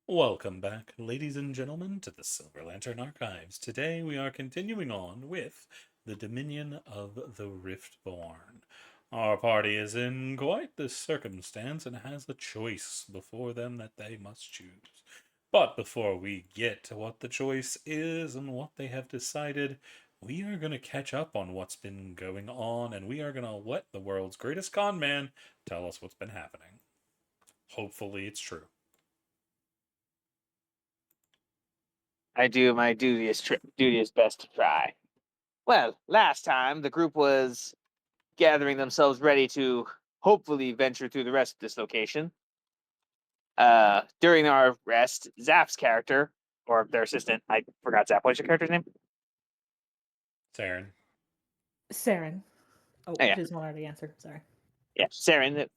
Welcome back, ladies and gentlemen, to the Silver Lantern Archives. Today we are continuing on with the Dominion of the Riftborn. Our party is in quite the circumstance and has a choice before them that they must choose. But before we get to what the choice is and what they have decided, we are going to catch up on what's been going on and we are going to let the world's greatest con man tell us what's been happening. Hopefully, it's true. I do my dutious best to try. Well, last time the group was gathering themselves ready to hopefully venture through the rest of this location. During our rest, Zap's character, or their assistant, I forgot Zap. What's your character's name? Saren. Saren. Oh, Oh, yeah, his one already answered. Sorry. yeah, Saren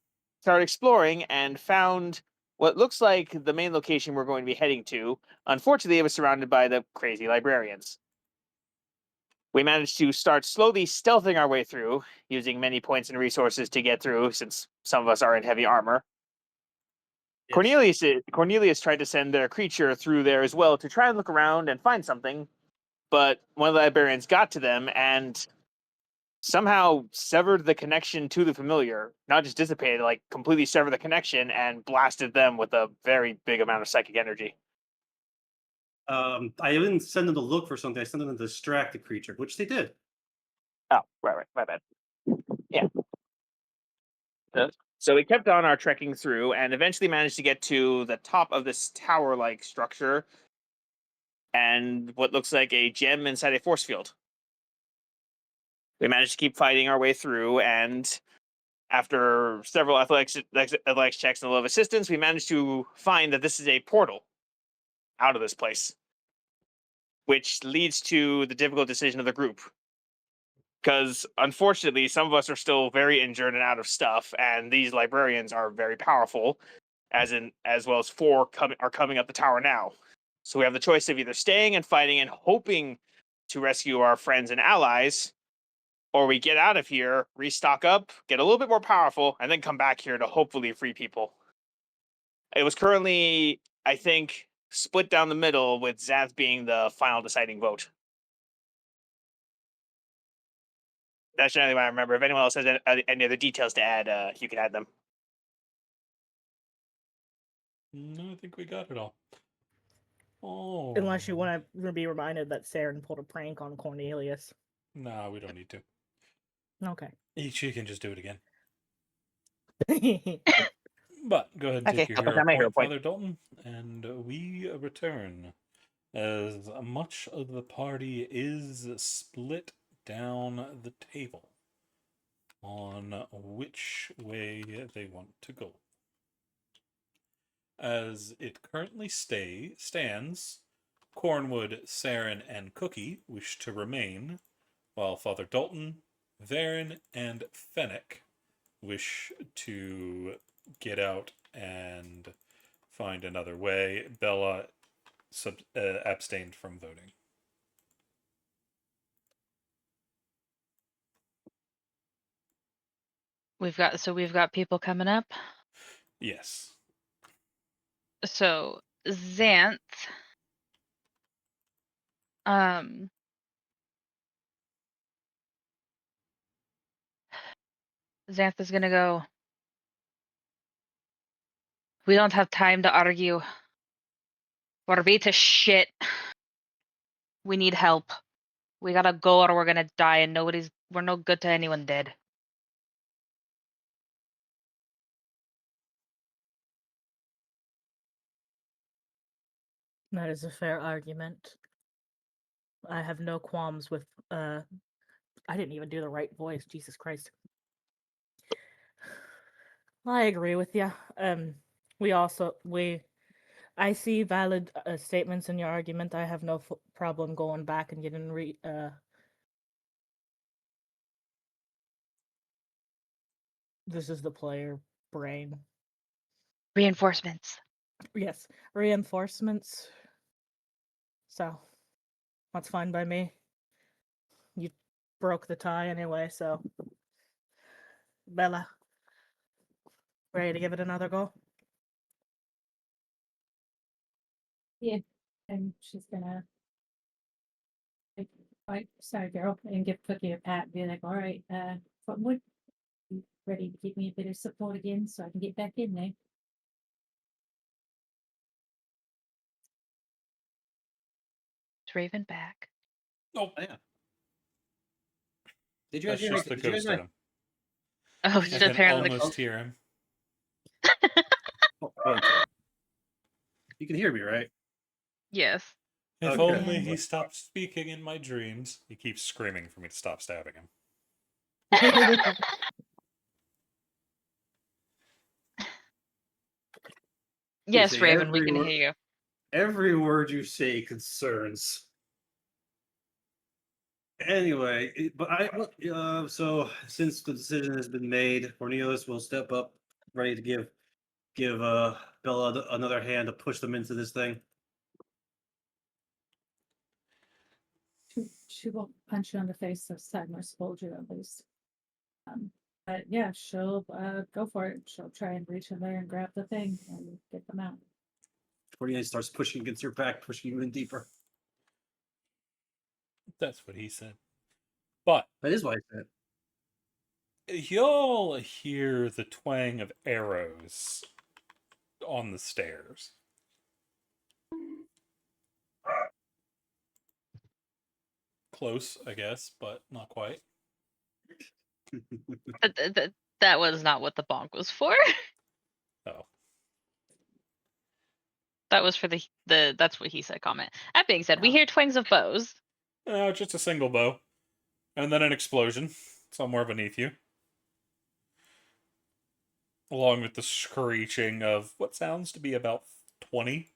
started exploring and found what looks like the main location we're going to be heading to. Unfortunately, it was surrounded by the crazy librarians. We managed to start slowly stealthing our way through, using many points and resources to get through, since some of us are in heavy armor. Yes. Cornelius tried to send their creature through there as well to try and look around and find something, but one of the librarians got to them and somehow severed the connection to the familiar. Not just dissipated, like completely severed the connection and blasted them with a very big amount of psychic energy. I didn't send them to look for something. I sent them to distract the creature, which they did. Oh, right, my bad. Yeah. So we kept on our trekking through and eventually managed to get to the top of this tower like structure and what looks like a gem inside a force field. We managed to keep fighting our way through, and after several athletics checks and a little assistance, we managed to find that this is a portal out of this place, which leads to the difficult decision of the group. Because unfortunately, some of us are still very injured and out of stuff, and these librarians are very powerful, as well as four are coming up the tower now. So we have the choice of either staying and fighting and hoping to rescue our friends and allies, or we get out of here, restock up, get a little bit more powerful, and then come back here to hopefully free people. It was currently, I think, split down the middle, with Xanth being the final deciding vote. That's generally what I remember. If anyone else has any other details to add, you can add them. No, I think we got it all. Oh. Unless you want to be reminded that Saren pulled a prank on Cornelius. Nah, we don't need to. Okay. She can just do it again. Okay. But go ahead and take your I'll put hero down my hero point, point. Father Dalton, and we return. As much of the party is split down the table on which way they want to go. As it currently stands, Cornwood, Saren, and Cookie wish to remain, while Father Dalton, Varen, and Fennec wish to get out and find another way. Bella abstained from voting. We've got people coming up. Yes. So Xanth, um, Xanth is gonna go. We don't have time to argue. We're beat to shit. We need help. We gotta go or we're gonna die, and we're no good to anyone dead. That is a fair argument. I have no qualms with I didn't even do the right voice, Jesus Christ. I agree with you. I see valid statements in your argument. I have no problem going back and getting this is the player brain. Reinforcements. Yes, reinforcements. So, that's fine by me. You broke the tie anyway, so. Bella, ready to give it another go? Yeah, and she's gonna like, sorry, girl, and give Cookie a pat and be like, all right, Footwood, you ready to give me a bit of support again so I can get back in there? Is Raven back? Oh, Oh, yeah. Did you guys that's hear? just the Did you guys ghost of him. Oh, Did you I so can apparently. almost hear him. Oh, hold on a second. You can hear me, right? Yes. If Okay. only he stopped speaking in my dreams. He keeps screaming for me to stop stabbing him. Yes, say Raven, we every can word- hear you. Every word you say concerns. Anyway, so since the decision has been made, Cornelius will step up, ready to give Bella another hand to push them into this thing. She won't punch you on the face this time or scold you at least. But yeah, she'll go for it. She'll try and reach in there and grab the thing and get them out. Cornelius starts pushing against your back, pushing you in deeper. That's what he said. But That is why I said. you'll hear the twang of arrows on the stairs. Close, I guess, but not quite. That was not what the bonk was for. Oh. That was for the that's what he said comment. That being said, we Oh. hear twangs of bows. Just a single bow. And then an explosion somewhere beneath you. Along with the screeching of what sounds to be about 20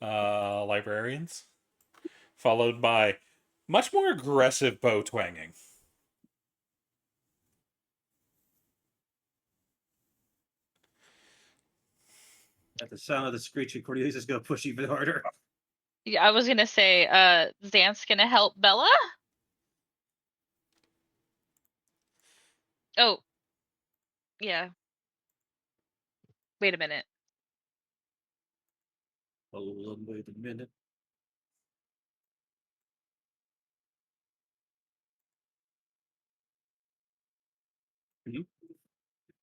librarians. Followed by much more aggressive bow twanging. At the sound of the screeching, Cornelius is going to push even harder. Yeah, I was gonna say, Xanth's gonna help Bella. Oh, yeah. Wait a minute. Hold on, wait a minute.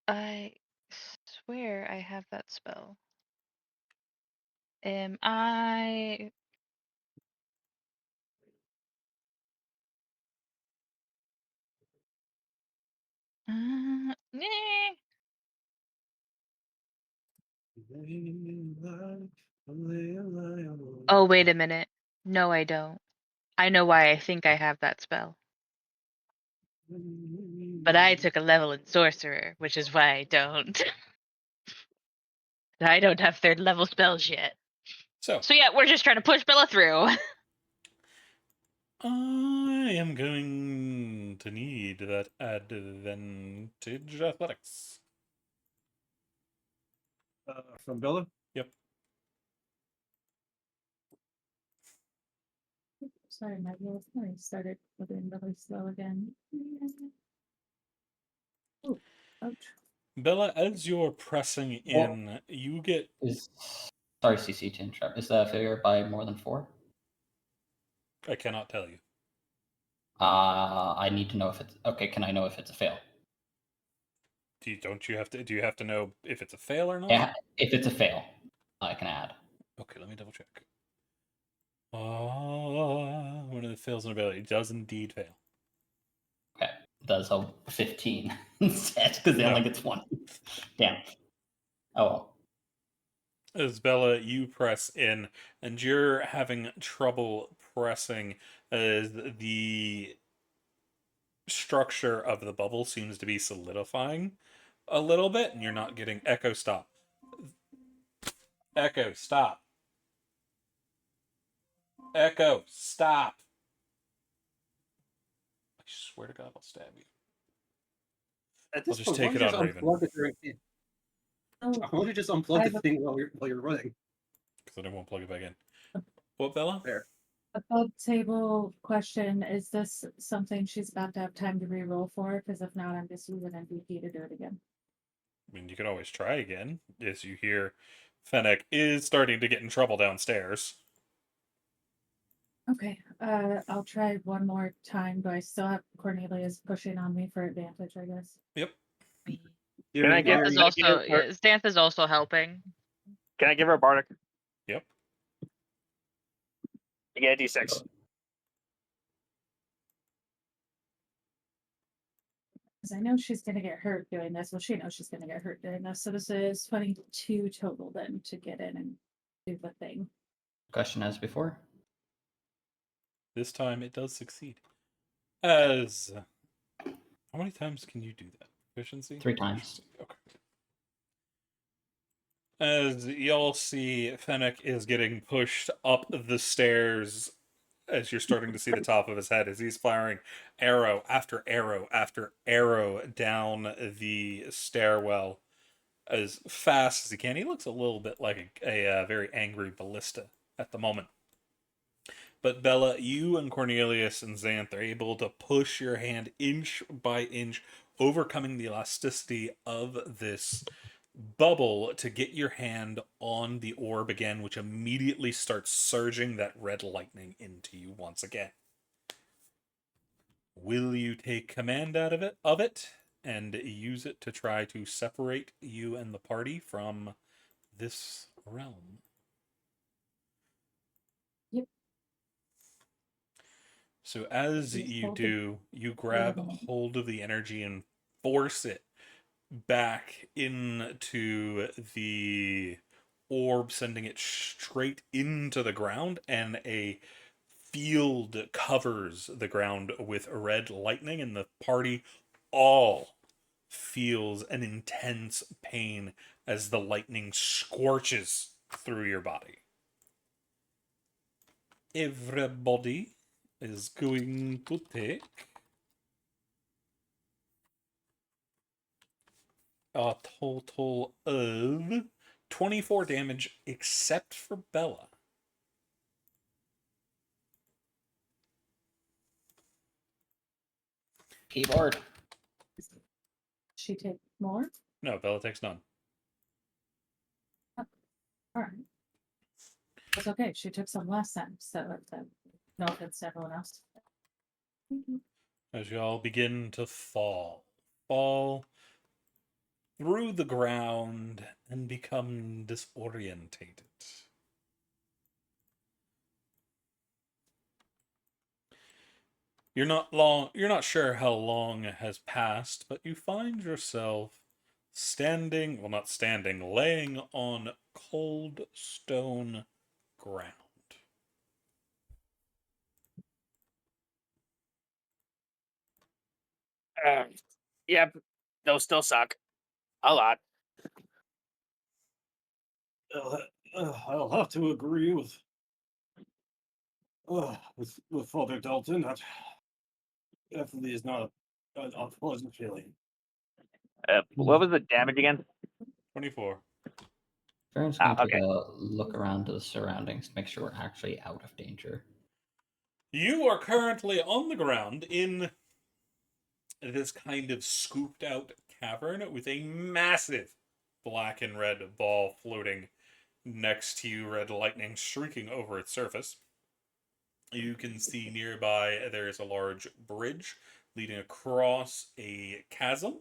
I swear I have that spell. Am I? Nah. Oh, wait a minute. No, I don't. I know why I think I have that spell. But I took a level in sorcerer, which is why I don't. I don't have third level spells yet. So, So yeah, we're just trying to push Bella through. I am going to need that advantage athletics. From Bella? Yep. Sorry, my wheels started moving really slow again. Oh, ouch. Bella, as you're pressing in, you get. Sorry, CC, to interrupt. Is that a failure by more than 4? I cannot tell you. I need to know if it's okay. Can I know if it's a fail? Do you have to know if it's a fail or not? Yeah, if it's a fail, I can add. Okay, let me double check. One of the fails in ability does indeed fail. Okay, does a 15 instead because they only gets 1. Damn. Oh well. As Bella, you press in, and you're having trouble pressing as the structure of the bubble seems to be solidifying a little bit, and you're not getting echo stop. Echo stop. Echo stop. I swear to God, I'll stab you. At I'll this just point, take why it don't on you Raven. just unplug the thing? Oh, Why don't you just unplug I the have a- thing while you're running? Because I won't plug it back in. What, Bella? There. above table question. Is this something she's about to have time to re-roll for? Because if not, I'm just using MVP to do it again. I mean, you can always try again. As you hear Fennec is starting to get in trouble downstairs. Okay, I'll try one more time, but I still have Cornelius pushing on me for advantage, I guess. Yep. Can I get- Xanth is can I give also her- Xanth is also helping. Can I give her a bardic? Yep. You get a d6. Because I know she's gonna get hurt doing this. Well, she knows she's gonna get hurt doing this. So this is 22 total then to get in and do the thing. Question as before. This time it does succeed. As how many times can you do that? Efficiency? 3 times. Okay. As y'all see, Fennec is getting pushed up the stairs as you're starting to see the top of his head as he's firing arrow after arrow after arrow down the stairwell as fast as he can. He looks a little bit like a very angry ballista at the moment. But Bella, you and Cornelius and Xanth are able to push your hand inch by inch, overcoming the elasticity of this bubble to get your hand on the orb again, which immediately starts surging that red lightning into you once again. Will you take command out of it and use it to try to separate you and the party from this realm? Yep. So as Yes, you hold it. do, you grab Mhm. hold of the energy and force it back into the orb, sending it straight into the ground, and a field covers the ground with red lightning, and the party all feels an intense pain as the lightning scorches through your body. Everybody is going to take a total of 24 damage, except for Bella. Keyboard. She take more? No, Bella takes none. Alright. That's okay. She took some last time, so no offense to everyone else. As you all begin to fall through the ground and become disorientated. You're not sure how long has passed, but you find yourself laying on cold stone ground. Yep, those still suck. A lot. I'll have to agree with Father Dalton. That definitely is not an unpleasant feeling. What was the damage again? 24. Vern's going to take Okay. a look around to the surroundings to make sure we're actually out of danger. You are currently on the ground in this kind of scooped out cavern with a massive black and red ball floating next to you, red lightning streaking over its surface. You can see nearby there is a large bridge leading across a chasm,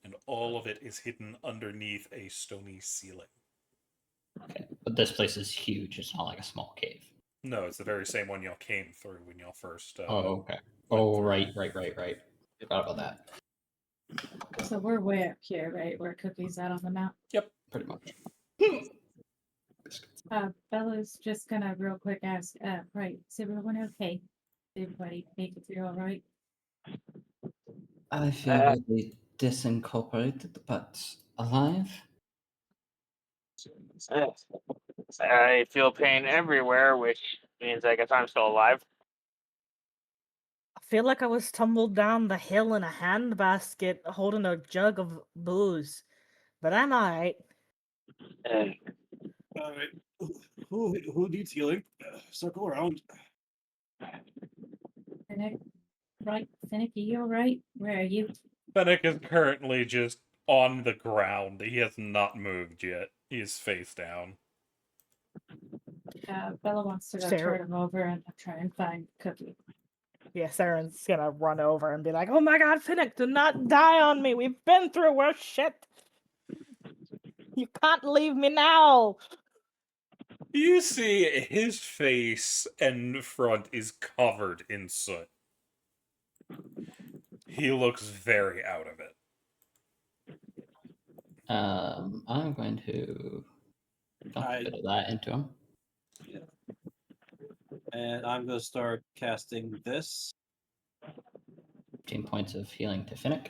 and all of it is hidden underneath a stony ceiling. Okay, but this place is huge. It's not like a small cave. No, it's the very same one y'all came through when y'all first. Oh, okay. went Oh, through. right. Forgot about that. So we're way up here, right? Where Cookie's at on the map. Yep. Pretty much. Bella's just gonna real quick ask, right, is everyone okay? Did everybody make it through all right? I feel really disincorporated, but alive. I feel pain everywhere, which means I guess I'm still alive. I feel like I was tumbled down the hill in a handbasket holding a jug of booze, but I'm alright. Uh, All right, who needs healing? Circle around. Finnick, right? Finicky, you all right? Where are you? Fennec is currently just on the ground. He has not moved yet. He is face down. Bella wants to go Sarah- turn him over and try and find Cookie. Yeah, Saren's gonna run over and be like, "Oh my God, Finnick, do not die on me. We've been through worse shit. You can't leave me now." You see his face and front is covered in soot. He looks very out of it. I'm going to dump a bit of that into him. And I'm going to start casting this. 15 points of healing to Finnick.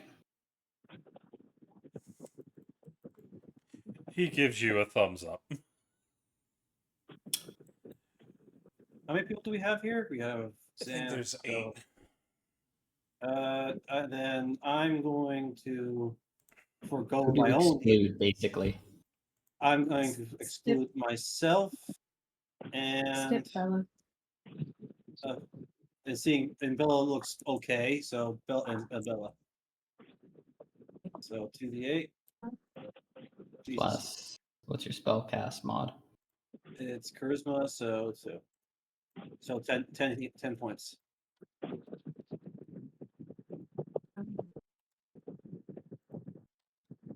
He gives you a thumbs up. How many people do we have here? We have I think there's 8. Then I'm going to forego Who do my you own. exclude, basically? I'm going to exclude myself and Skip Bella. and Bella looks okay, so Bella and Bella. So 2d8. Jesus. Plus, what's your spell cast mod? It's charisma, so 10 points.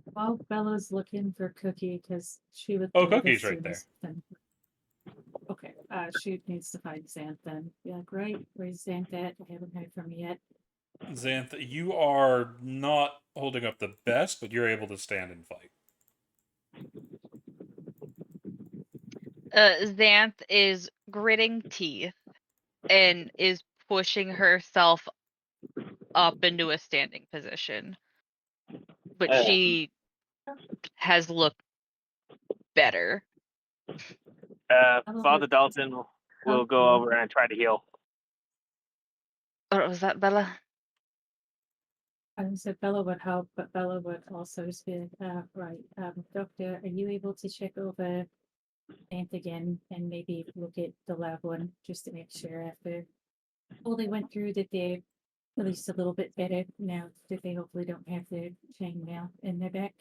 While Bella's looking for Cookie, because she would. Oh, leave as Cookie's right soon there. as then- Okay, she needs to find Xanth then. Be like, right, where's Xanth at? I haven't heard from you yet. Xanth, you are not holding up the best, but you're able to stand and fight. Xanth is gritting teeth and is pushing herself up into a standing position. But she has looked better. Father Dalton will go over and try to heal. What was that, Bella? I said Bella would help, but Bella would also just be like, right, Doctor, are you able to check over Xanth again and maybe look at the lab one just to make sure after all they went through that they're at least a little bit better now that they hopefully don't have the chainmail in their back.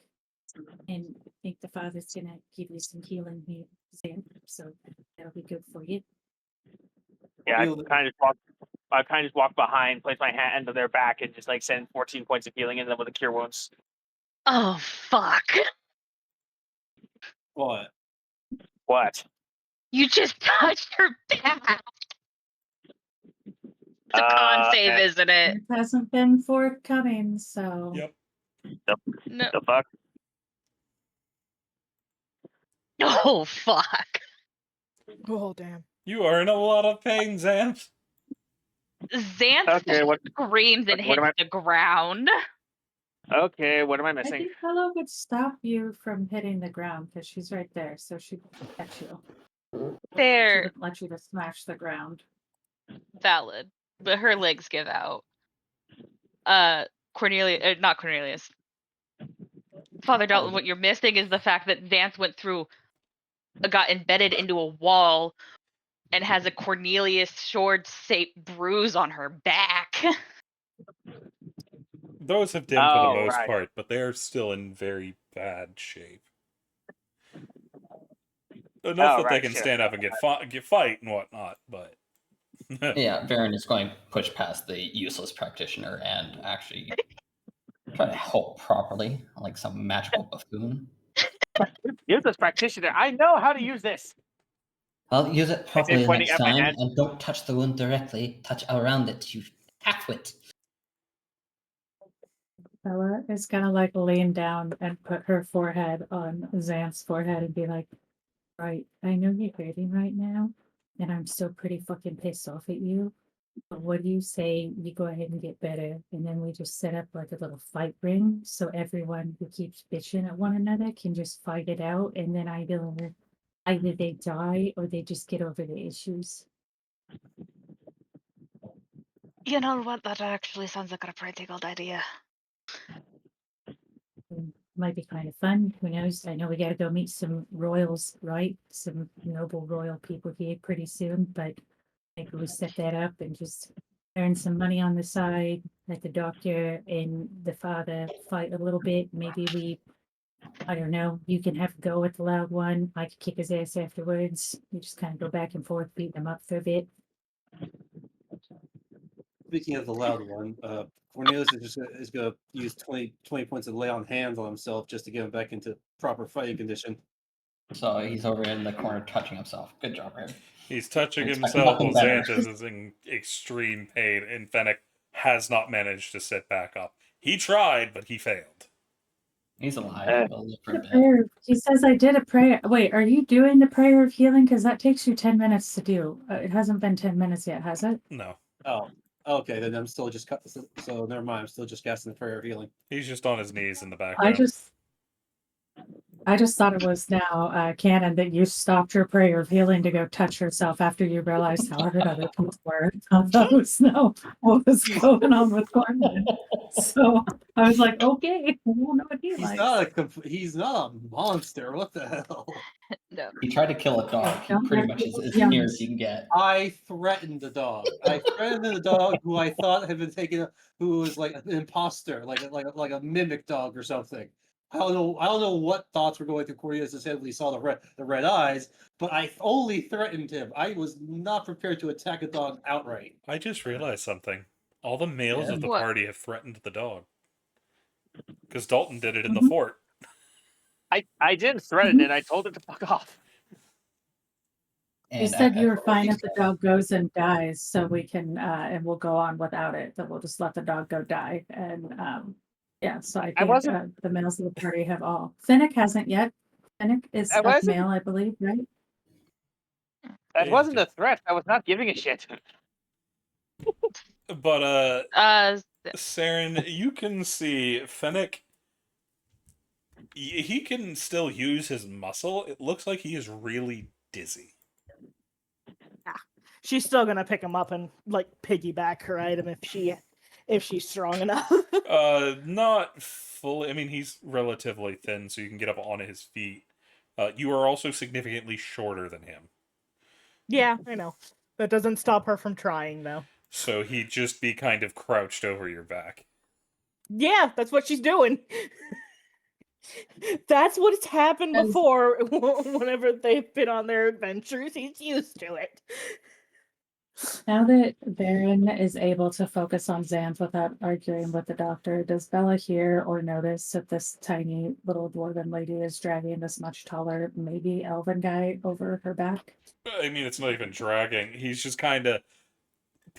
And I think the father's gonna give you some healing here, Xanth, so that'll be good for you. Yeah, Heal the- I kind of just walk behind, place my hand on their back, and just like send 14 points of healing into them with the cure wounds. Oh, fuck. What? What? You just touched her back. It's a con save, and- isn't it? It hasn't been forthcoming, so. Yep. No. The fuck? Oh, fuck. Oh damn. You are in a lot of pain, Xanth. Xanth Okay, what? screams and what hits am I- the ground. Okay, what am I I missing? think Bella would stop you from hitting the ground because she's right there, so she'd catch you. She They're would let you to smash the ground. valid, but her legs give out. Cornelius, not Cornelius. Father Dalton, what you're missing is the fact that Xanth got embedded into a wall and has a Cornelius sword-shaped bruise on her back. Those have dimmed for the Oh, most right. part, but they're still in very bad shape. Enough that they right, can shit. stand up and get fight and whatnot, but Yeah, Baron is going to push past the useless practitioner and actually try to help properly, like some magical buffoon. Use this practitioner. I know how to use this. I'll use it properly pointing next at my time, hand. and don't touch the wound directly. Touch around it, you halfwit. Bella is gonna like lean down and put her forehead on Xanth's forehead and be like, right, I know you're hurting right now, and I'm still pretty fucking pissed off at you. But what do you say you go ahead and get better, and then we just set up like a little fight ring so everyone who keeps bitching at one another can just fight it out, and then either they die or they just get over the issues. You know what? That actually sounds like a pretty good idea. Might be kind of fun. Who knows? I know we got to go meet some royals, right? Some noble royal people here pretty soon, but maybe we set that up and just earn some money on the side. Let the doctor and the father fight a little bit. Maybe we I don't know. You can have a go with the loud one. I could kick his ass afterwards. You just kind of go back and forth, beating him up for a bit. Speaking of the loud one, Cornelius is gonna use 20 points of lay on hands on himself just to get him back into proper fighting condition. So he's over in the corner touching himself. Good job, Aaron. He's touching Expect himself while nothing better. Xanthus is in extreme pain, and Fennec has not managed to sit back up. He tried, but he failed. He's alive. Uh, He'll live for a bit. Prayer. He says I did a prayer. Wait, are you doing the prayer of healing? Because that takes you 10 minutes to do. It hasn't been 10 minutes yet, has it? No, Oh, okay. Then I'm still just so never mind. I'm still just casting the prayer of healing. he's just on his knees in the I background. just thought it was now canon that you stopped your prayer of healing to go touch yourself after you realized how hurt other people were. I thought it was no what was going on with Cornelius. So I was like, okay, I don't know what he He's likes. he's not a monster. What the hell? No. He tried to kill a dog. He Don't pretty let much is as young- near as you can get. I threatened the dog. I threatened the dog who I thought had been taken, who was like an imposter, like a mimic dog or something. I don't know. I don't know what thoughts were going through Cornelius' head when he saw the red eyes. But I only threatened him. I was not prepared to attack a dog outright. I just realized something. All the males Yeah. of the What? party have threatened the dog. Because Dalton did it in the Mhm. fort. I didn't threaten it. I told it to fuck off. You And said you were after fine he's if the dog goes and dies, so we can and we'll go on without it. That we'll just let the dog go die. And yeah, so I I think wasn't. the males of the party have all. Finnick hasn't yet. Finnick is I up wasn't. male, I believe, right? That Yeah, wasn't dude. a threat. I was not giving a shit. But, Uh, Saren, you can see Fennec. He can still use his muscle. It looks like he is really dizzy. She's still gonna pick him up and like piggyback her item if she's strong enough. Not fully. I mean, he's relatively thin, so you can get up on his feet. You are also significantly shorter than him. Yeah, I know. That doesn't stop her from trying though. So he'd just be kind of crouched over your back. Yeah, that's what she's doing. That's what's happened And- before whenever they've been on their adventures. He's used to it. Now that Baron is able to focus on Xanth without arguing with the doctor, does Bella hear or notice that this tiny little dwarven lady is dragging this much taller, maybe elven guy over her back? I mean, it's not even dragging. He's just kind of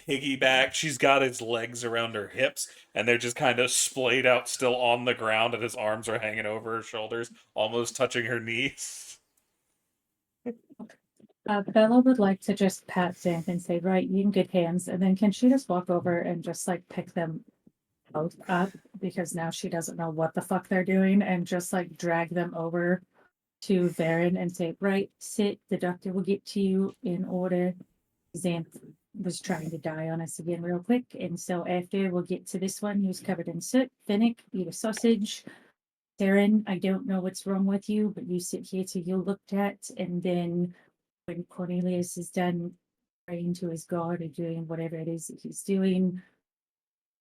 piggyback. She's got his legs around her hips, and they're just kind of splayed out still on the ground, and his arms are hanging over her shoulders, almost touching her knees. Bella would like to just pat Xanth and say, right, you in good hands. And then can she just walk over and just like pick them both up? Because now she doesn't know what the fuck they're doing and just like drag them over to Varen and say, right, sit, the doctor will get to you in order. Xanth was trying to die on us again real quick. And so after we'll get to this one who's covered in soot, Finnick, eat a sausage. Darren, I don't know what's wrong with you, but you sit here till you're looked at, and then when Cornelius is done praying to his God or doing whatever it is that he's doing,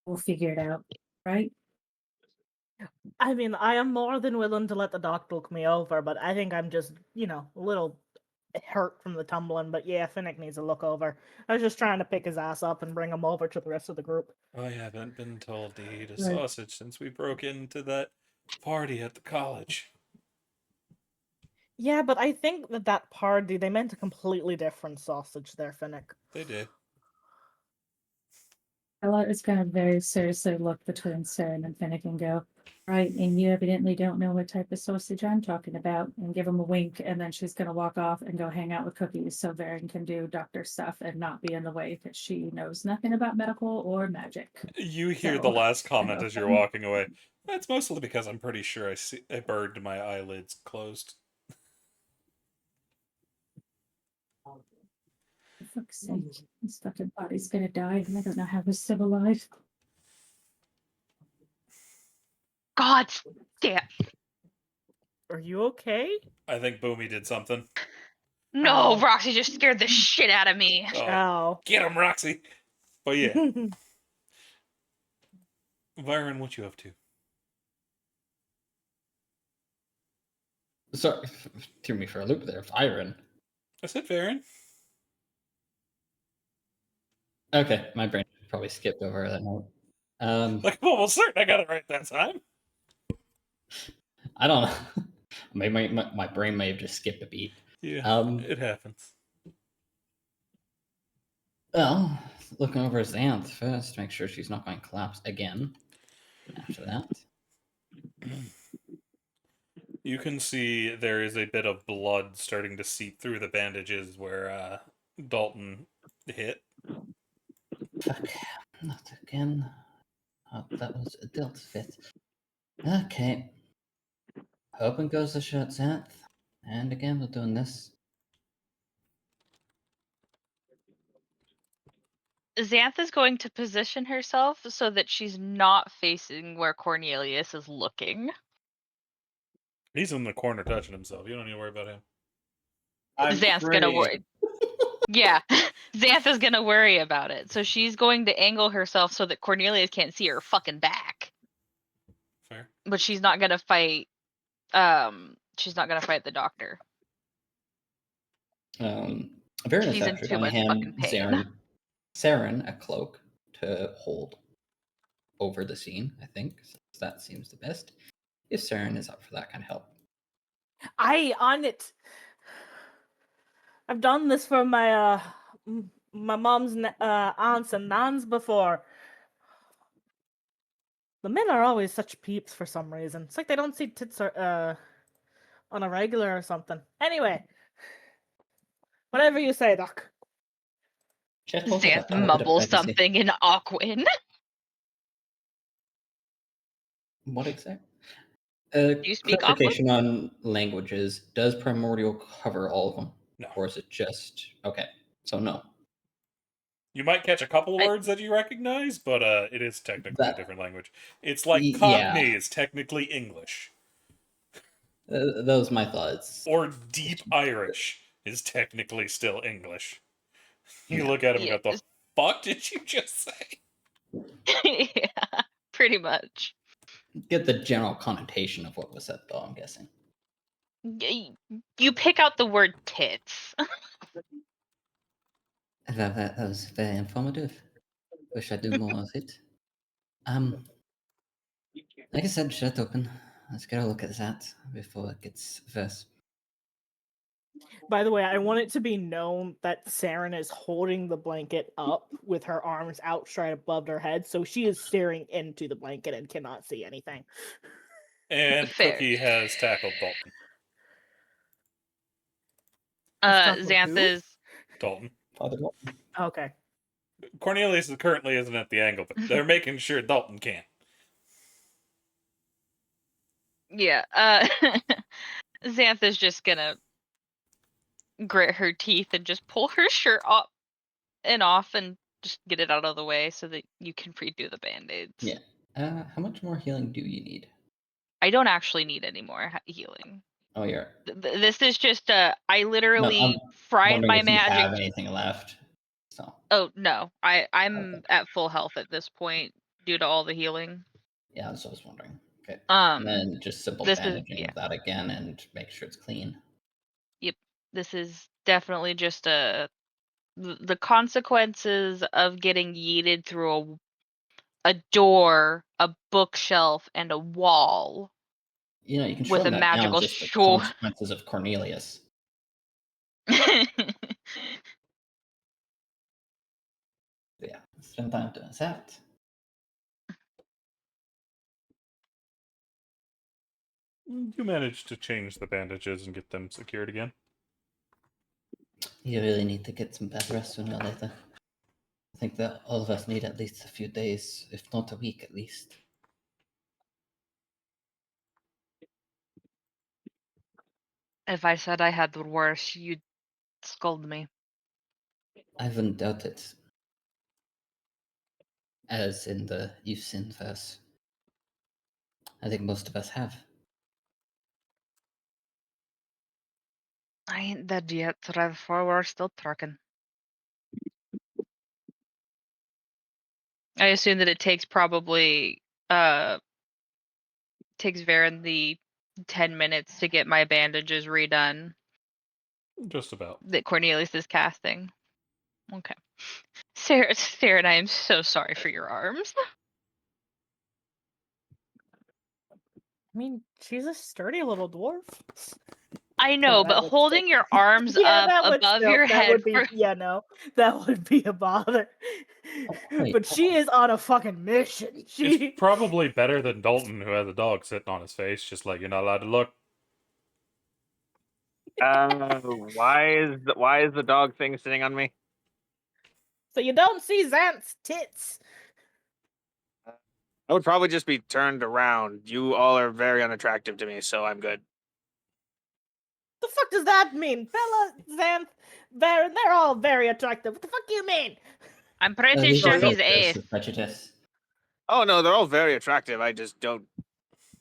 we'll figure it out, right? I mean, I am more than willing to let the doc look me over, but I think I'm just, a little hurt from the tumbling. But yeah, Finnick needs a look over. I was just trying to pick his ass up and bring him over to the rest of the group. I haven't been told to eat a Right. sausage since we broke into that party at the college. Yeah, but I think that party, they meant a completely different sausage there, Finnick. They did. Ella is going to very seriously look between Saren and Finnick and go, right, and you evidently don't know what type of sausage I'm talking about, and give him a wink, and then she's going to walk off and go hang out with Cookies so Varen can do doctor stuff and not be in the way because she knows nothing about medical or magic. You hear So, the last comment as you're okay. walking away. That's mostly because I'm pretty sure I burned my eyelids closed. For fuck's sake, this fucking body's gonna die, and I don't know how to civilize. God damn. Are you okay? I think Boomy did something. No, Ow. Roxy just scared the shit out of me. Oh, Ow. get him, Roxy! But yeah, Byron, what you up to? Sorry, threw me for a loop there. Iron. I said Varen. Okay, my brain probably skipped over that note. Like, I'm almost certain I got it right that time. I don't know. Maybe my brain may have just skipped a beat. Yeah, it happens. Well, looking over Xanth first, make sure she's not going to collapse again. After that, You can see there is a bit of blood starting to seep through the bandages where Dalton hit. fuck, not again. Oh, that was a delta fit. Okay. Open goes the shot, Xanth. And again, we're doing this. Xanth is going to position herself so that she's not facing where Cornelius is looking. He's in the corner touching himself. You don't need to worry about him. I'm Xanth's gonna afraid. worry. Yeah, Xanth is gonna worry about it. So she's going to angle herself so that Cornelius can't see her fucking back. Fair. But she's not gonna fight. She's not gonna fight the doctor. Varen is She's in actually too going to much hand fucking pain. Saren a cloak to hold over the scene, I think. So that seems the best. If Saren is up for that kind of help. I on it. I've done this for my my mom's aunts and nans before. The men are always such peeps for some reason. It's like they don't see tits on a regular or something. Anyway, whatever you say, Doc. Just hope I got Xanth a little bit of mumbles privacy. something in Aquin. What exactly? Do you speak Aquin? Clarification on languages. Does Primordial cover all of them? No. Or is it just... Okay, so no. You might catch a couple I- words that you recognize, but it is technically a That- different language. It's like Yeah. Cockney is technically English. That was my thoughts. Or Deep Irish is technically still English. You Yeah. look at him Yeah. and go, the fuck did you just say? Yeah, pretty much. Get the general connotation of what was said, though, I'm guessing. You pick out the word tits. That was very informative. Wish I'd do more of it. Like I said, shut open. Let's get a look at that before it gets worse. By the way, I want it to be known that Saren is holding the blanket up with her arms outstretched above her head, so she is staring into the blanket and cannot see anything. And Fair. Cookie has tackled Dalton. Xanth is Dalton. Father, Okay. Cornelius currently isn't at the angle, but they're making sure Dalton can. yeah. Xanth is just gonna grit her teeth and just pull her shirt up and off and just get it out of the way so that you can redo the band-aids. Yeah. How much more healing do you need? I don't actually need any more healing. Oh, you're... This is just I No, literally I'm fried wondering my if you have magic. anything left. So, Oh no, I'm Okay. at full health at this point due to all the healing. yeah, that's what I was wondering. Okay. And then just simple This is bandaging of that again and make sure it's clean. this is definitely just the consequences of getting yeeted through a door, a bookshelf, and a wall You know, you can with a shorten that down magical just the shore. consequences of Cornelius. Yeah, spend time doing that. You managed to change the bandages and get them secured again. You really need to get some bed rest sooner or later. I think that all of us need at least a few days, if not a week at least. If I said I had the worst, you'd scold me. I wouldn't doubt it. As in the you've sinned verse. I think most of us have. I ain't dead yet, therefore we're still trucking. I assume that it takes probably takes Varen the 10 minutes to get my bandages redone Just about. that Cornelius is casting. Okay. Sarah, I am so sorry for your arms. I mean, she's a sturdy little dwarf. I know, that but would holding still- your arms Yeah, up that would above still, your that head would be, for yeah, no, that would be a bother. wait, But she is on a fucking mission. It's She, probably better than Dalton, who has a dog sitting on his face, just like you're not allowed to look. Why is the dog thing sitting on me? so you don't see Xanth's tits. I would probably just be turned around. You all are very unattractive to me, so I'm good. The fuck does that mean? Bella, Xanth, Baron, they're all very attractive. What the fuck do you mean? I'm pretty these sure are he's filters ace. of prejudice. Oh no, they're all very attractive. I just don't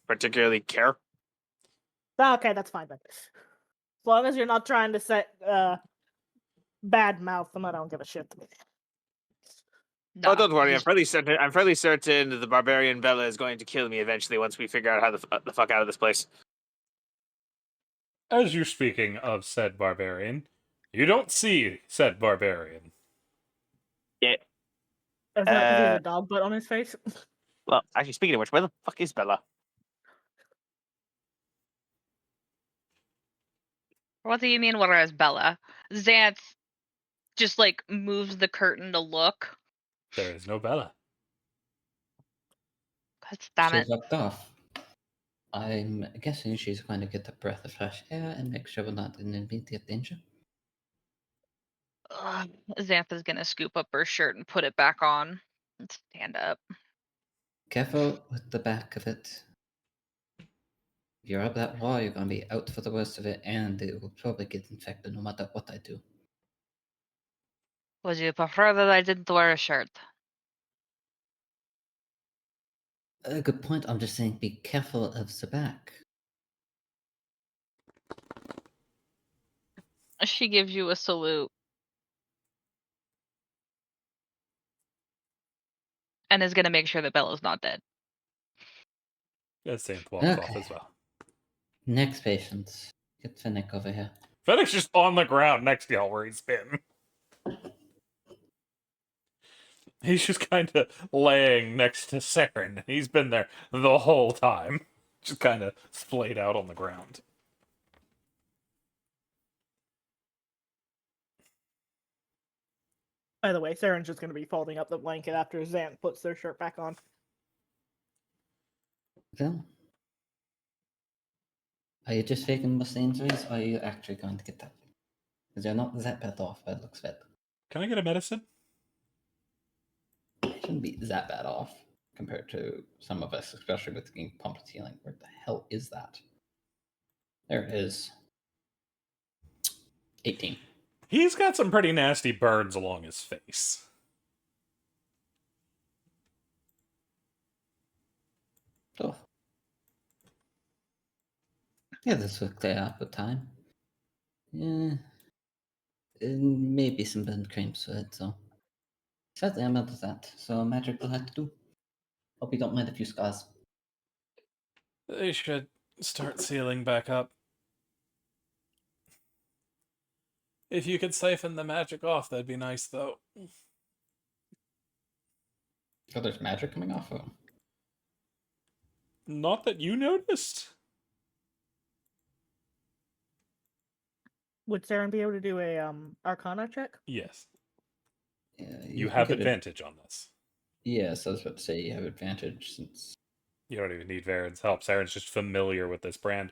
particularly care. Okay, that's fine then. As long as you're not trying to set bad mouth them, I don't give a shit. No, Oh, don't worry. he's- I'm fairly certain the barbarian Bella is going to kill me eventually once we figure out how the fuck out of this place. As you're speaking of said barbarian, you don't see said barbarian. Is that because he has Uh, a dog butt on his face? Well, actually, speaking of which, where the fuck is Bella? What do you mean, where is Bella? Xanth just like moves the curtain to look. There is no Bella. God damn She's it. locked off. I'm guessing she's going to get a breath of fresh air and make sure we're not in immediate danger. Ugh. Xanth is gonna scoop up her shirt and put it back on and stand up. Careful with the back of it. If you're up that wall, you're going to be out for the worst of it, and it will probably get infected no matter what I do. Would you prefer that I didn't wear a shirt? A good point. I'm just saying be careful of the back. She gives you a salute. And is gonna make sure that Bella's not dead. As Santh walks off Okay. as well. Next patient. Get Finnick over here. Fennec's just on the ground next to y'all where he's been. He's just kind of laying next to Saren. He's been there the whole time. Just kind of splayed out on the ground. By the way, Saren's just going to be folding up the blanket after Xanth puts their shirt back on. Well, are you just faking muscle injuries, or are you actually going to get that? Because you're not that bad off by the looks of it. Can I get a medicine? You shouldn't be that bad off compared to some of us, especially with getting pumped healing. Where the hell is that? There it is. 18. He's got some pretty nasty burns along his face. Oh. Yeah, this will clear up with time. Yeah. And maybe some burn creams for it, so. Sadly, I'm out of that, so magic will have to do. Hope you don't mind a few scars. They should start sealing back up. If you could siphon the magic off, that'd be nice, though. Oh, there's magic coming off of him. Not that you noticed. Would Saren be able to do a Arcana check? Yes. Yeah, You can have get advantage on this. Yes, I was about to say you have advantage since. You don't even need Varen's help. Saren's just familiar with this brand.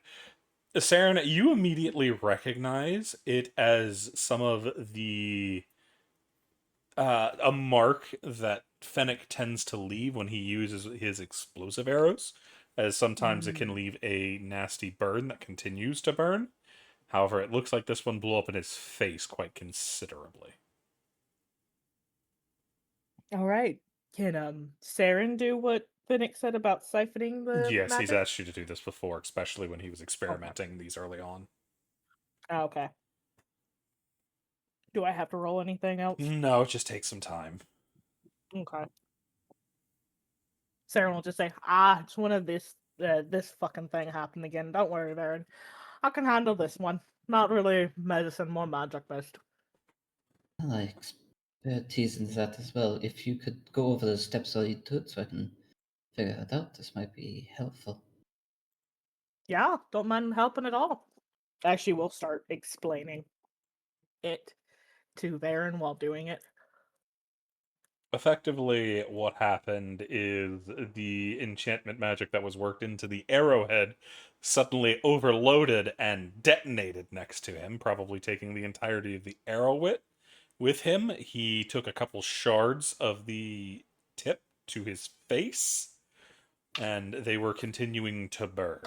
Saren, you immediately recognize it as some of the a mark that Fennec tends to leave when he uses his explosive arrows, as sometimes it can leave a nasty burn that continues to burn. However, it looks like this one blew up in his face quite considerably. All right. Can Saren do what Finnick said about siphoning the Yes, magic? he's asked you to do this before, especially when he was experimenting these early on. Oh, okay. Do I have to roll anything else? No, it just takes some time. Okay. Saren will just say, it's one of this this fucking thing happen again. Don't worry, Baron. I can handle this one. Not really medicine, more magic based. Well, I expertise in that as well. If you could go over the steps while you do it so I can figure it out, this might be helpful. Yeah, don't mind helping at all. Actually, we'll start explaining it to Baron while doing it. Effectively, what happened is the enchantment magic that was worked into the arrowhead suddenly overloaded and detonated next to him, probably taking the entirety of the arrow with him. He took a couple shards of the tip to his face, and they were continuing to burn.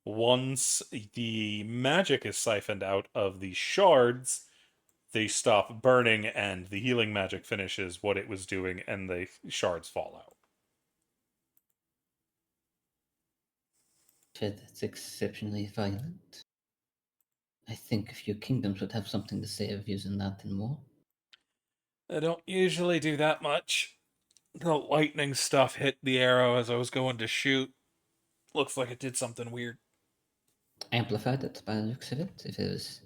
Once the magic is siphoned out of the shards, they stop burning and the healing magic finishes what it was doing and the shards fall out. Shit, that's exceptionally violent. I think a few kingdoms would have something to say of using that and more. I don't usually do that much. The lightning stuff hit the arrow as I was going to shoot. Looks like it did something weird. Amplified it by the looks of it, if it was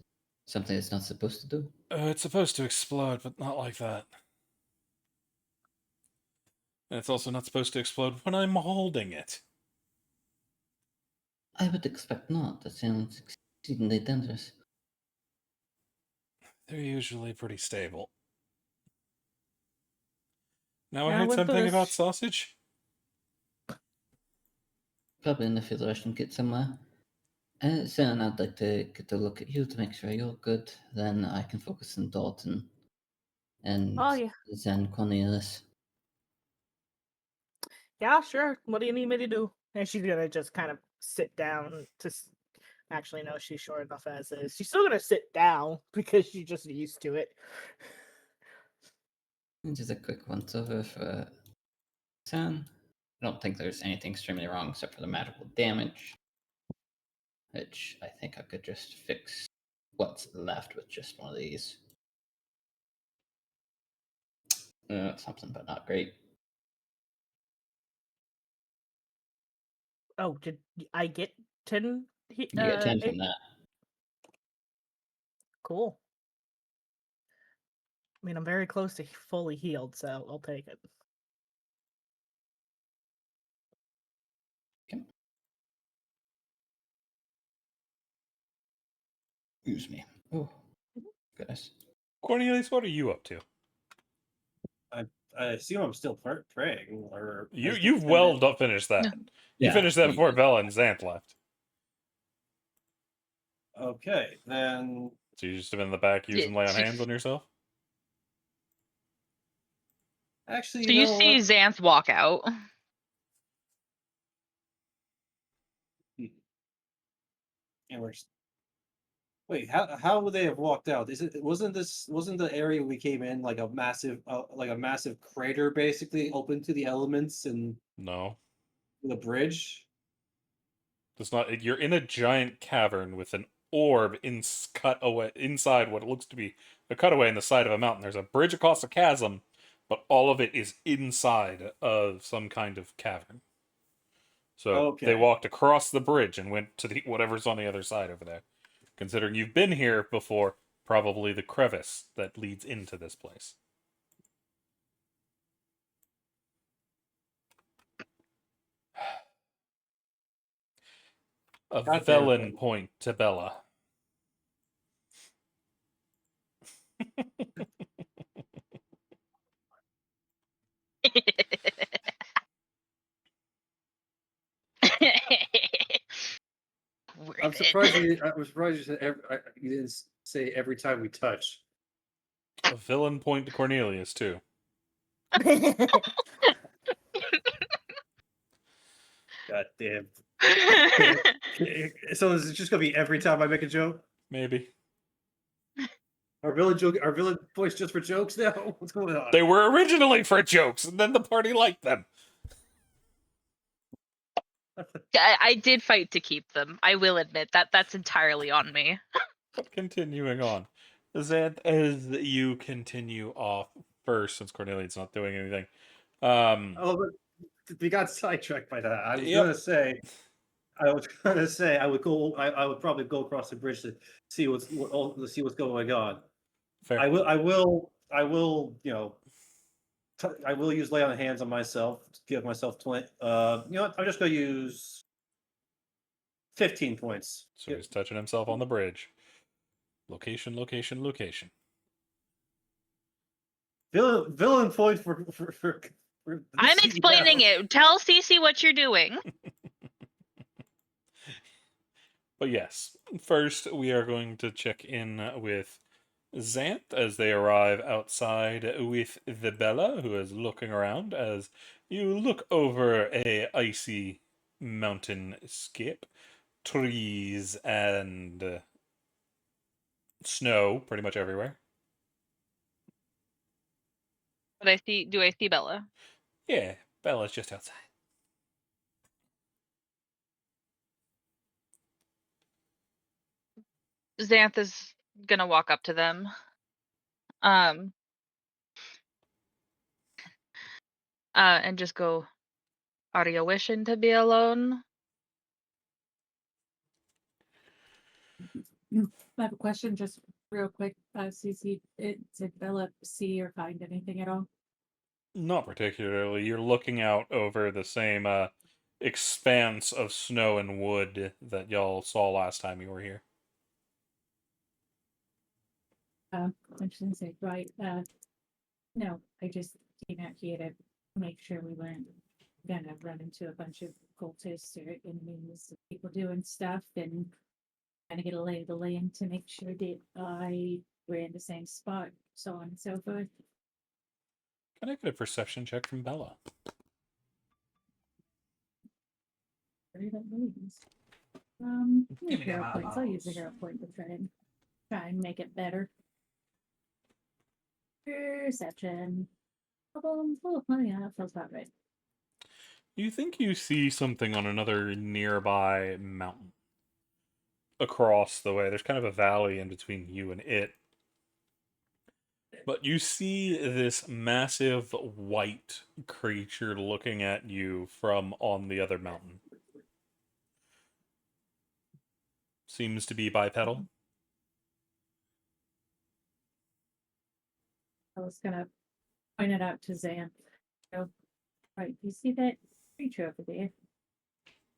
something it's not supposed to do. It's supposed to explode, but not like that. And it's also not supposed to explode when I'm holding it. I would expect not. That sounds exceedingly dangerous. They're usually pretty stable. Now I Yeah, I heard went to something about this- sausage. Probably in the field Russian kit somewhere. Then I'd like to get a look at you to make sure you're good. Then I can focus on Dalton and Oh yeah, then Cornelius. yeah, sure. What do you need me to do? And she's gonna just kind of sit down to. Actually, no, she's short enough as is. She's still gonna sit down because she's just used to it. And just a quick once over for San. I don't think there's anything extremely wrong except for the magical damage, which I think I could just fix what's left with just one of these. Something, but not great. Oh, did I get 10? You get 10 from eight? that. Cool. I mean, I'm very close to fully healed, so I'll take it. Okay. Excuse me. Oh, goodness. Cornelius, what are you up to? I assume I'm still praying, or You've well finished that. You Yeah, finished that before Bella and Xanth left. Okay, then So you just have been in the back using lay on she- hands on yourself? actually, So you see Xanth walk out. And wait, how would they have walked out? Wasn't the area we came in like a massive crater basically open to the elements and No. the bridge? It's not. You're in a giant cavern with an orb cut away inside what looks to be a cutaway in the side of a mountain. There's a bridge across a chasm, but all of it is inside of some kind of cavern. So they Okay. walked across the bridge and went to the whatever's on the other side over there. Considering you've been here before, probably the crevice that leads into this place. A God damn it, felon Ben. point to Bella. I'm surprised you said you didn't say every time we touch. A villain point to Cornelius, too. God damn. So is it just gonna be every time I make a joke? Maybe. Our villain voice just for jokes now? What's going on? They were originally for jokes, and then the party liked them. I did fight to keep them. I will admit that's entirely on me. But continuing on. Xanth, as you continue off first, since Cornelius not doing anything. Oh, but we got sidetracked by that. I was Yep. gonna say, I would go. I would probably go across the bridge to see to see what's going on. Fair. I will. I will use lay on hands on myself to give myself 20. You know what? I'm just gonna use 15 points. So he's touching himself on the bridge. Location, location, location. Villain point for the I'm explaining CEO. it. Tell Cece what you're doing. But yes, first we are going to check in with Xanth as they arrive outside with the Bella, who is looking around as you look over a icy mountain skip, trees and snow pretty much everywhere. But do I see Bella? Yeah, Bella's just outside. Xanth is gonna walk up to them. And just go, are you wishing to be alone? I have a question, just real quick. Cece, did Bella see or find anything at all? Not particularly. You're looking out over the same expanse of snow and wood that y'all saw last time you were here. I shouldn't say right. No, I just came out here to make sure we weren't gonna run into a bunch of cultists or enemies, people doing stuff, and trying to get a lay of the land to make sure that we're in the same spot, so on and so forth. Can I get a perception check from Bella? Where that means. Give me Hero them points. I'll use a eyeballs. hero point to try and make it better. Perception. Oh, yeah, that feels about right. You think you see something on another nearby mountain across the way. There's kind of a valley in between you and it. But you see this massive white creature looking at you from on the other mountain. Seems to be bipedal. I was gonna point it out to Zan. So, right, you see that creature over there?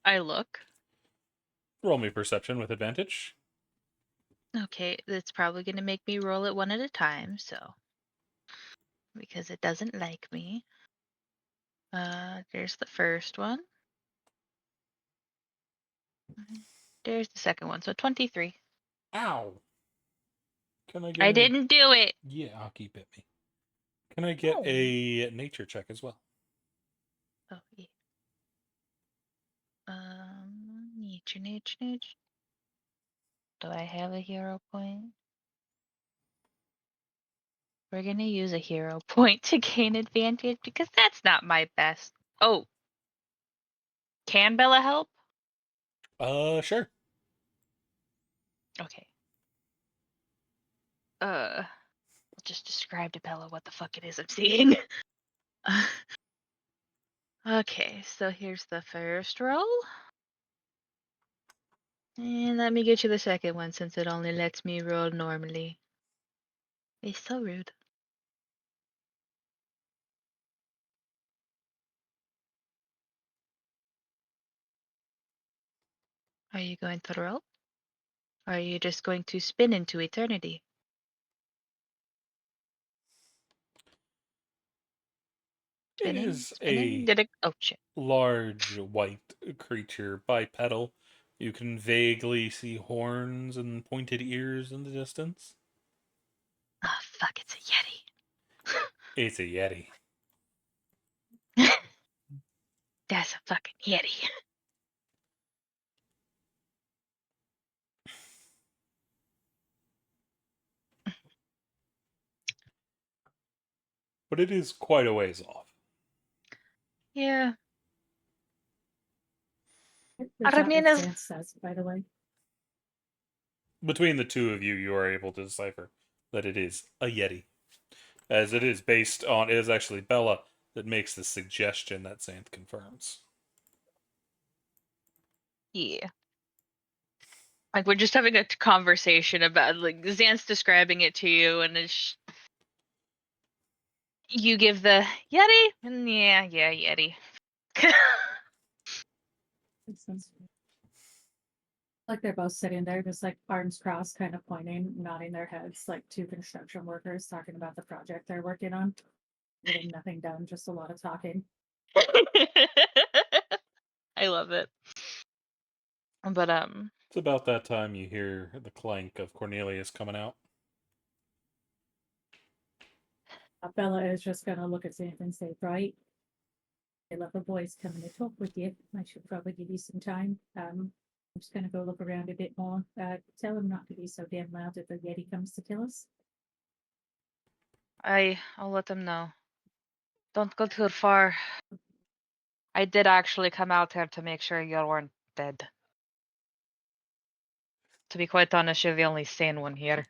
I look. Roll me perception with advantage. Okay, that's probably gonna make me roll it one at a time, so because it doesn't like me. There's the first one. There's the second one, so 23. Ow! Can I get I didn't do it. Yeah, I'll keep it me. Can I get a nature check as well? Oh yeah. Nature. Do I have a hero point? We're gonna use a hero point to gain advantage because that's not my best. Oh, can Bella help? Sure. Okay. I'll just describe to Bella what the fuck it is I'm seeing. Okay, so here's the first roll. And let me get you the second one since it only lets me roll normally. It's so rude. Are you going to roll? Or are you just going to spin into eternity? It Spinning, is spinning. a Did it? Oh shit. large white creature, bipedal. You can vaguely see horns and pointed ears in the distance. Oh fuck! It's a yeti. It's a yeti. That's a fucking yeti. But it is quite a ways off. Yeah. Is I that mean, what as Zan says, by the way? Between the two of you, you are able to decipher that it is a yeti. As it is based on, it is actually Bella, that makes the suggestion that Xanth confirms. Yeah. Like, we're just having a conversation about, like, Xanth's describing it to you, and you give the Yeti? And yeah, Yeti. Makes sense. Like they're both sitting there, just like arms crossed, kind of pointing, nodding their heads, like two construction workers talking about the project they're working on. Getting nothing done, just a lot of talking. I love it. But It's about that time you hear the clank of Cornelius coming out. Bella is just gonna look at Xanth and say, right, I love a voice coming to talk with you. I should probably give you some time. I'm just gonna go look around a bit more. Tell him not to be so damn loud if the Yeti comes to kill us. I'll let them know. Don't go too far. I did actually come out here to make sure you weren't dead. To be quite honest, you're the only sane one here.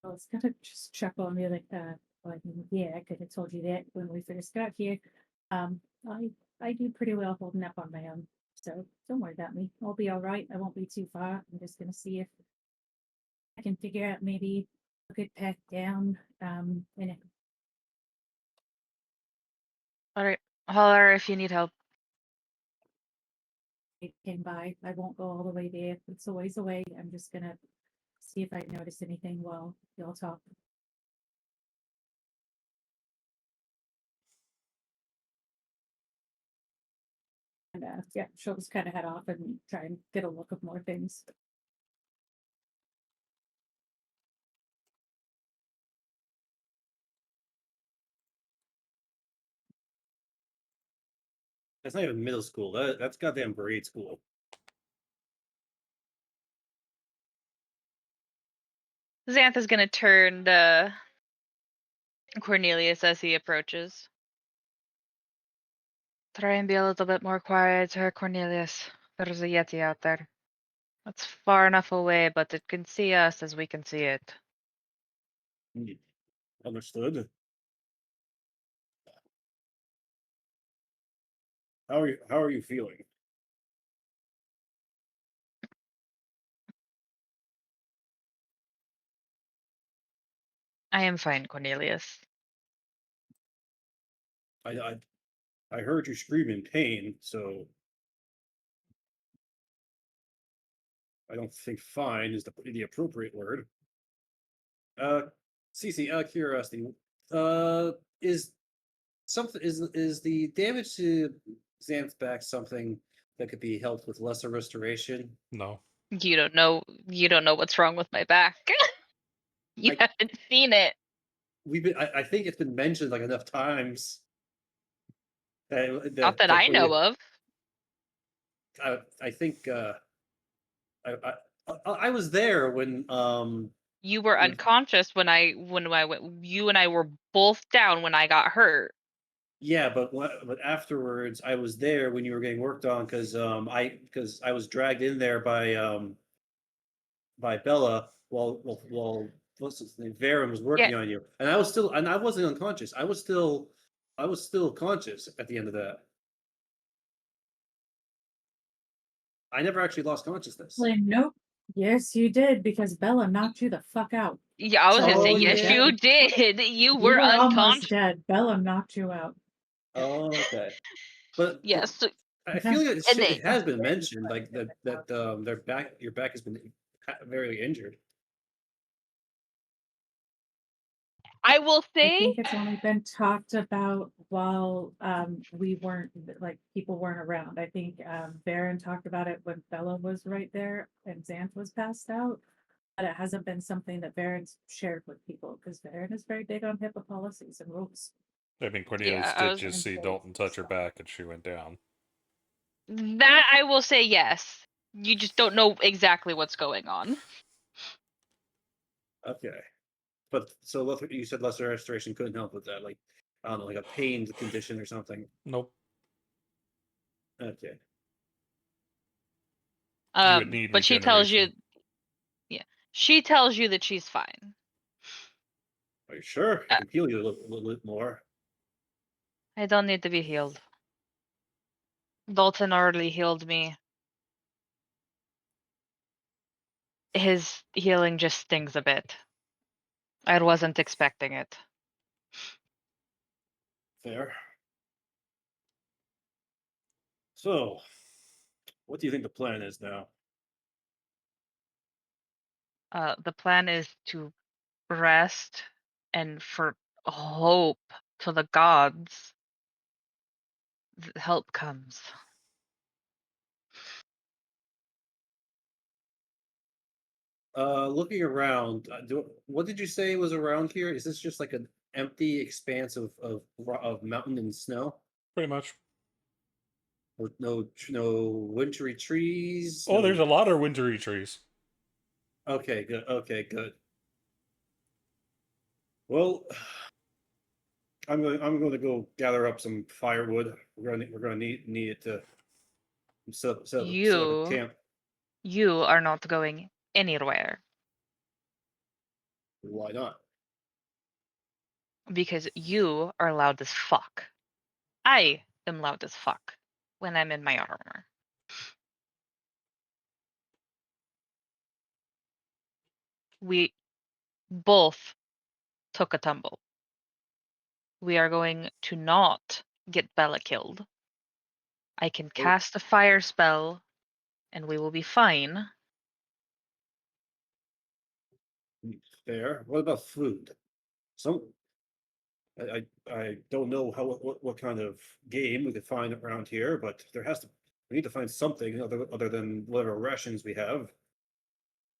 I was gonna just chuckle and be like, well, I mean, yeah, I could have told you that when we first got here. Um, I do pretty well holding up on my own, so don't worry about me. I'll be all right. I won't be too far. I'm just gonna see if I can figure out maybe a good path down. And All right, holler if you need help. it came by. I won't go all the way there. It's a ways away. I'm just gonna see if I notice anything while y'all talk. And yeah, she'll just kind of head off and try and get a look of more things. That's not even middle school. That's goddamn grade school. Xanth is gonna turn to Cornelius as he approaches. Try and be a little bit more quiet, Sir Cornelius. There's a Yeti out there. It's far enough away, but it can see us as we can see it. Understood. How are you feeling? I am fine, Cornelius. I heard you scream in pain, so I don't think fine is the appropriate word. Cece, out of curiosity, is something is the damage to Xanth's back something that could be helped with lesser restoration? No. You don't know what's wrong with my back. You I- haven't seen it. I think it's been mentioned like enough times that Not that I know of. I think I, I was there when You were when unconscious when I went. You and I were both down when I got hurt. yeah, but afterwards I was there when you were getting worked on because I was dragged in there by Bella while what's his name Varen was Yeah, working on you, and I wasn't unconscious. I was still conscious at the end of that. I never actually lost consciousness. Like, nope. Yes, you did, because Bella knocked you the fuck out. yeah. I was gonna say Oh, yes, yeah. you did. You You were were almost unconscious. dead. Bella knocked you out. Oh, okay. But Yes, I feel like and it has been mentioned, like that your back has been very injured. I will I say think it's only been talked about while we weren't like people weren't around. I think Baron talked about it when Bella was right there and Xanth was passed out, but it hasn't been something that Baron's shared with people because Baron is very big on HIPAA policies and rules. I mean, Cornelius yeah. I did was just see Dalton touch her back and she went down. that I will say yes. You just don't know exactly what's going on. Okay. But so you said lesser restoration couldn't help with that, like I don't know, like a pain condition or something. Nope. Okay. You would need But she tells you, regeneration. yeah, she tells you that she's fine. Are you sure? I can heal you a little bit more. I don't need to be healed. Dalton already healed me. His healing just stings a bit. I wasn't expecting it. Fair. So, what do you think the plan is now? The plan is to rest and for hope to the gods that help comes. Looking around, what did you say was around here? Is this just like an empty expanse of mountain and snow? Pretty much. With no wintry trees? Oh, there's No. a lot of wintry trees. Okay, good. Okay, good. Well, I'm going to go gather up some firewood. We're gonna need it to set up a You camp. are not going anywhere Why not? because you are loud as fuck. I am loud as fuck when I'm in my armor. We both took a tumble. We are going to not get Bella killed. I can cast a fire spell and we will be fine. Fair. What about food? Some I don't know what kind of game we could find around here, but we need to find something other than whatever rations we have.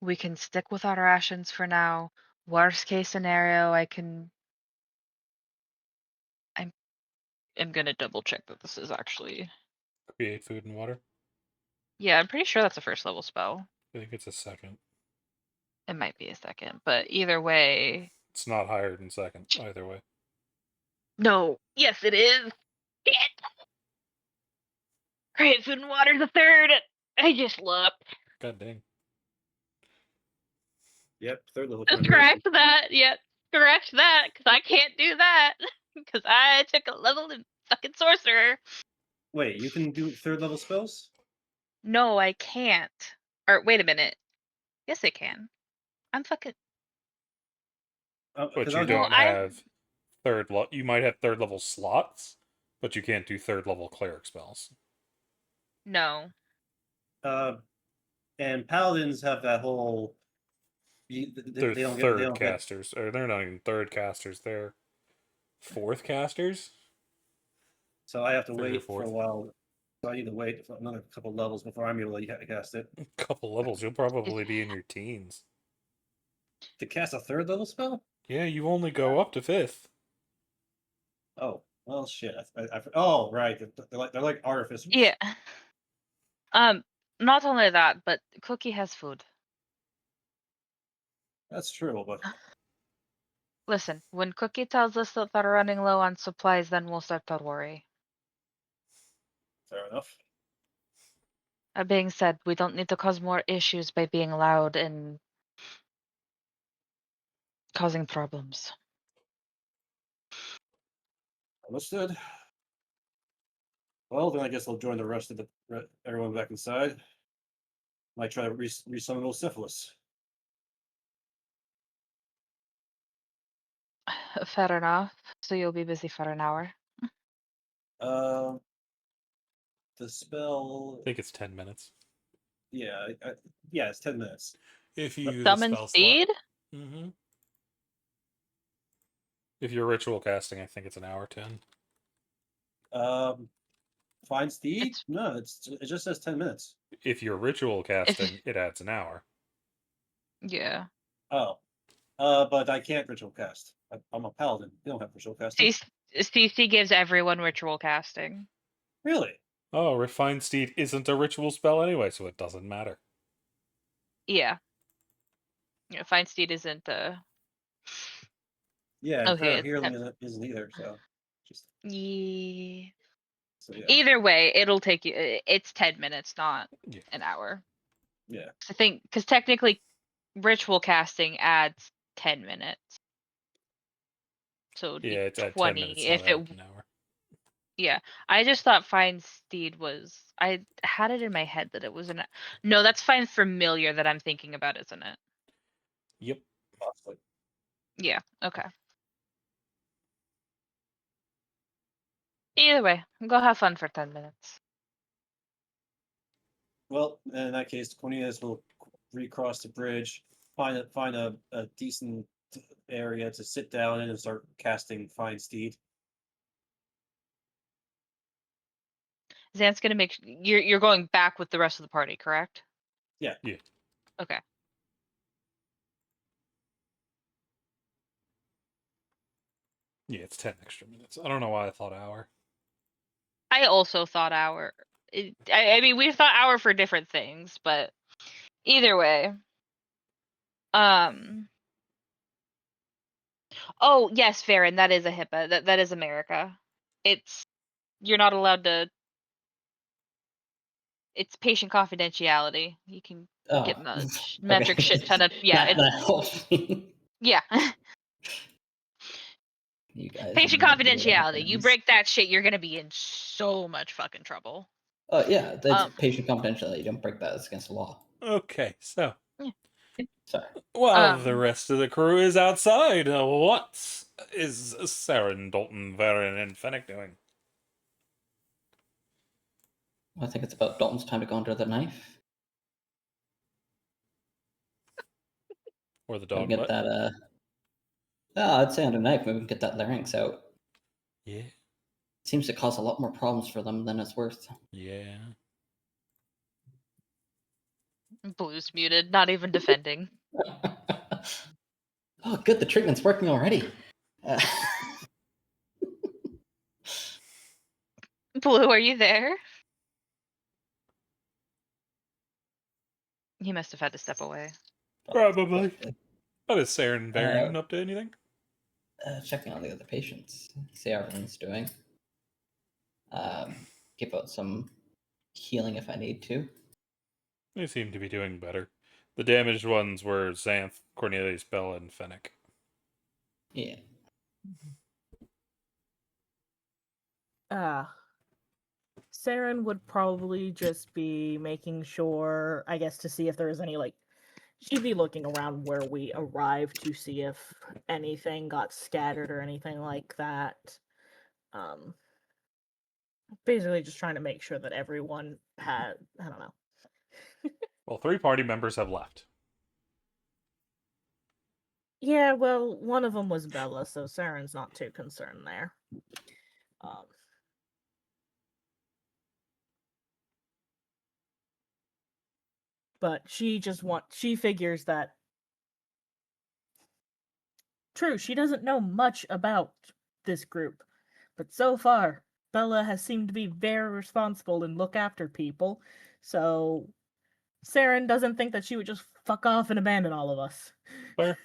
We can stick with our rations for now. Worst case scenario, I'm gonna double check that this is actually. Create food and water. Yeah, I'm pretty sure that's a first level spell. I think it's a second. It might be a second, but either way. It's not higher than second, either way. No. Yes, it is. Shit. Create food and water's a third. I just looked. God dang. Yep, third level Scratch conjuration. that. Yep. Scratch that, because I can't do that. Because I took a level in fucking sorcerer. Wait, you can do third level spells? No, I can't. Or wait a minute. Yes, I can. I'm fucking. But Because you No, don't have you might have third level slots, but you can't do third level cleric spells. No. And paladins have that whole. They're They don't get. They third don't get. casters. Or they're not even third casters, they're fourth casters? So I have to Third or wait for a fourth. while. So I need to wait for another couple levels before I'm able to cast it. A couple levels, you'll probably be in your teens. To cast a third level spell? Yeah, you only go up to fifth. Oh, well, shit. Oh, right. They're like artificers. Yeah. Not only that, but Cookie has food. That's true, but Listen, when Cookie tells us that they're running low on supplies, then we'll start to worry. fair enough. That being said, we don't need to cause more issues by being loud and causing problems. Understood. Well, then I guess I'll join the rest of everyone back inside. Might try to resummon those syphilis. Fair enough. So you'll be busy for an hour. Um, the spell. I think it's 10 minutes. Yeah, yeah, it's 10 minutes. If you use a Summon spell speed? slot. Mm-hmm. If you're ritual casting, I think it's an hour 10. Find steed? It's No, it just says 10 minutes. If you're ritual if casting, it adds an hour. yeah. Oh, but I can't ritual cast. I'm a paladin. They don't have ritual casting. CC gives everyone ritual casting. Really? Oh, Refined Steed isn't a ritual spell anyway, so it doesn't matter. Yeah. Find Steed isn't Yeah, and okay. prayer healing isn't either. So, just Yeah. so yeah, Either way, it'll take you. It's 10 minutes, not Yeah. an hour. yeah. I think because technically, ritual casting adds 10 minutes. So it'd Yeah, be it's at 10 20 minutes, if not it at an hour. yeah. I just thought Fine Steed was I had it in my head that it was an no, that's Fine Familiar that I'm thinking about, isn't it? Yep. Possibly. Yeah, okay. Either way, go have fun for 10 minutes. Well, in that case, Cornelius will recross the bridge, find a decent area to sit down in and start casting Find Steed. Xan's gonna make you're going back with the rest of the party, correct? Yeah. Yeah. Okay. Yeah, it's 10 extra minutes. I don't know why I thought hour. I also thought hour. I mean, we thought hour for different things, but either way. Oh yes, Farron, that is a HIPAA. That is America. It's you're not allowed to. It's patient confidentiality. You can Oh, get in the okay. metric shit ton of yeah. That helps. Yeah. You guys Patient know who confidentiality. You happens. break that shit, you're gonna be in so much fucking trouble. Oh yeah, that's Um, patient confidentiality. You don't break that; it's against the law. Okay, so Sorry. while the Um, rest of the crew is outside, what is Saren, Dalton, Varen, and Fennec doing? I think it's about Dalton's time to go under the knife. Or the We dog can get butt? that. I'd say under knife. Maybe we can get that larynx out. Yeah. Seems to cause a lot more problems for them than it's worth. Yeah. Blue's muted, not even defending. Oh, good. The treatment's working already. Blue, are you there? He must have had to step away. Probably. But is Saren Varian up to anything? Checking on the other patients, see how everyone's doing. Give out some healing if I need to. They seem to be doing better. The damaged ones were Xanth, Cornelius, Bella, and Fennec. Yeah. Saren would probably just be making sure, I guess, to see if there is any, like, she'd be looking around where we arrived to see if anything got scattered or anything like that. Basically just trying to make sure that everyone had, I don't know. Well, 3 party members have left. Yeah, well, one of them was Bella, so Saren's not too concerned there. But she figures that true, she doesn't know much about this group, but so far Bella has seemed to be very responsible and look after people, so Saren doesn't think that she would just fuck off and abandon all of us. Fair.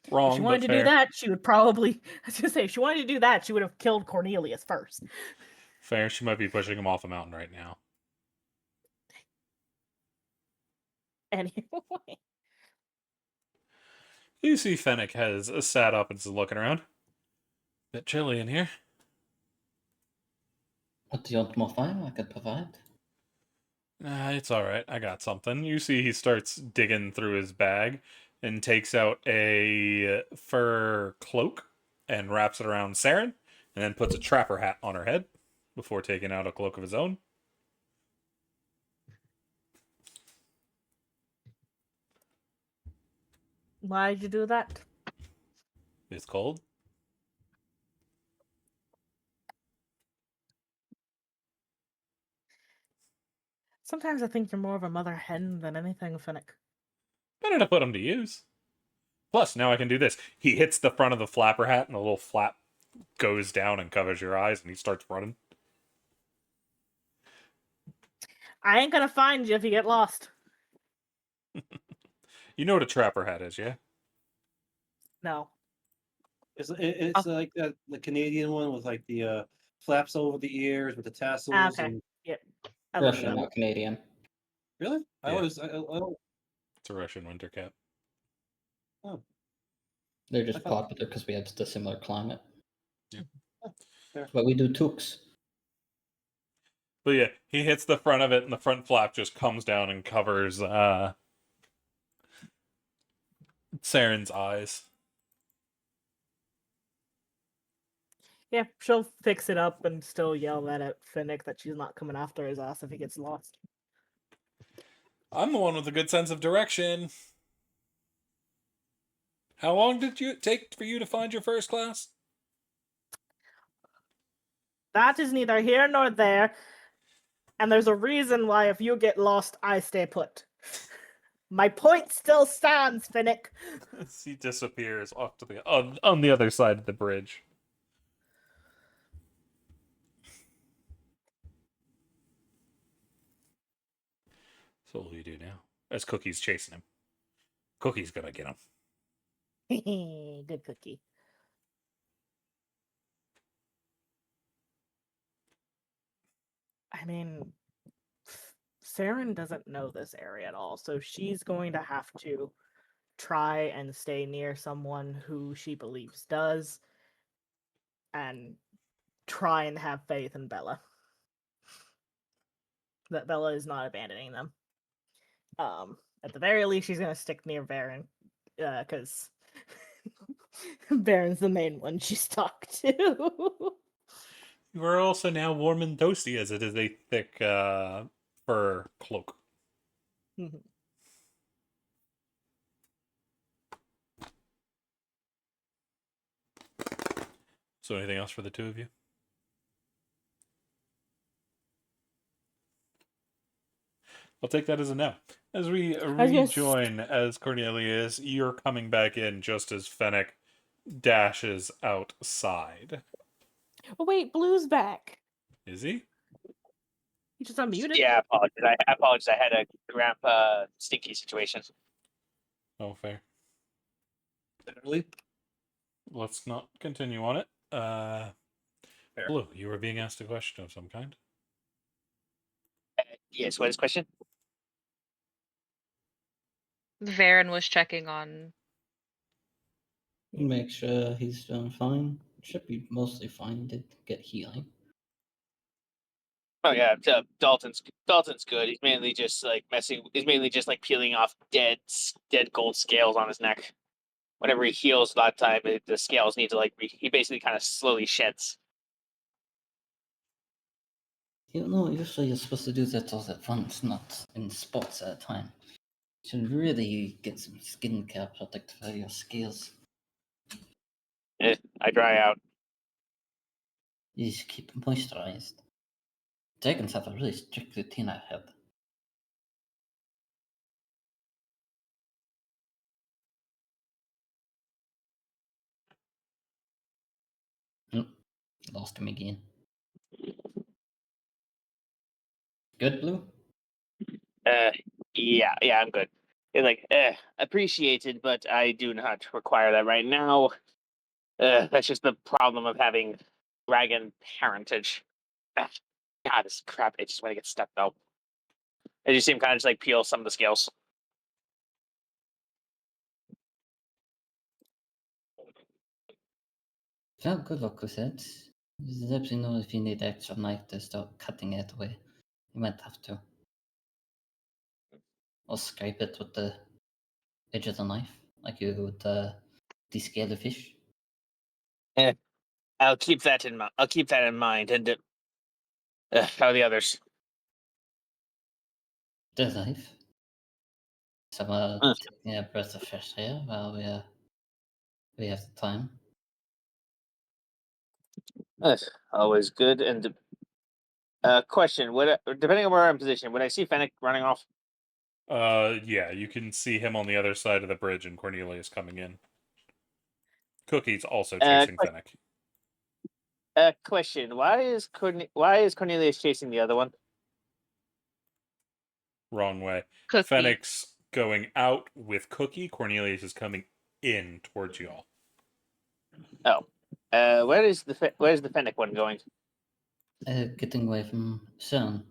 If Wrong, she wanted but to do fair. that, she would probably, I was gonna say, if she wanted to do that, she would have killed Cornelius first. Fair. She might be pushing him off a mountain right now. Anyway. You see Fennec has sat up and is looking around. Bit chilly in here. What do you want more fire I could provide? Nah, it's alright. I got something. You see he starts digging through his bag and takes out a fur cloak and wraps it around Saren and then puts a trapper hat on her head before taking out a cloak of his own. Why'd you do that? It's cold. Sometimes I think you're more of a mother hen than anything, Finnick. Better to put him to use. Plus, now I can do this. He hits the front of the flapper hat and the little flap goes down and covers your eyes and he starts running. I ain't gonna find you if you get lost. You know what a trapper hat is, yeah? No. It's like the Canadian one with like the flaps over the ears with the tassels. Okay. And... Yep. I looked Russian, it up. not Canadian. Really? I Yeah. always I don't. It's a Russian winter cap. Oh. They're just thought- popular because we have the similar climate. Fair. But we do tooks. But yeah, he hits the front of it, and the front flap just comes down and covers Saren's eyes. Yeah, she'll fix it up and still yell at Finnick that she's not coming after his ass if he gets lost. I'm the one with a good sense of direction. How long did it take for you to find your first class? That is neither here nor there. And there's a reason why if you get lost, I stay put. My point still stands, Finnick. He disappears off to the on the other side of the bridge. So what will you do now? As Cookie's chasing him. Cookie's gonna get him. Good cookie. I mean, Saren doesn't know this area at all, so she's going to have to try and stay near someone who she believes does, and try and have faith in Bella. That Bella is not abandoning them. At the very least, she's gonna stick near Varen, because Varen's the main one she's talked to. You are also now warm and toasty, as it is a thick fur cloak. Mhm. So anything else for the two of you? I'll take that as a no. As we was gonna rejoin as Cornelius, you're coming back in just as Fennec dashes outside. Oh wait, Blue's back. Is he? He just unmuted. Yeah, I apologize. I had a grandpa stinky situation. Oh, fair. Literally. Let's not continue on it. Fair. Blue, you were being asked a question of some kind. Yes, what is the question? Varen was checking on. Make sure he's doing fine. Should be mostly fine. Did get healing. Oh yeah, Dalton's good. He's mainly just like He's mainly just like peeling off dead gold scales on his neck. Whenever he heals, a lot of time the scales need to he basically kind of slowly sheds. You know, usually you're supposed to do that all at once, not in spots at a time. You should really get some skincare product for your scales. I dry out. You should keep them moisturized. Dragons have a really strict routine, I've heard. Lost him again. Good, Blue? Yeah, I'm good. Appreciated, but I do not require that right now. That's just the problem of having dragon parentage. God, this crap itches when I get stepped out. I just see him kind of just like peel some of the scales. Well, good luck with it. Just let me know if you need extra knife to start cutting it away. You might have to. Or scrape it with the edge of the knife, like you would descale a fish. I'll keep that in mind. I'll keep that in mind. And how are the others? The knife. So Uh. taking a breath of fresh air while we have the time. Always good. And question: depending on where I'm positioned, would I see Fennec running off? Yeah, you can see him on the other side of the bridge and Cornelius coming in. Cookie's also chasing Fennec. Question: why is Cornelius chasing the other one? Wrong way. Cookie. Fennec's going out with Cookie. Cornelius is coming in towards you all. Oh, where's the Fennec one going? Getting away from Sean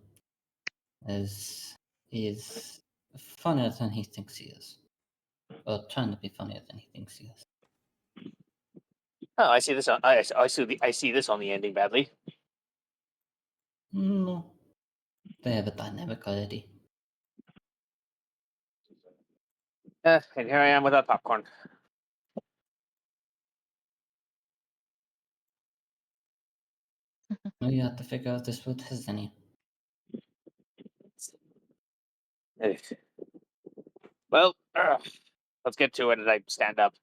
is he is funnier than he thinks he is. Or trying to be funnier than he thinks he is. Oh, I see this. I see this only ending badly. No. They have a dynamic already. And here I am without popcorn. Well, you have to figure out this food has any. Eh. Well, let's get to it as I stand up,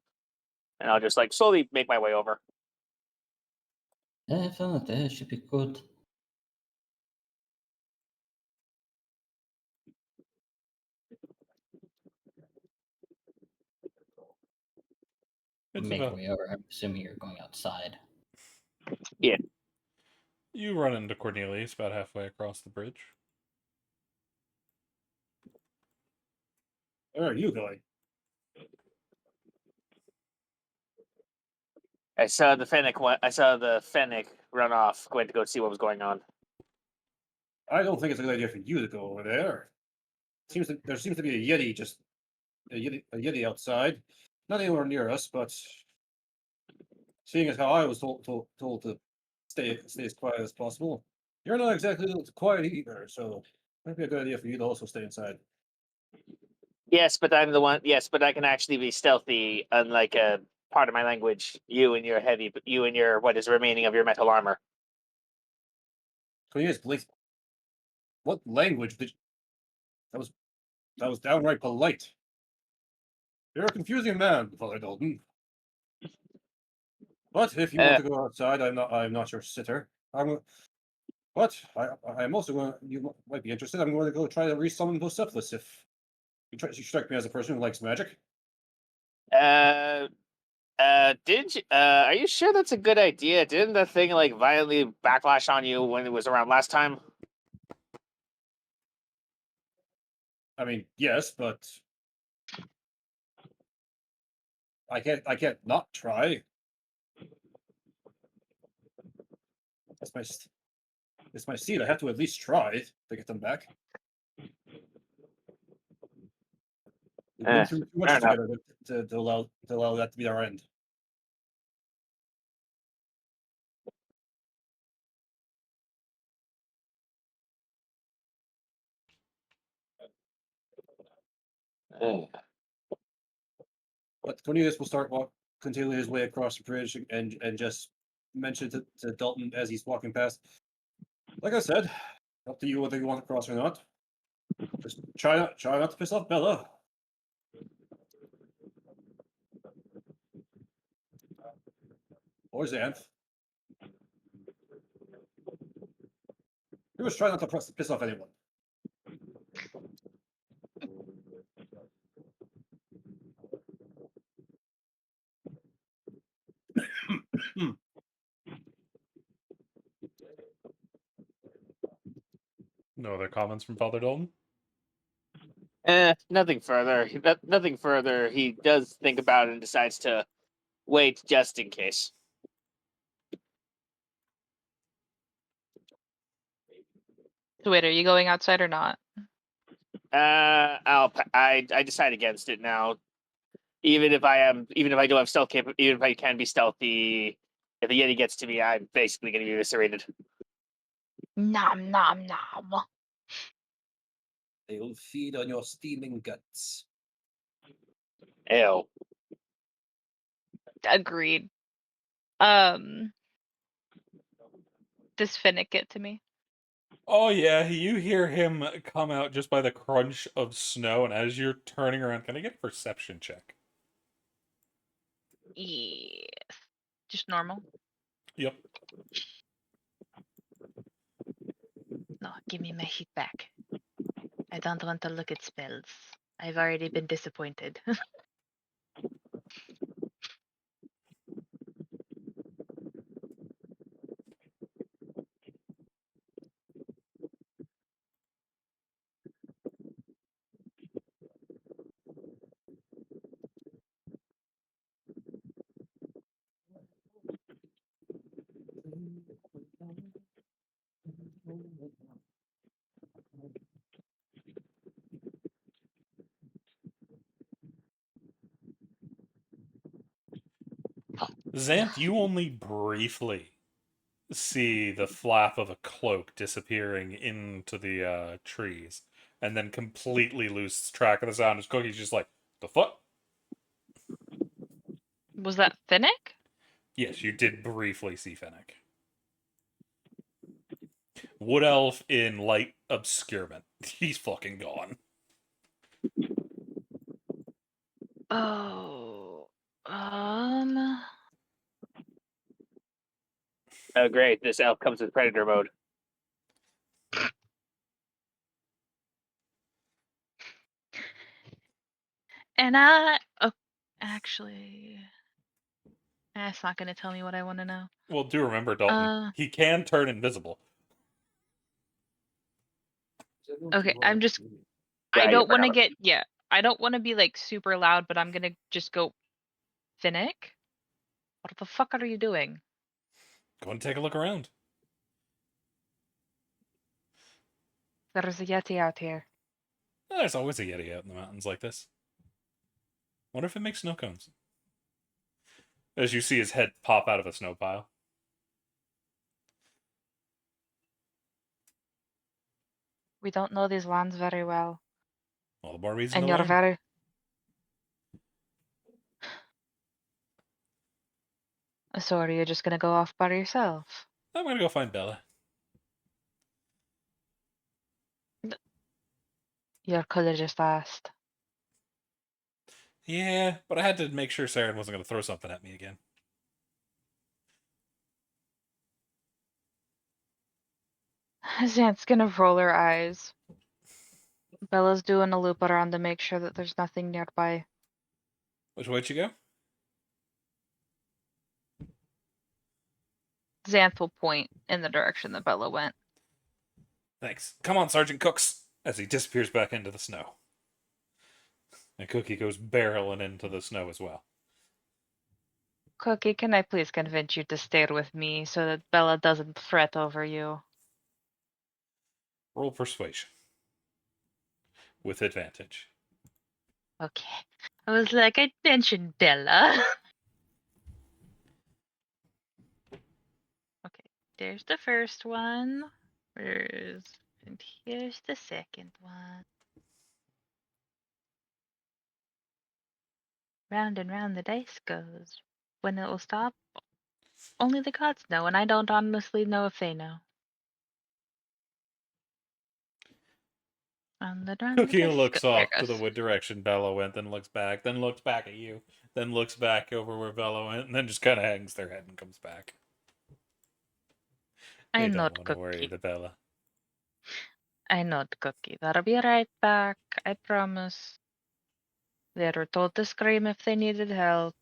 and I'll just like slowly make my way over. Yeah, I found it there. It should be good. It's Make about way over. I'm assuming you're going outside. you run into Cornelius about halfway across the bridge. Where are you going? I saw the fennec. I saw the fennec run off. Going to go see what was going on. I don't think it's a good idea for you to go over there. There seems to be a yeti, just a yeti outside, not anywhere near us. But seeing as how I was told to stay as quiet as possible, you're not exactly quiet either. So might be a good idea for you to also stay inside. Yes, but I'm the one. Yes, but I can actually be stealthy, unlike a part of my language. You and your what is remaining of your metal armor. So yes, please. What language did that was downright polite. You're a confusing man, Father Dalton. But if you want to go outside, I'm not your sitter. I'm also going. You might be interested. I'm going to go try to resummon Bocephalus if you strike me as a person who likes magic. Are you sure that's a good idea? Didn't the thing like violently backlash on you when it was around last time? I mean, yes, but I can't not try. That's my it's my seed. I have to at least try to get them back. We've been through too much Fair enough. together to allow that to be our end. But Cornelius will continue his way across the bridge and just mention to Dalton as he's walking past. Like I said, up to you whether you want to cross or not. Just try not to piss off Bella. Or Xanth. You just try not to piss off anyone. No other comments from Father Dalton? Nothing further. Nothing further. He does think about it and decides to wait just in case. So wait, are you going outside or not? I decide against it now. Even if I do have stealth even if I can be stealthy, if the Yeti gets to me, I'm basically going to be eviscerated. Nom nom nom. They will feed on your steaming guts. Ew. Agreed. Does Finnick get to me? Oh yeah, you hear him come out just by the crunch of snow, and as you're turning around, can I get a perception check? Yes. Just normal. Yep. No, give me my sheet back. I don't want to look at spells. I've already been disappointed. Xanth, you only briefly see the flap of a cloak disappearing into the trees, and then completely lose track of the sound as Cookie's just like, the fuck? Was that Finnick? Yes, you did briefly see Fennec. Wood Elf in light obscurement. He's fucking gone. Oh. Oh, great. This elf comes with predator mode. And actually, it's not going to tell me what I want to know. Well, do remember, Dalton, he can turn invisible. Okay, I'm just. Yeah, I you don't want to forgot. get. Yeah, I don't want to be like super loud, but I'm gonna just go. Finnick, what the fuck are you doing? Go and take a look around. There's a Yeti out here. There's always a Yeti out in the mountains like this. Wonder if it makes snow cones. As you see his head pop out of a snow pile. We don't know these lands very well, All the more reason and to you're learn. very. So are you just gonna go off by yourself? I'm gonna go find Bella. You could have just asked. Yeah, but I had to make sure Saren wasn't gonna throw something at me again. Xant's gonna roll her eyes. Bella's doing a loop around to make sure that there's nothing nearby. Which way'd you go? Xanth will point in the direction that Bella went. Thanks. Come on, Sergeant Cooks! As he disappears back into the snow. And Cookie goes barreling into the snow as well. Cookie, can I please convince you to stay with me so that Bella doesn't fret over you? Roll persuasion. With advantage. Okay. I was like, I mentioned Bella. Okay, there's the first one. And here's the second one. Round and round the dice goes. When it will stop, only the gods know, and I don't honestly know if they know. Round and round the Cookie dice looks go. There off it to the goes. wood direction Bella went, then looks back at you, then looks back over where Bella went, and then just kind of hangs their head and comes back. I They know don't want to worry Cookie. the Bella. I know Cookie. They'll be right back. I promise. They were told to scream if they needed help.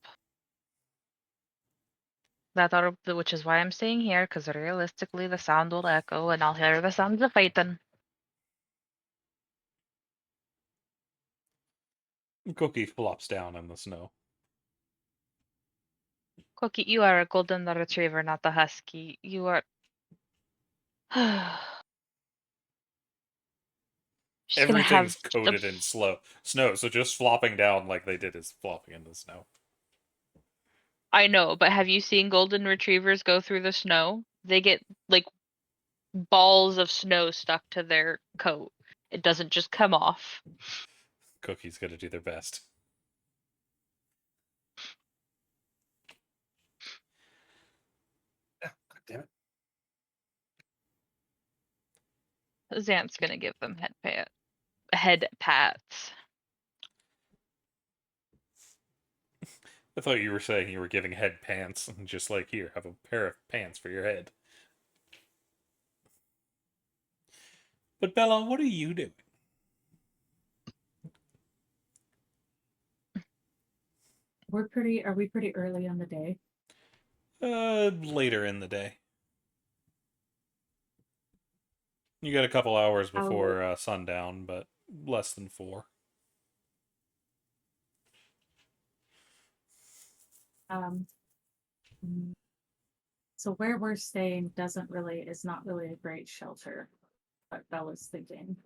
Which is why I'm staying here, because realistically the sound will echo and I'll hear the sounds of fighting. Cookie flops down in the snow. Cookie, you are a golden retriever, not a husky. You are. She's gonna Everything's have. coated in snow, so just flopping down like they did is flopping in the snow. I know, but have you seen golden retrievers go through the snow? They get like balls of snow stuck to their coat. It doesn't just come off. Cookie's gonna do their best. God damn it. Xant's gonna give them head pats. I thought you were saying you were giving head pants, and just like, here, have a pair of pants for your head. But Bella, what are you doing? Are we pretty early on the day? Later in the day. You got a couple hours before sundown, but less than 4. Um, so where we're staying is not really a great shelter, but Bella's thinking.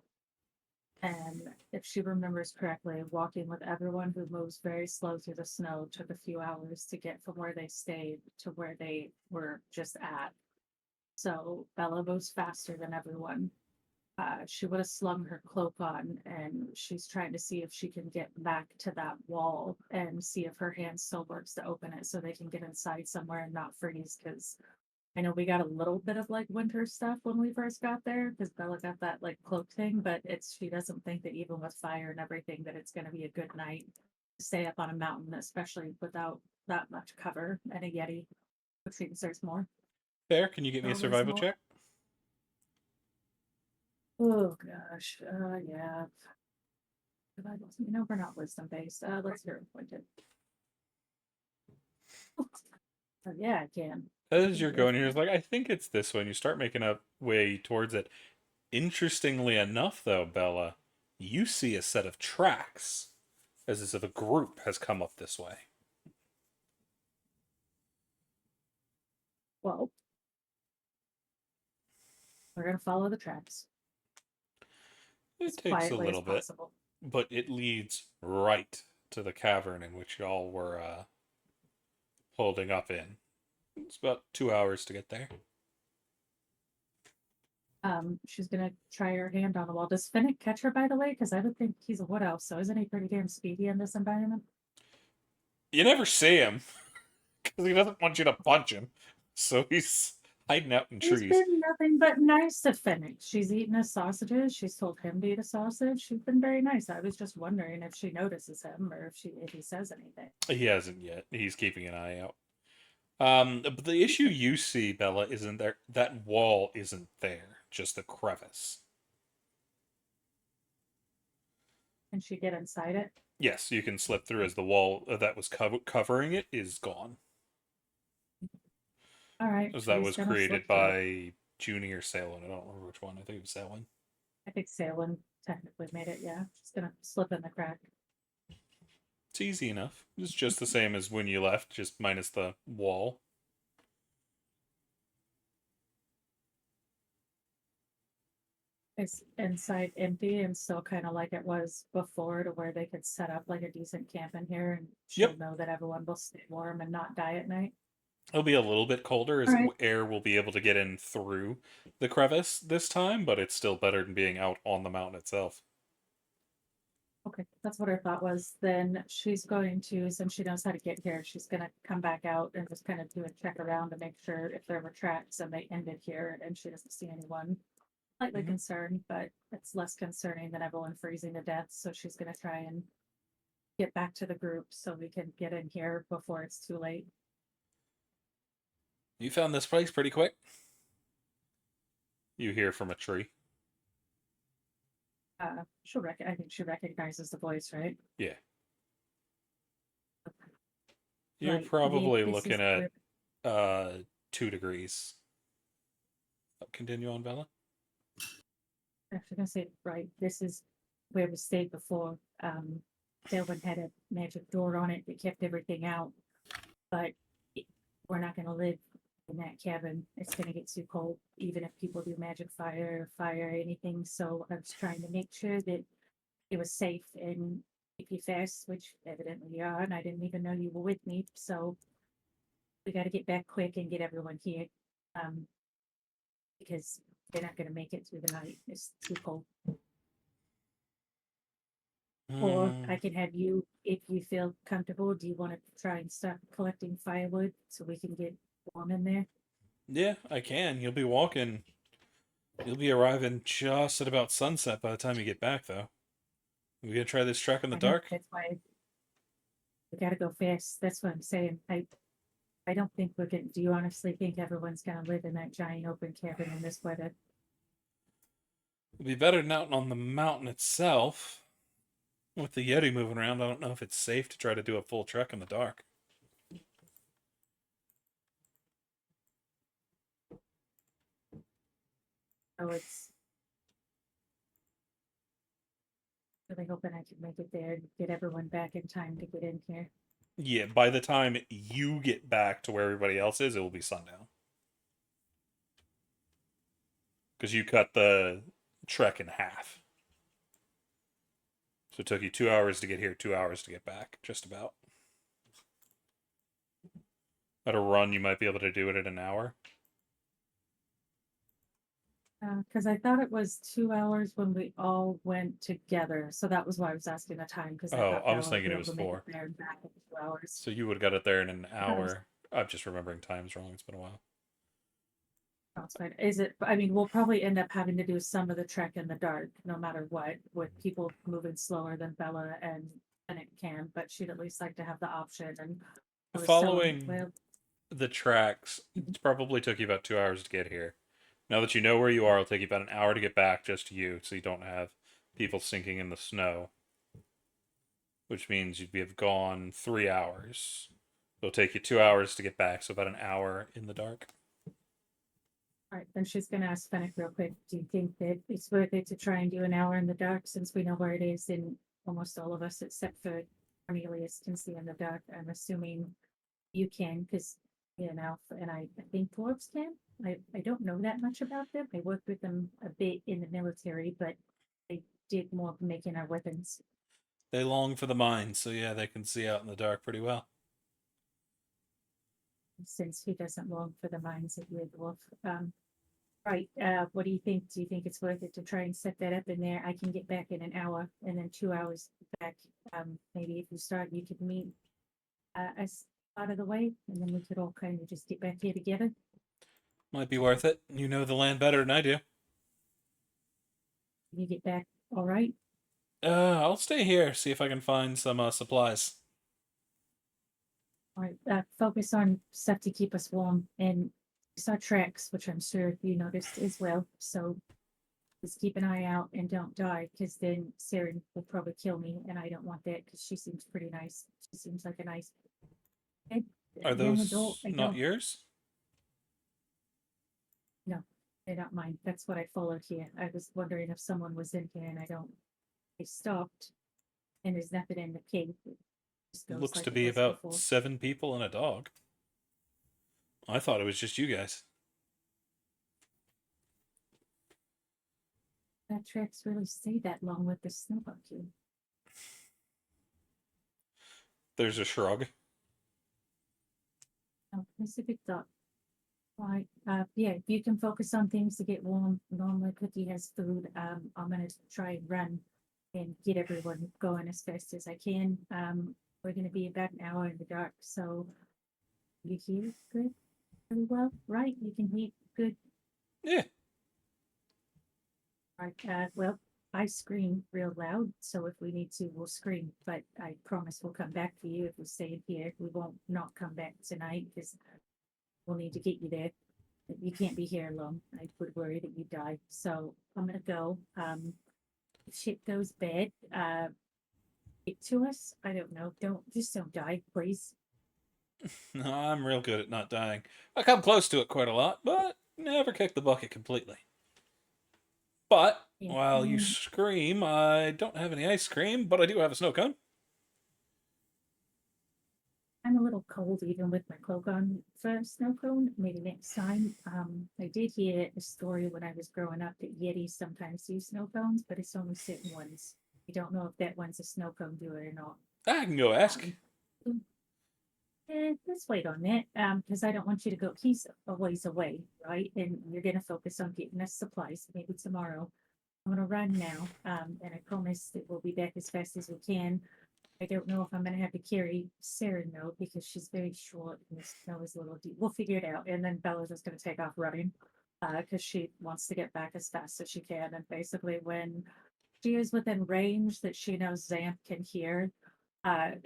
And if she remembers correctly, walking with everyone who moves very slow through the snow took a few hours to get from where they stayed to where they were just at. So Bella moves faster than everyone. She would have slung her cloak on, and she's trying to see if she can get back to that wall and see if her hand still works to open it so they can get inside somewhere and not freeze. Because I know we got a little bit of like winter stuff when we first got there because Bella got that like cloak thing, but she doesn't think that even with fire and everything that it's going to be a good night to stay up on a mountain, especially without that much cover and a Yeti, which means there's more. Fair, can you get me a Oh, there's survival more. check? Oh gosh, yeah. We're not wisdom based. Let's hear it pointed. Oh, yeah, I can. As you're going here, it's like, I think it's this one. You start making a way towards it. Interestingly enough, though, Bella, you see a set of tracks, as if a group has come up this way. Well, we're gonna follow the tracks It as takes a quietly as little bit, possible. but it leads right to the cavern in which y'all were holding up in. It's about 2 hours to get there. She's gonna try her hand on the wall. Does Finnick catch her, by the way? Because I would think he's a wood elf, so isn't he pretty damn speedy in this environment? You never see him because he doesn't want you to punch him, so he's hiding out in He's trees. been nothing but nice to Finnick. She's eaten his sausages. She's told him to eat a sausage. She's been very nice. I was just wondering if she notices him or if he says anything. He hasn't yet. He's keeping an eye out. But the issue you see, Bella, isn't there. That wall isn't there. Just the crevice. Can she get inside it? Yes, you can slip through as the wall that was covering it is gone. All right. As that she's was gonna created slip through. by Junie or Salin. I don't remember which one. I think it was Salin. I think Salem technically made it. Yeah, she's gonna slip in the crack. It's easy enough. It's just the same as when you left, just minus the wall. Is inside empty and still kind of like it was before, to where they could set up like a decent camp in here, and she'll Yep. know that everyone will stay warm and not die at night. It'll be a little bit colder as Alright. air will be able to get in through the crevice this time, but it's still better than being out on the mountain itself. Okay, that's what her thought was. Then she's going to, since she knows how to get here, she's gonna come back out and just kind of do a check around to make sure if there were tracks and they ended here, and she doesn't see anyone. Slightly Mhm. concerned, but it's less concerning than everyone freezing to death. So she's gonna try and get back to the group so we can get in here before it's too late. You found this place pretty quick. You hear from a tree. I think she recognizes the voice, right? Yeah. You're Right, probably this looking is at where- 2 degrees. Continue on, Bella. actually gonna say, right, this is where we stayed before. Delvin had a magic door on it that kept everything out. But we're not gonna live in that cabin. It's gonna get too cold, even if people do magic fire, anything. So I was trying to make sure that it was safe and keep you fast, which evidently you are, and I didn't even know you were with me. So we gotta get back quick and get everyone here. Because they're not gonna make it through the night. It's too cold. Or I can have you, if you feel comfortable, do you want to try and start collecting firewood so we can get warm in there? Yeah, I can. You'll be walking. You'll be arriving just at about sunset by the time you get back, though. We gonna try this trek in the I know, dark? that's why we gotta go fast. That's what I'm saying. I don't think we're gonna, do you honestly think everyone's gonna live in that giant open cabin in this weather? It'd be better than out on the mountain itself. With the Yeti moving around, I don't know if it's safe to try to do a full trek in the dark. So it's really hoping I can make it there and get everyone back in time to get in here. Yeah, by the time you get back to where everybody else is, it will be sundown. Because you cut the trek in half. So it took you 2 hours to get here, 2 hours to get back, just about. At a run, you might be able to do it in an hour. Because I thought it was 2 hours when we all went together, so that was why I was asking the time. Because Oh, thought I was Bella would thinking be it able was to make 4. there and back in 2 hours. So you would have got it there in an thought it was- hour. I'm just remembering times wrong. It's been a while. That's fine. Is it? I mean, we'll probably end up having to do some of the trek in the dark, no matter what, with people moving slower than Bella and it can. But she'd at least like to have the option. And I was telling- Following well, the tracks, it probably took you about 2 hours to get here. Now that you know where you are, it'll take you about an hour to get back, just you, so you don't have people sinking in the snow. Which means you'd have gone 3 hours. It'll take you 2 hours to get back, so about an hour in the dark. all right, then she's gonna ask Fennec real quick. Do you think that it's worth it to try and do an hour in the dark, since we know where it is, and almost all of us except for Cornelius can see in the dark? I'm assuming you can, because and I think dwarves can. I don't know that much about them. I worked with them a bit in the military, but I did more of making our weapons. They long for the mines, so yeah, they can see out in the dark pretty well. Since he doesn't long for the mines of the dwarf. Right, what do you think? Do you think it's worth it to try and set that up in there? I can get back in an hour and then 2 hours back. Maybe if you start, you could meet us out of the way, and then we could all kind of just get back here together. Might be worth it. You know the land better than I do. You get back all right. I'll stay here, see if I can find some supplies. All right, focus on stuff to keep us warm and our tracks, which I'm sure you noticed as well. So just keep an eye out and don't die, because then Sarah will probably kill me, and I don't want that, because she seems pretty nice. She seems like a nice Are young those adult. I not don't- yours? They're not mine. That's what I followed here. I was wondering if someone was in here, and I stopped, and there's nothing in the cave. It just It goes looks like to it be was about before. 7 people and a dog. I thought it was just you guys. That tracks really stay that long with the snow monkey. There's a shrug. Oh, that's a good thought. Right, yeah, if you can focus on things to get warm. Normally Cookie has food. I'm gonna try and run and get everyone going as fast as I can. We're gonna be about an hour in the dark, so you hear good, really well, right? You can hear good. Yeah. Right, well, I scream real loud, so if we need to, we'll scream, but I promise we'll come back for you if we stay in here. We won't not come back tonight, because we'll need to get you there. You can't be here alone. I would worry that you die. So I'm gonna go. If shit goes bad, get to us. I don't know. Don't die, please. No, I'm real good at not dying. I come close to it quite a lot, but never kick the bucket completely. But Yeah. while you scream, I don't have any ice cream, but I do have a snow cone. I'm a little cold even with my cloak on for a snow cone. Maybe next time. I did hear a story when I was growing up that Yetis sometimes use snow cones, but it's only certain ones. I don't know if that one's a snow cone doer or not. I can go ask. Let's wait on that. Because I don't want you to go. He's a ways away, right? And you're gonna focus on getting us supplies. Maybe tomorrow. I'm gonna run now. And I promise that we'll be back as fast as we can. I don't know if I'm gonna have to carry Sarah though, because she's very short and the snow is a little deep. We'll figure it out. And then Bella's just gonna take off running, because she wants to get back as fast as she can. And basically, when she is within range that she knows Xanth can hear,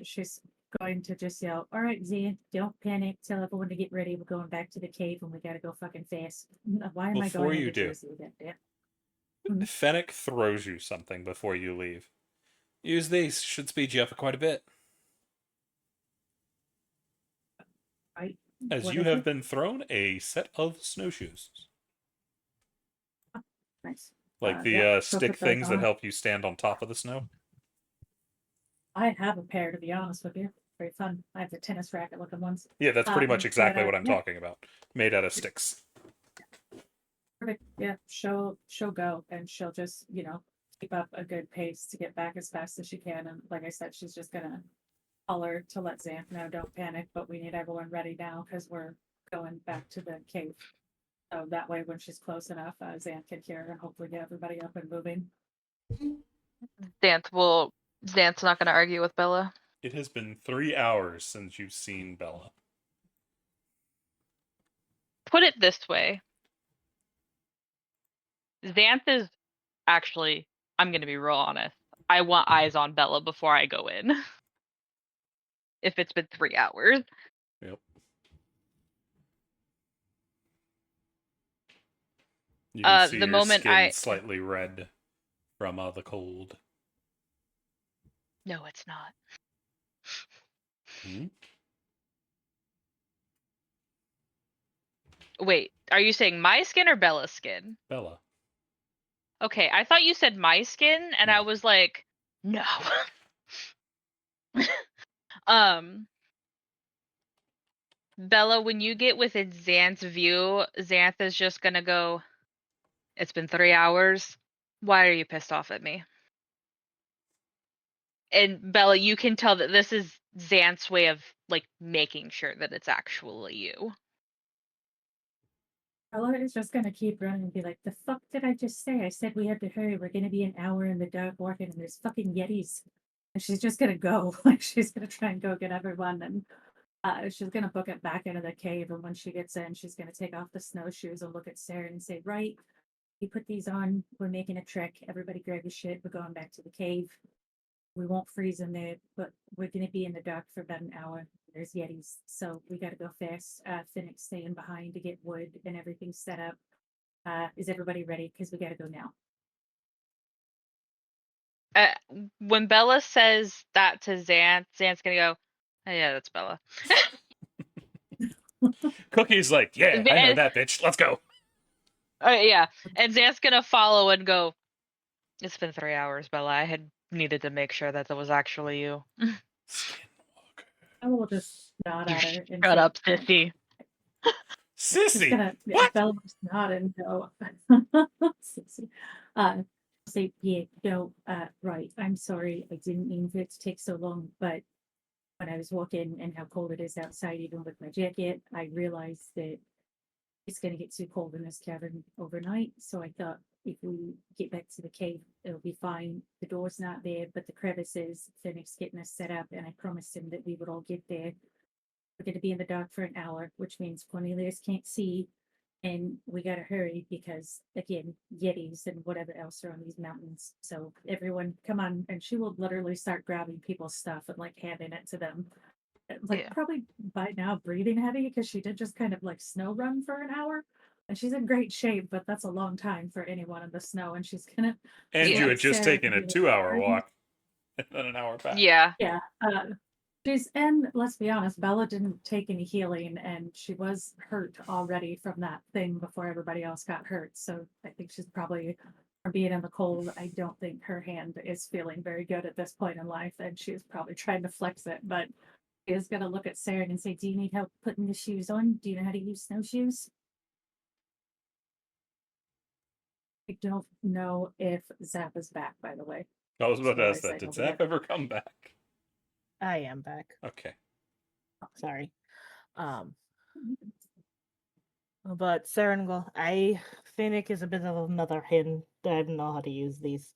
she's going to just yell, "All right, Xanth, don't panic. Tell everyone to get ready. We're going back to the cave, and we gotta go fucking fast." Why am I Before going you into do. Jersey again? Yeah. Fennec throws you something before you leave. Use these. Should speed you up quite a bit. Right. As What you is have it? been thrown a set of snowshoes. Nice. Like the Yeah, so stick put those things that on. help you stand on top of the snow. I have a pair, to be honest with you. Very fun. I have the tennis racket looking ones. Yeah, that's pretty much But, exactly what I'm yeah. talking about. Made out of sticks. Perfect. Yeah, she'll go and she'll just, keep up a good pace to get back as fast as she can. And like I said, she's just gonna holler to let Xanth know, don't panic, but we need everyone ready now because we're going back to the cave. So that way, when she's close enough, Xanth can hear her and hopefully get everybody up and moving. Xanth's not going to argue with Bella. It has been 3 hours since you've seen Bella. Put it this way. Xanth is actually, I'm going to be real honest. I want eyes on Bella before I go in. If it's been 3 hours. Yep. You can see The her moment skin slightly red from the cold. No, it's not. Hmm? Wait, are you saying my skin or Bella's skin? Bella. Okay, I thought you said my skin, and I No. was like, no. Bella, when you get within Xanth's view, Xanth is just gonna go, it's been 3 hours. Why are you pissed off at me? And Bella, you can tell that this is Xanth's way of like making sure that it's actually you. Ella is just gonna keep running and be like, the fuck did I just say? I said we had to hurry. We're gonna be an hour in the dark walking and there's fucking Yetis. And she's just gonna go. Like she's gonna try and go get everyone and she's gonna book it back into the cave, and when she gets in, she's gonna take off the snowshoes and look at Sarah and say, right, you put these on, we're making a trek. Everybody grab your shit, we're going back to the cave. We won't freeze in there, but we're gonna be in the dark for about an hour. There's Yetis, so we gotta go fast. Finnick's staying behind to get wood and everything set up. Is everybody ready? Because we gotta go now. When Bella says that to Xanth, Xanth's gonna go, oh, yeah, that's Bella. Cookie's like, yeah, I know that bitch. Let's go. Yeah, and Xanth's gonna follow and go, it's been 3 hours, Bella. I had needed to make sure that was actually you. Skinwalker. I will just nod You at her and shut say, up, sissy. She's Sissy. gonna What? Bella just nod and go. Sissy. Say, yeah, no, right. I'm sorry. I didn't mean for it to take so long, but when I was walking and how cold it is outside, even with my jacket, I realized that it's gonna get too cold in this cavern overnight. So I thought if we get back to the cave, it'll be fine. The door's not there, but the crevices, Phoenix getting us set up, and I promised him that we would all get there. We're gonna be in the dark for an hour, which means Cornelius can't see, and we gotta hurry because again, Yetis and whatever else are on these mountains. So everyone, come on, and she will literally start grabbing people's stuff and like handing it to them. Like Yeah. probably by now breathing heavy because she did just kind of like snow run for an hour. And she's in great shape, but that's a long time for anyone in the snow. And she's gonna And Yeah. you let had just Sarah taken a do the 2-hour hard- walk and then an hour back. Yeah. Yeah. And let's be honest, Bella didn't take any healing and she was hurt already from that thing before everybody else got hurt. So I think she's probably, from being in the cold, I don't think her hand is feeling very good at this point in life. And she's probably trying to flex it, but she is going to look at Sarah and say, do you need help putting the shoes on? Do you know how to use snowshoes? I don't know if Zap is back, by the way. I was about to ask So I that. Did over Zap there. ever come back? I am back. Okay. Sorry. But Serengal, Finnick is a bit of another hen that I don't know how to use these.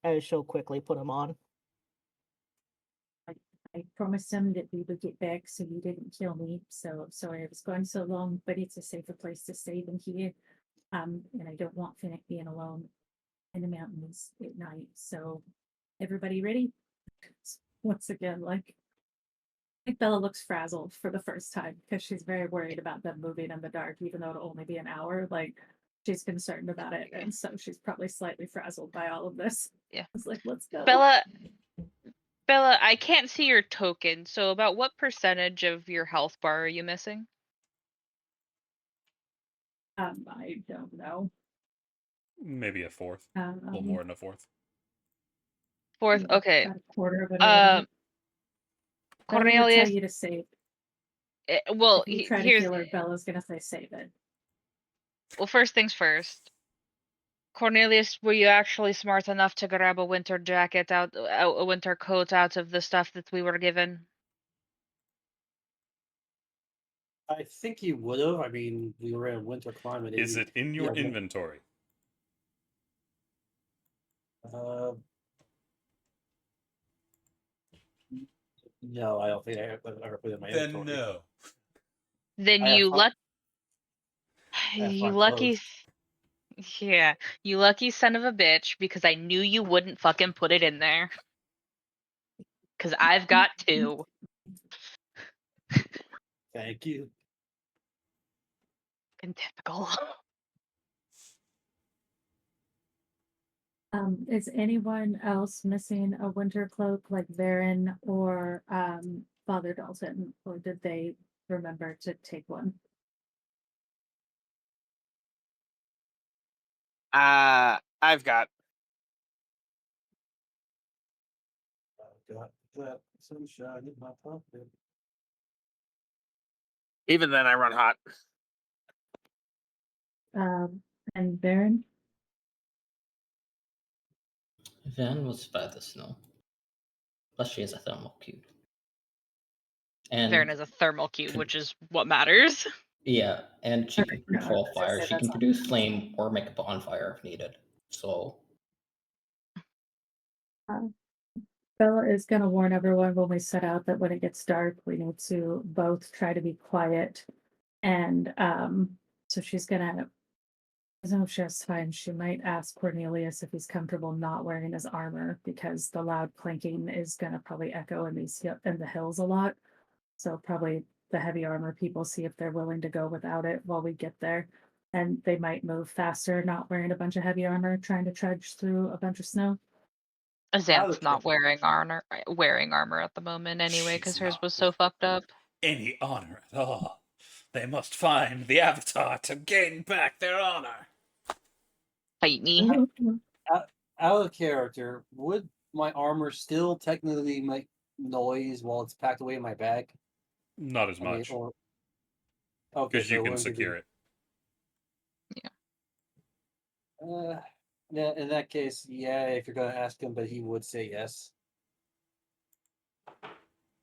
I shall quickly put them on. I promised him that we would get back so you didn't kill me. So sorry I was gone so long, but it's a safer place to stay than here. And I don't want Finnick being alone in the mountains at night. So everybody ready? Once again, like I think Bella looks frazzled for the first time because she's very worried about them moving in the dark, even though it'll only be an hour. Like she's concerned about it. And so she's probably slightly frazzled by all of this. Yeah. It's like, let's go. Bella, I can't see your token. So about what percentage of your health bar are you missing? I don't know. Maybe a fourth. A little more than a fourth. Fourth. Yeah, Okay. about a quarter of it. Bella would Cornelius. tell you to save. Well, If you try to here's. heal her, Bella's gonna say save it. Well, first things first. Cornelius, were you actually smart enough to grab a winter jacket a winter coat out of the stuff that we were given? I think he would have. I mean, we were in a winter climate. Is it in your yeah, inventory? No, I don't think I ever put it in my Then inventory. no. Then I have you fun- I have you fun lucky, clothes. yeah, you lucky son of a bitch, because I knew you wouldn't fucking put it in there. Because I've got two. Thank you. And typical. Is anyone else missing a winter cloak like Varen or Father Dalton, or did they remember to take one? I've got. Got that sunshine in my pocket. Even then, I run hot. And Varen? Van was by the snow. Plus, she has a thermal cube. And Varen is a thermal cube, which is what matters. yeah, and she can Okay, no, control I was gonna fire. say She can that's all. produce flame or make a bonfire if needed. So Bella is going to warn everyone when we set out that when it gets dark, we need to both try to be quiet. And so she's going to, I don't know if she has time, she might ask Cornelius if he's comfortable not wearing his armor because the loud clanking is going to probably echo in the hills a lot. So probably the heavy armor people see if they're willing to go without it while we get there. And they might move faster, not wearing a bunch of heavy armor, trying to trudge through a bunch of snow. Azanth's not wearing armor at the moment anyway, because She's hers not was so fucked up. any honor at all. They must find the Avatar to gain back their honor. Fight me. Out of character, would my armor still technically make noise while it's packed away in my bag? Not as I mean, much, or okay, because so you it can wouldn't be secure it. yeah, in that case, yeah, if you're gonna ask him, but he would say yes.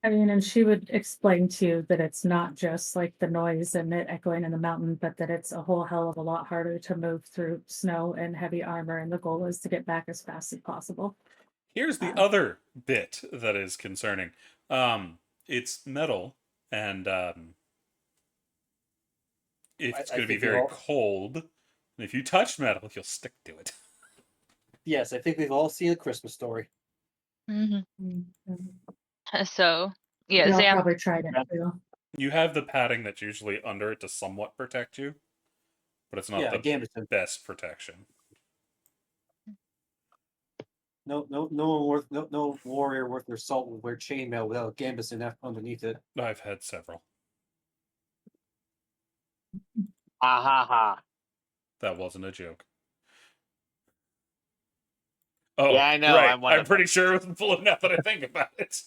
I mean, and she would explain to you that it's not just like the noise and it echoing in the mountain, but that it's a whole hell of a lot harder to move through snow and heavy armor, and the goal is to get back as fast as possible. Here's the Uh, other bit that is concerning. It's metal, and if it's I going to be think we very all, cold, and if you touch metal, you'll stick to it. yes, I think we've all seen A Christmas Story. So, yeah, Y'all Xanth, probably tried it too. You have the padding that's usually under it to somewhat protect you, but it's not Yeah, the Gambison. best protection. No one worth no warrior worth their salt will wear chainmail without Gambison underneath it. I've had several. Ha ha ha. That wasn't a joke. Oh, Yeah, I know. right. I'm one I'm of pretty sure it was blue now that I think about it.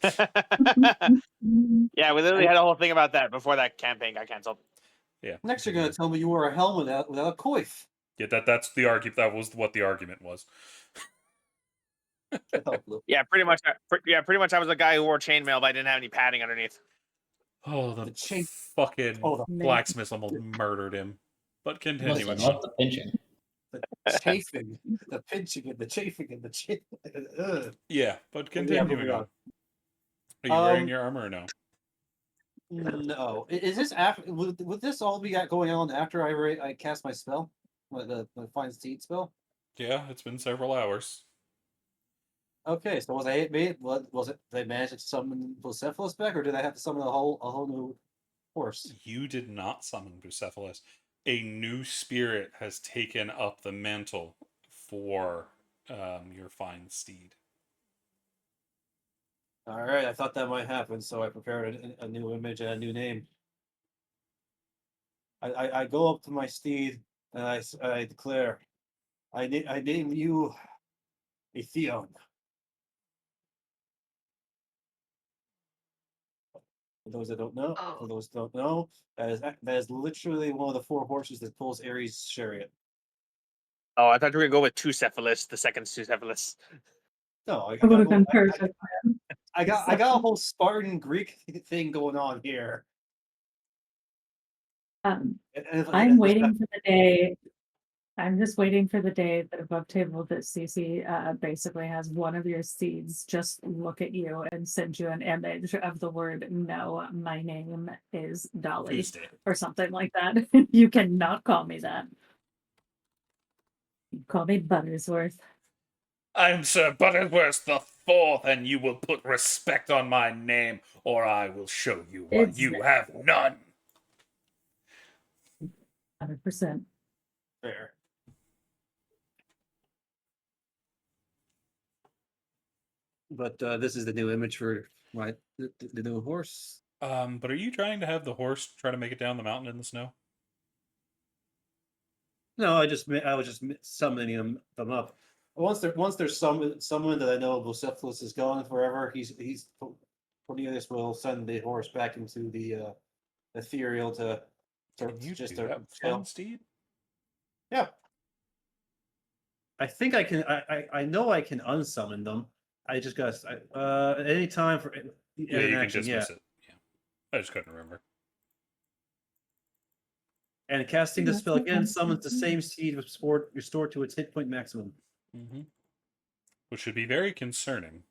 them. Yeah, we literally had a whole thing about that before that campaign got canceled. Yeah. Next, you're gonna tell me you wore a helmet without a coif. Yeah, that's the argument. That was what the argument was. Yeah, pretty much. Pretty much. I was a guy who wore chainmail, but I didn't have any padding underneath. Oh, the The chain. fucking Oh, blacksmith almost murdered him. But must continuing have on. loved the pinching. the chafing, the pinching, and the chafing, and the chafing. Yeah, but Yeah, continuing moving on. on. Are you wearing your armor or no? No, is this after? Would this all be going on after I cast my spell, the find seed spell? Yeah, it's been several hours. Okay, so was I made? What was it? Did I manage to summon Bucephalus back, or did I have to summon a whole new horse? You did not summon Bucephalus. A new spirit has taken up the mantle for your fine steed. All right, I thought that might happen, so I prepared a new image and a new name. I go up to my steed and I declare, I name you a Theon. For those that don't know, Oh. that is literally one of the four horses that pulls Ares' chariot. Oh, I thought you were gonna go with two Cephalus, the second two Cephalus. No, I It would have got, been perfect. I got a whole Spartan Greek thing going on here. Um, And I'm waiting for the day. I'm just waiting for the day that above table that Cece basically has one of your seeds just look at you and send you an image of the word "No, my name is Dolly" Tuesday. or something like that. You cannot call me that. You call me Buttersworth. I'm Sir Butterworth the Fourth, and you will put respect on my name, or I will show you what It's you have none. 100%. fair. But this is the new image for the new horse. But are you trying to have the horse try to make it down the mountain in the snow? No, I was just summoning them up. Once there's someone that I know Bucephalus is gone forever, Cornelius will send the horse back into the ethereal to Can you just do that with chill. one steed? Yeah. I think I can. I know I can unsummon them. I just got at any time for Yeah, an you can action. dismiss it. Yeah, I just couldn't remember. And casting the Yeah, spell again okay. summons the same seed restored to its hit point maximum. Mm-hmm. Which should be very concerning.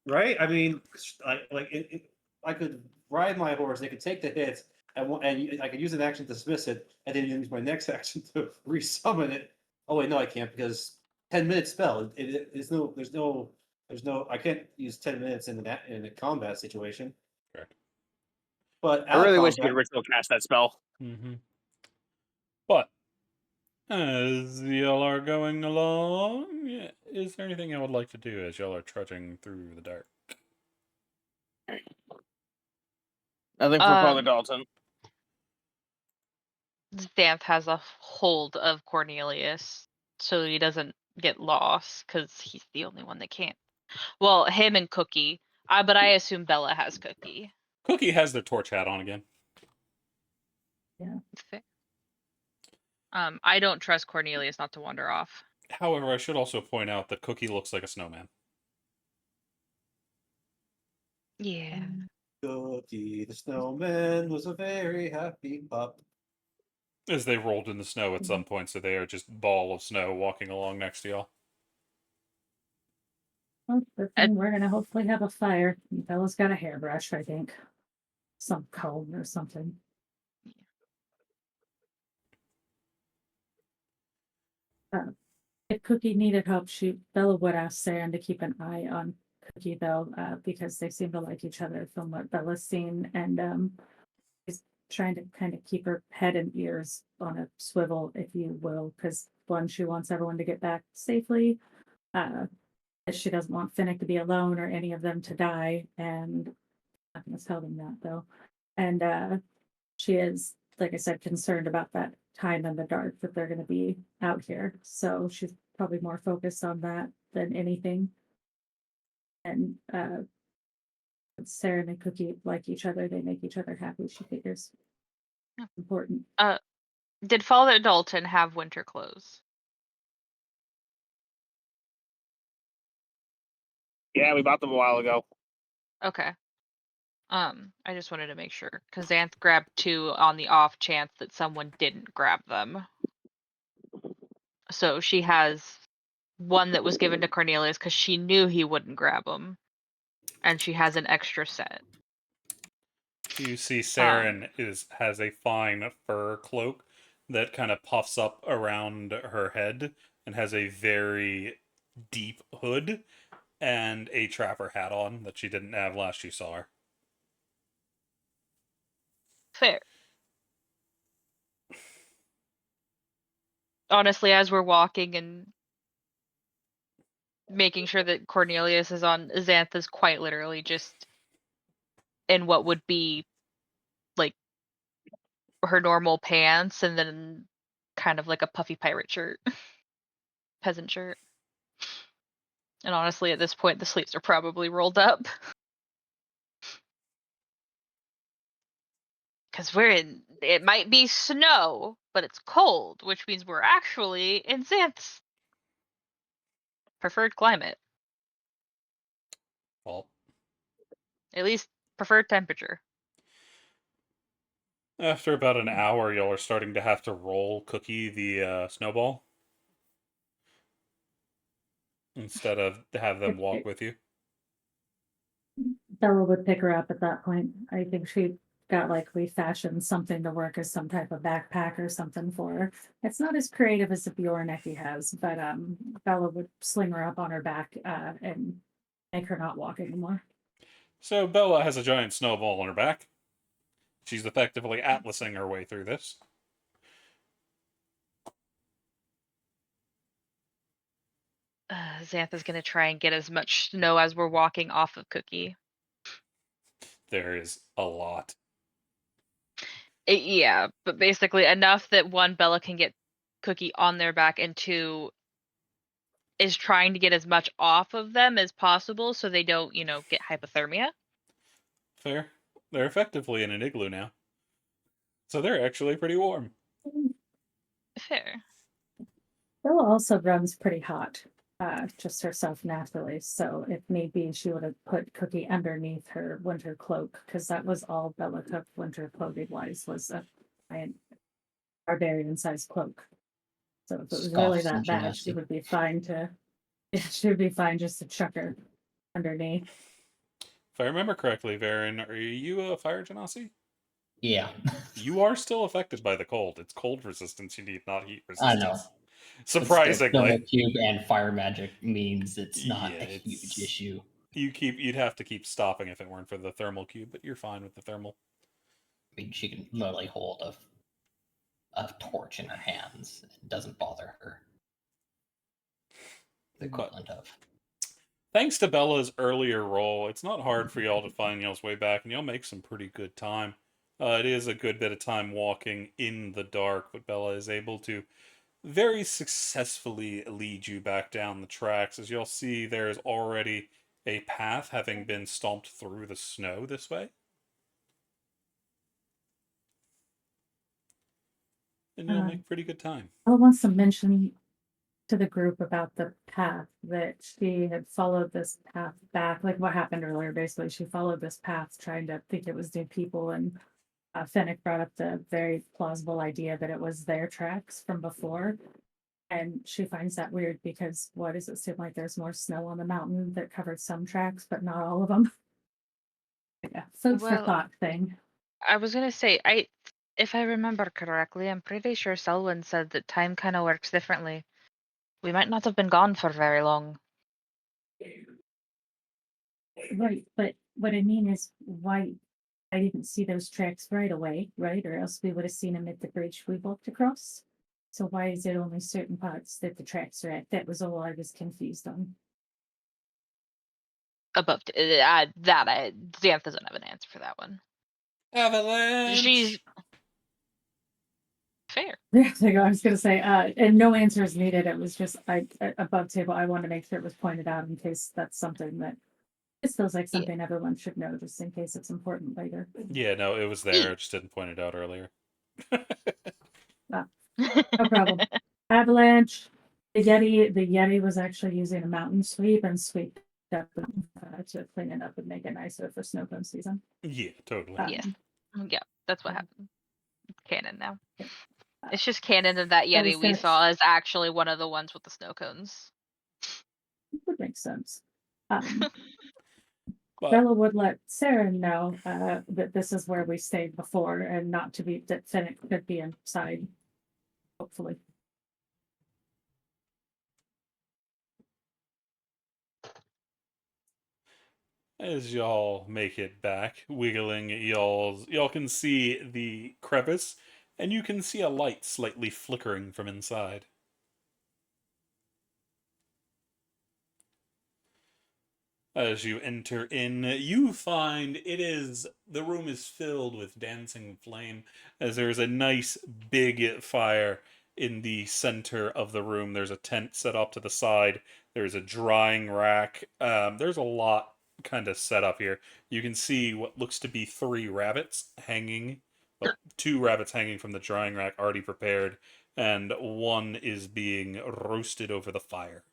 Right? I mean, I could ride my horse. They could take the hit, and I could use an action to dismiss it, and then use my next action to resummon it. Oh wait, no, I can't because 10-minute spell. There's no. I can't use 10 minutes in a combat situation. Correct. But I out of really wish you combat, could ritual cast that spell. Mm-hmm. But as y'all are going along, is there anything I would like to do as y'all are trudging through the dark? Nothing for Father Dalton. Xanth has a hold of Cornelius so he doesn't get lost because he's the only one that can't. Well, him and Cookie. But I assume Bella has Cookie. Cookie has their torch hat on again. Fair. I don't trust Cornelius not to wander off. However, I should also point out that Cookie looks like a snowman. Yeah. Cookie the snowman was a very happy pup. As they rolled in the snow at some point, so they are just ball of snow walking along next to y'all. Well, we're gonna hopefully have a fire. Bella's got a hairbrush, I think. Some comb or something. If Cookie needed help, Bella would ask Saren to keep an eye on Cookie though, because they seem to like each other from what Bella's seen, and she's trying to kind of keep her head and ears on a swivel, if you will, because one, she wants everyone to get back safely. She doesn't want Finnick to be alone or any of them to die, and I'm not going to tell them that though. And she is, like I said, concerned about that time in the dark that they're going to be out here. So she's probably more focused on that than anything. And Sarah and Cookie like each other. They make each other happy. She figures important. Did Father Dalton have winter clothes? Yeah, we bought them a while ago. Okay. I just wanted to make sure because Xanth grabbed 2 on the off chance that someone didn't grab them. So she has one that was given to Cornelius because she knew he wouldn't grab them, and she has an extra set. You see Saren has a fine fur cloak that kind of puffs up around her head and has a very deep hood and a trapper hat on that she didn't have last you saw her. Fair. Honestly, as we're walking and making sure that Cornelius is on, Xanth is quite literally just in what would be like her normal pants and then kind of like a puffy pirate shirt, peasant shirt. And honestly, at this point, the sleeves are probably rolled up. Because it might be snow, but it's cold, which means we're actually in Xanth's preferred climate, Well, at least preferred temperature. after about an hour, y'all are starting to have to roll Cookie the snowball instead of have them walk with you. Bella would pick her up at that point. I think she got like refashioned something to work as some type of backpack or something for her. It's not as creative as the Bjornecki has, but Bella would sling her up on her back and make her not walk anymore. So Bella has a giant snowball on her back. She's effectively atlasing her way through this. Xantha's gonna try and get as much snow as we're walking off of Cookie. There is a lot. Yeah, but basically enough that one, Bella can get Cookie on their back, and two, is trying to get as much off of them as possible so they don't, get hypothermia. Fair. They're effectively in an igloo now. So they're actually pretty warm. Fair. Bella also runs pretty hot, just herself naturally. So if need be, she would have put Cookie underneath her winter cloak, because that was all Bella took winter clothing wise, was a barbarian sized cloak. So if it was really Scoffs that and bad, she gymnastic. would be fine to she would be fine just to chuck her underneath. If I remember correctly, Varen, are you a fire genasi? Yeah, You are still affected by the cold. It's cold resistance you need, not heat I resistance. know. Surprisingly. Thermal cube and fire magic means it's not Yeah, a huge issue. You'd have to keep stopping if it weren't for the thermal cube, but you're fine with the thermal. I mean, she can literally hold a torch in her hands. It doesn't bother her. The equivalent of. Thanks to Bella's earlier roll, it's not hard for y'all to find y'all's way back, and y'all make some pretty good time. It is a good bit of time walking in the dark, but Bella is able to very successfully lead you back down the tracks. As you'll see, there is already a path having been stomped through the snow this way. And you'll make pretty good time. Bella wants to mention to the group about the path that she had followed this path back, like what happened earlier. Basically, she followed this path trying to think it was new people, and Fennec brought up the very plausible idea that it was their tracks from before. And she finds that weird because what does it seem like there's more snow on the mountain that covered some tracks, but not all of them? Yeah, food for Well, thought thing. I was gonna say, if I remember correctly, I'm pretty sure Selwyn said that time kind of works differently. We might not have been gone for very long. Right, but what I mean is why I didn't see those tracks right away, right? Or else we would have seen them at the bridge we walked across. So why is it only certain parts that the tracks are at? That was all I was confused on. Xanth doesn't have an answer for that one. Avalanche! She's fair. Yeah, there you go. I was gonna say, and no answers needed. It was just above table. I wanted to make sure it was pointed out in case that's something that it feels like something everyone should know, just in case it's important later. Yeah, no, it was there. I just didn't point it out earlier. No problem. Avalanche. The Yeti was actually using a mountain sweep and sweep up to clean it up and make it nicer for snow cone season. Yeah, totally. Yeah. Yeah, that's what happened. Canon now. Yeah. It's just canon that that I was Yeti we gonna- saw is actually one of the ones with the snow cones. It would make sense. But Bella would let Sarah know that this is where we stayed before, and not to be that Fennec could be inside. Hopefully. as y'all make it back, wiggling, y'all can see the crevice, and you can see a light slightly flickering from inside. As you enter in, you find the room is filled with dancing flame, as there's a nice big fire in the center of the room. There's a tent set up to the side. There's a drying rack. There's a lot kind of set up here. You can see what looks to be 3 rabbits hanging Well, 2 rabbits hanging from the drying rack already prepared, and 1 is being roasted over the fire.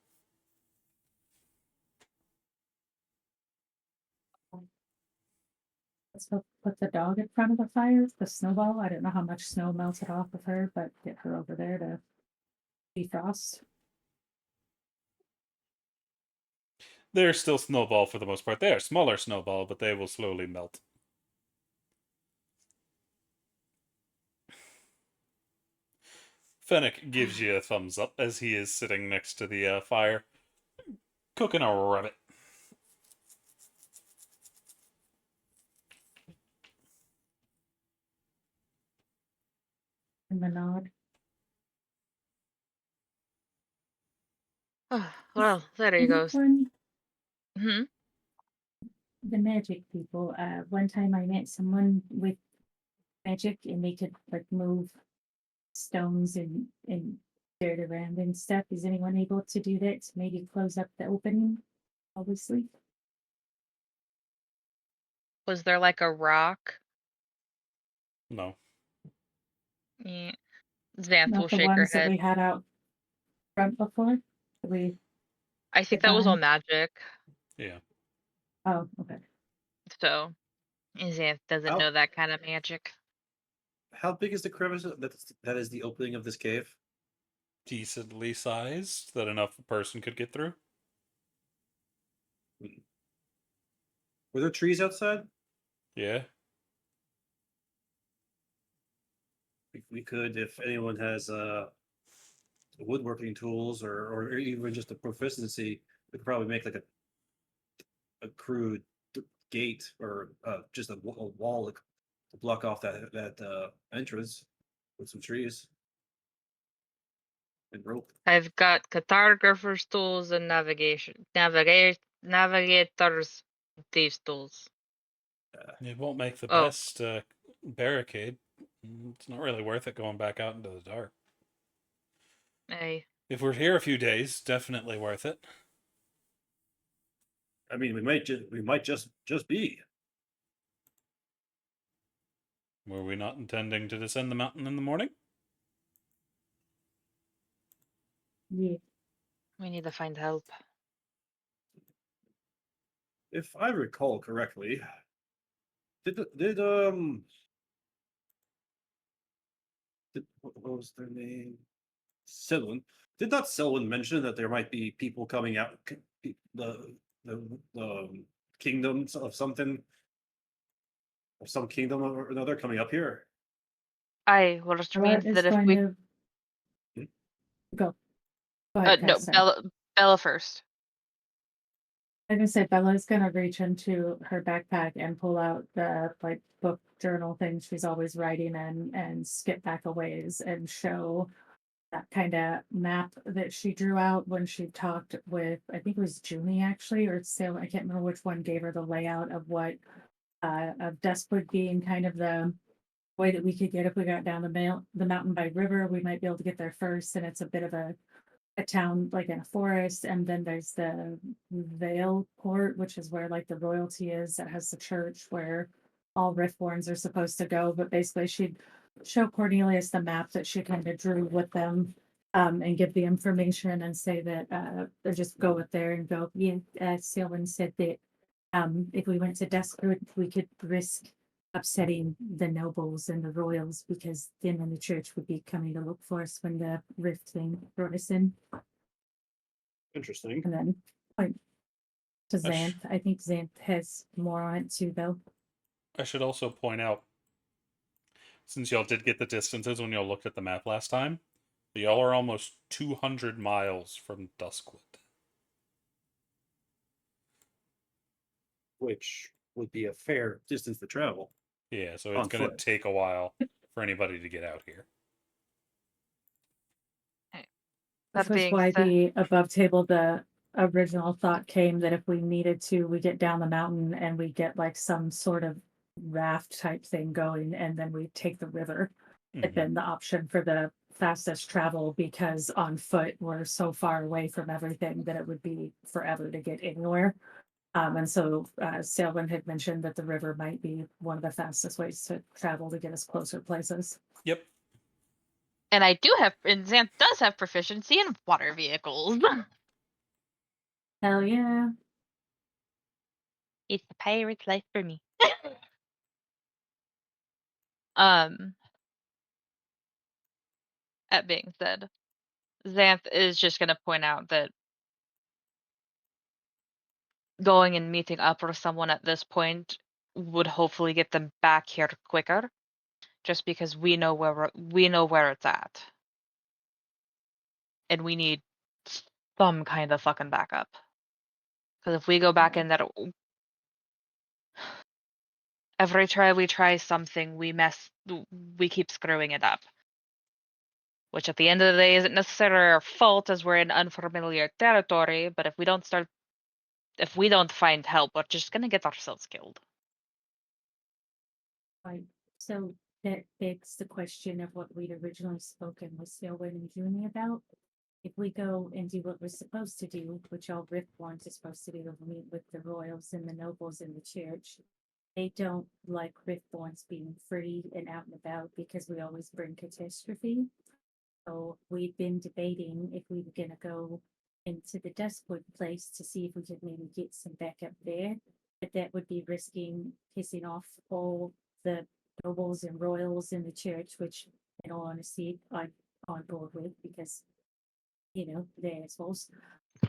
Let's put the dog in front of the fire, the snowball. I don't know how much snow melted off of her, but get her over there to defrost. They're still snowball for the most part. They are smaller snowball, but they will slowly melt. Fennec gives you a thumbs up as he is sitting next to the fire, cooking a rabbit. And the nod. Well, there he goes. One, Hmm. the magic people. One time I met someone with magic, and they could like move stones and dirt around and stuff. Is anyone able to do that to maybe close up the opening while we sleep? Was there like a rock? No. Yeah. Xanth will Not the shake her ones that head. we had out front before. That we I think get that was all behind? magic. Yeah. Oh, okay. So Xanth doesn't know How that kind of magic. how big is the crevice that is the opening of this cave? Decently sized that enough a person could get through. Were there trees outside? Yeah. We could, if anyone has woodworking tools or even just a proficiency, we could probably make like a crude gate or just a wall to block off that entrance with some trees and rope. I've got cartographer's tools and navigator's thieves tools. It won't make the Oh, best barricade. It's not really worth it going back out into the dark. I If we're here a few days, definitely worth it. I mean, we might just be. Were we not intending to descend the mountain in the morning? Yeah. we need to find help. If I recall correctly, what was their name? Selwyn. Did not Selwyn mention that there might be people coming out, the kingdoms of something, of some kingdom or another coming up here? Which Bella means is that if going we to go. Go ahead, no, Cass, sorry. Bella first. I'm gonna say Bella's gonna reach into her backpack and pull out the like book journal thing she's always writing in and skip back a ways and show that kind of map that she drew out when she talked with, I think it was Junie actually, or Salem. I can't remember which one gave her the layout of what of Duskwood being kind of the way that we could get if we got down the mountain by river. We might be able to get there first, and it's a bit of a town like in a forest, and then there's the Vale Port, which is where like the royalty is, that has the church where all Riftborns are supposed to go. But basically she'd show Cornelius the map that she kind of drew with them, and give the information and say that they just go with there and go, yeah, Selwyn said that if we went to Duskwood we could risk upsetting the nobles and the royals, because then the church would be coming to look for us when the rift thing brought us in. Interesting. And then point to I sh- Xanth. I think Xanth has more on it too, though. I should also point out, since y'all did get the distances when y'all looked at the map last time, that y'all are almost 200 miles from Duskwood. Which would be a fair distance to travel. Yeah, so it's On going to foot. take a while for anybody to get out here. This That was being why said, the above table, the original thought came that if we needed to, we get down the mountain and we get like some sort of raft type thing going, and then we take the river. Had been the option for the fastest travel, because on foot we're so far away from everything that it would be forever to get anywhere. And so Selwyn had mentioned that the river might be one of the fastest ways to travel to get us closer places. Yep. And Xanth does have proficiency in water vehicles. Hell yeah. It's the pirate's life for me. um, that being said, Xanth is just going to point out that going and meeting up with someone at this point would hopefully get them back here quicker, just because we know where it's at, and we need some kind of fucking backup. Because if we go back in that, every try we try something, we keep screwing it up. Which at the end of the day isn't necessarily our fault, as we're in unfamiliar territory. But if we don't find help, we're just gonna get ourselves killed. Right. So that begs the question of what we'd originally spoken with Selwyn and Junie about. If we go and do what we're supposed to do, which all Riftborn is supposed to do, meet with the royals and the nobles in the church, they don't like Riftborns being free and out and about because we always bring catastrophe. So we've been debating if we were gonna go into the Duskwood place to see if we could maybe get some backup there. But that would be risking pissing off all the nobles and royals in the church, which in all honesty, I'm on board with because, they're assholes.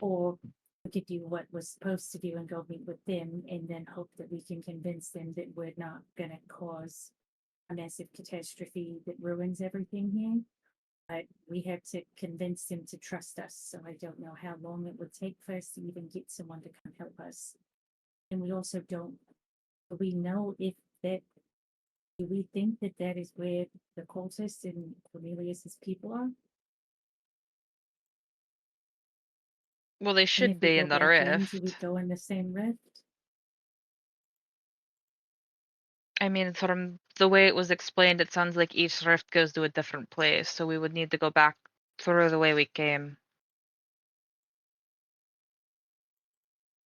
Or we could do what we're supposed to do and go meet with them and then hope that we can convince them that we're not gonna cause a massive catastrophe that ruins everything here. But we had to convince him to trust us, so I don't know how long it would take for us to even get someone to come help us. And we also don't, we know if that, do we think that that is where the cultists and Cornelius's people are? Well, they And should if we be go in the back in, do we rift. go in the same rift? I mean, from the way it was explained, it sounds like each rift goes to a different place, so we would need to go back through the way we came.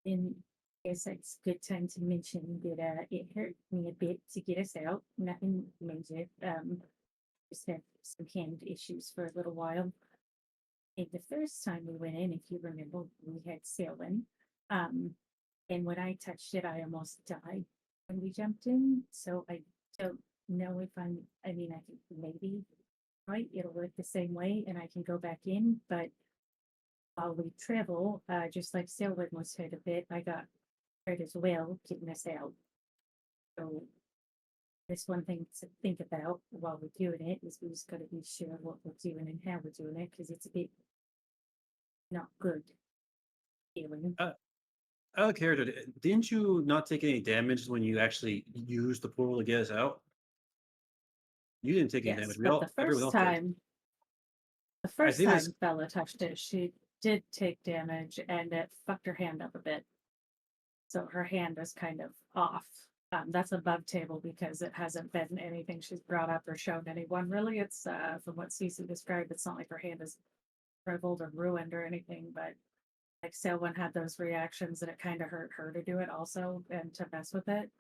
And I guess it's a good time to mention that it hurt me a bit to get us out. Nothing major. Just had some hand issues for a little while. And the first time we went in, if you remember, we had Selwyn. And when I touched it, I almost died when we jumped in. So I don't know if I think maybe, right, it'll work the same way and I can go back in. But while we travel, just like Selwyn was hurt a bit, I got hurt as well, getting us out. So that's one thing to think about while we're doing it is we just got to be sure what we're doing and how we're doing it because it's a bit not good feeling. Out of character, didn't you not take any damage when you actually used the portal to get us out? You didn't take any Yes, damage. but the Everyone first else did. time, the I first think this. time Bella touched it, she did take damage and it fucked her hand up a bit. So her hand is kind of off. That's above table because it hasn't been anything she's brought up or shown anyone really. It's from what Cece described, it's not like her hand is shriveled or ruined or anything, but like Selwyn had those reactions and it kind of hurt her to do it also and to mess with it.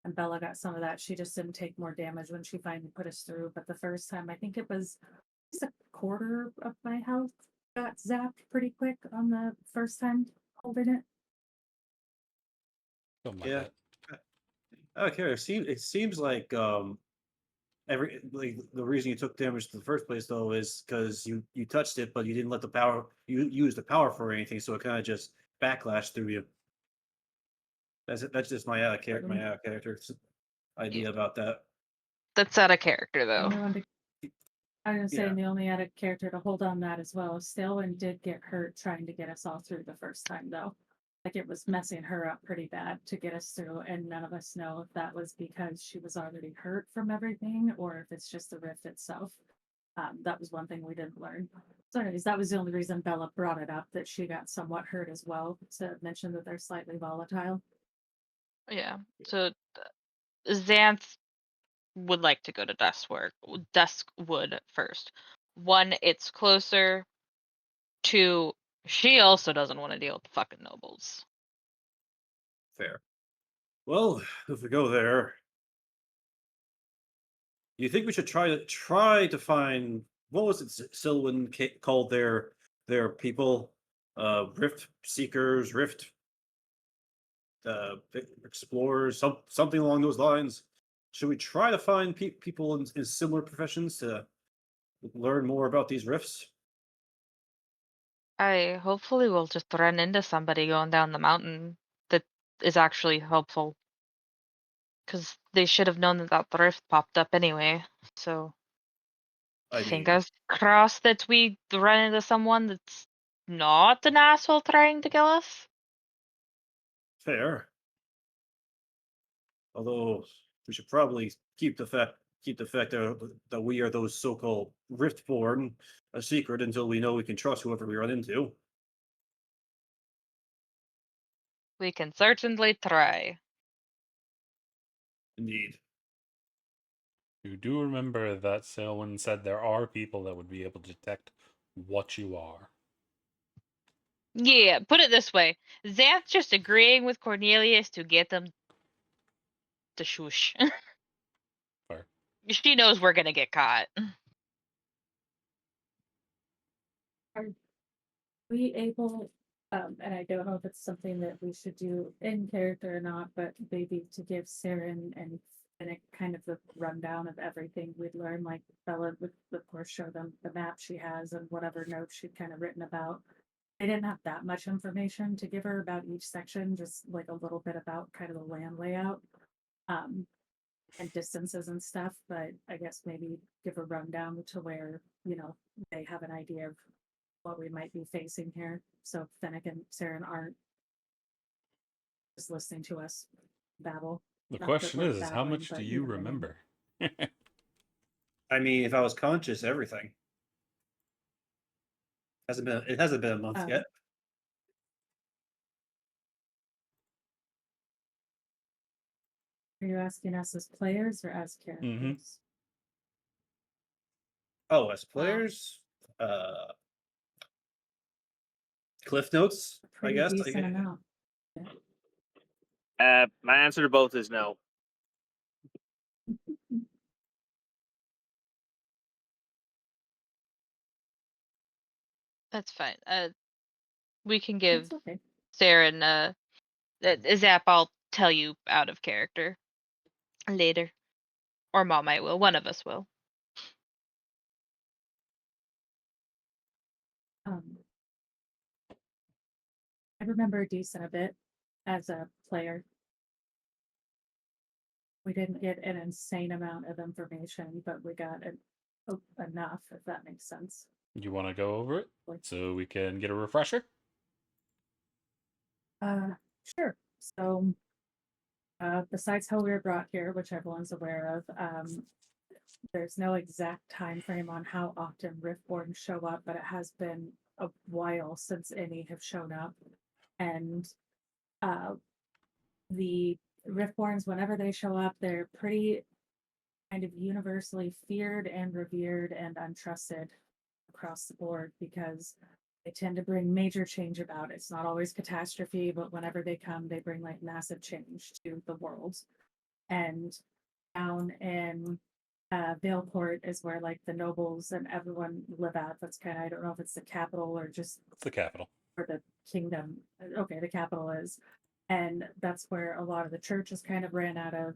And Bella got some of that. She just didn't take more damage when she finally put us through. But the first time, I think it was just a quarter of my health got zapped pretty quick on the first time holding it. Something like Yeah. that. Out of character, it seems like the reason you took damage in the first place though is because you touched it, but you didn't let the power you use the power for anything, so it kind of just backlashed through you. That's just my out of character idea about that. That's out of character, though. And the one to, I was Yeah. saying the only added character to hold on that as well. Selwyn did get hurt trying to get us all through the first time though. Like it was messing her up pretty bad to get us through, and none of us know if that was because she was already hurt from everything or if it's just the rift itself. That was one thing we didn't learn. So anyways, that was the only reason Bella brought it up, that she got somewhat hurt as well, to mention that they're slightly volatile. Yeah. So Xanth would like to go to Duskwood first. One, it's closer. Two, she also doesn't want to deal with the fucking nobles. Fair. Well, if we go there, you think we should try to find what was it Silwyn called their people? Rift seekers, rift explorers, something along those lines. Should we try to find people in similar professions to learn more about these rifts? I hopefully will just run into somebody going down the mountain that is actually helpful. Because they should have known that that rift popped up anyway. So I mean, fingers crossed that we run into someone that's not an asshole trying to kill us. fair. Although we should probably keep the fact that we are those so-called Riftborn a secret until we know we can trust whoever we run into. We can certainly try. Indeed. You do remember that Selwyn said there are people that would be able to detect what you are. Yeah, put it this way. Xanth's just agreeing with Cornelius to get them to shush. Fair. She knows we're gonna get caught. Are we able, and I don't know if it's something that we should do in character or not, but maybe to give Saren and Finnick kind of the rundown of everything we'd learned, like Bella would of course show them the map she has and whatever notes she'd kind of written about. I didn't have that much information to give her about each section, just like a little bit about kind of the land layout. And distances and stuff, but I guess maybe give a rundown to where, they have an idea of what we might be facing here. So Fennec and Saren aren't just listening to us babble. The Not that question we're is how babbling, much but do you you know what I mean. remember? I mean, if I was conscious, everything it hasn't been a month Um, yet. Are you asking us as players or as characters? Oh, as Wow. players, cliff notes, A I pretty guess. decent amount. My answer to both is no. That's fine. We can give It's okay. Saren a zap. I'll tell you out of character later, or Mom, I will. One of us will. I remember a decent bit as a player. We didn't get an insane amount of information, but we got enough, if that makes sense. You want to go over it Like, so we can get a refresher? sure. So, besides how we were brought here, which everyone's aware of, there's no exact time frame on how often Riftborn show up, but it has been a while since any have shown up. And the Riftborns, whenever they show up, they're pretty kind of universally feared and revered and untrusted across the board because they tend to bring major change about. It's not always catastrophe, but whenever they come, they bring like massive change to the world. And down in Valeport is where like the nobles and everyone live at. That's kind of, I don't know if it's the capital or just It's the capital. for the kingdom. Okay, the capital is. And that's where a lot of the churches kind of ran out of.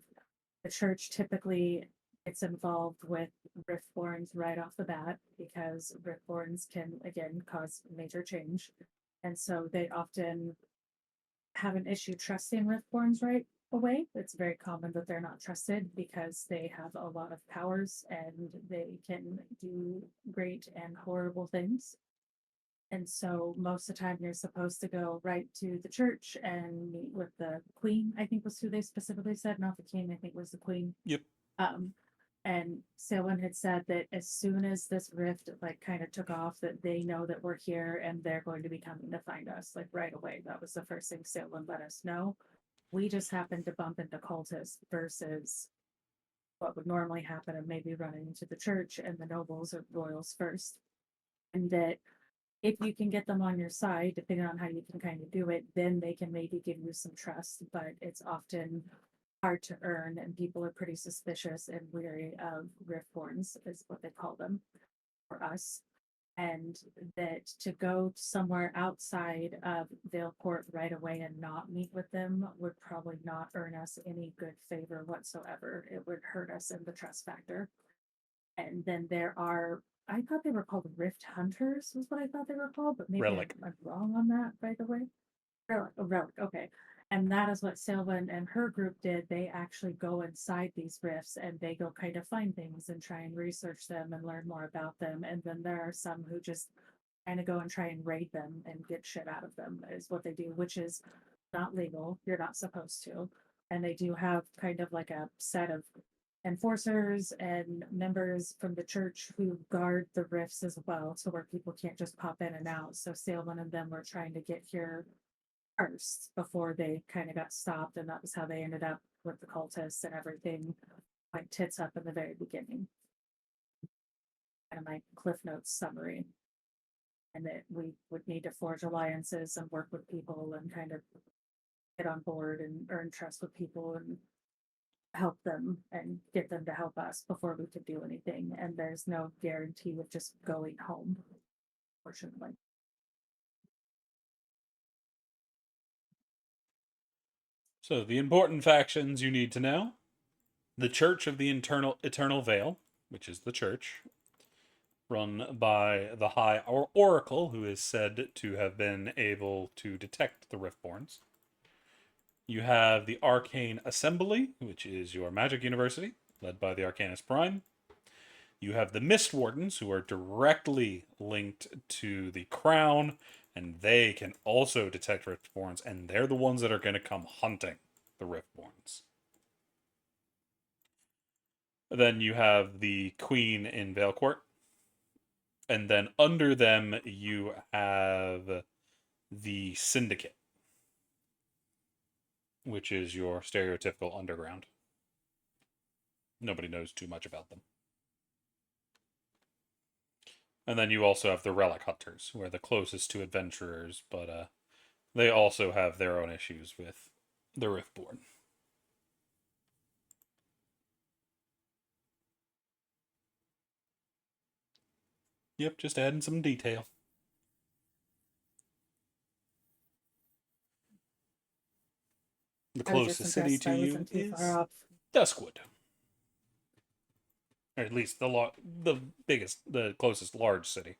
The church typically gets involved with Riftborns right off the bat because Riftborns can again cause major change. And so they often have an issue trusting Riftborns right away. It's very common that they're not trusted because they have a lot of powers and they can do great and horrible things. And so most of the time you're supposed to go right to the church and meet with the queen, I think was who they specifically said, not the king, I think was the queen. Yep. And Selwyn had said that as soon as this rift like kind of took off, that they know that we're here and they're going to be coming to find us like right away. That was the first thing Selwyn let us know. We just happened to bump into cultists versus what would normally happen and maybe running into the church and the nobles or royals first. And that if you can get them on your side, depending on how you can kind of do it, then they can maybe give you some trust. But it's often hard to earn, and people are pretty suspicious and wary of Riftborns, is what they call them for us. And that to go somewhere outside of Valeport right away and not meet with them would probably not earn us any good favor whatsoever. It would hurt us in the trust factor. And then there are, I thought they were called Rift Hunters, was what I thought they were called, but maybe Relic. I'm wrong on that, by the way. Relic, oh, Relic, okay. And that is what Sylvan and her group did. They actually go inside these rifts and they go kind of find things and try and research them and learn more about them. And then there are some who just kind of go and try and raid them and get shit out of them, is what they do, which is not legal. You're not supposed to. And they do have kind of like a set of enforcers and members from the church who guard the rifts as well, to where people can't just pop in and out. So Sylvan and them were trying to get here first before they kind of got stopped, and that was how they ended up with the cultists and everything, like tits up in the very beginning. And my Cliff Notes summary. And that we would need to forge alliances and work with people and kind of get on board and earn trust with people and help them and get them to help us before we could do anything. And there's no guarantee of just going home, fortunately. So the important factions you need to know: the Church of the Eternal Veil, which is the church run by the High Oracle, who is said to have been able to detect the Riftborns. You have the Arcane Assembly, which is your magic university, led by the Arcanist Prime. You have the Mist Wardens, who are directly linked to the Crown, and they can also detect Riftborns, and they're the ones that are going to come hunting the Riftborns. Then you have the Queen in Valecourt. And then under them, you have the Syndicate, which is your stereotypical underground. Nobody knows too much about them. And then you also have the Relic Hunters, who are the closest to adventurers, but they also have their own issues with the Riftborn. Yep, just adding some detail. The I was just closest city impressed to I you wasn't too is far off. Duskwood. Or at least the biggest, the closest large city.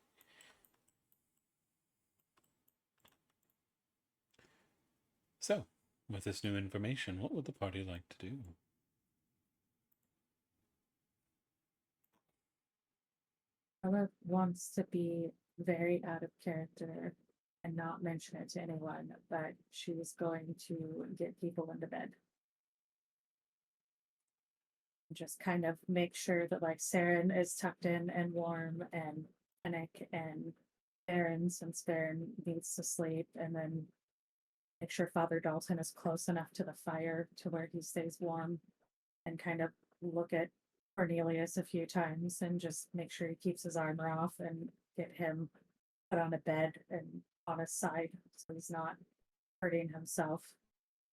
So, with this new information, what would the party like to do? Ella wants to be very out of character and not mention it to anyone, but she's going to get people into bed. Just kind of make sure that like Saren is tucked in and warm, and Fennec and Aaron, since Aaron needs to sleep, and then make sure Father Dalton is close enough to the fire to where he stays warm, and kind of look at Cornelius a few times and just make sure he keeps his armor off and get him put on a bed and on his side so he's not hurting himself.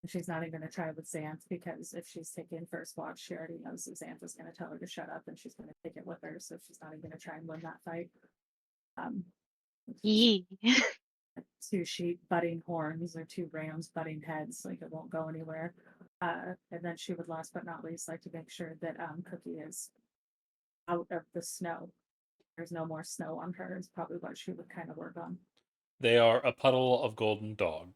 And she's not even going to try with Xanth, because if she's taking first watch, she already knows that Xanth is going to tell her to shut up and she's going to take it with her. So she's not even going to try and win that fight. Yee. Two sheep butting horns or two rams butting heads, like it won't go anywhere. And then she would last but not least like to make sure that Cookie is out of the snow. There's no more snow on her is probably what she would kind of work on. They are a puddle of golden dog.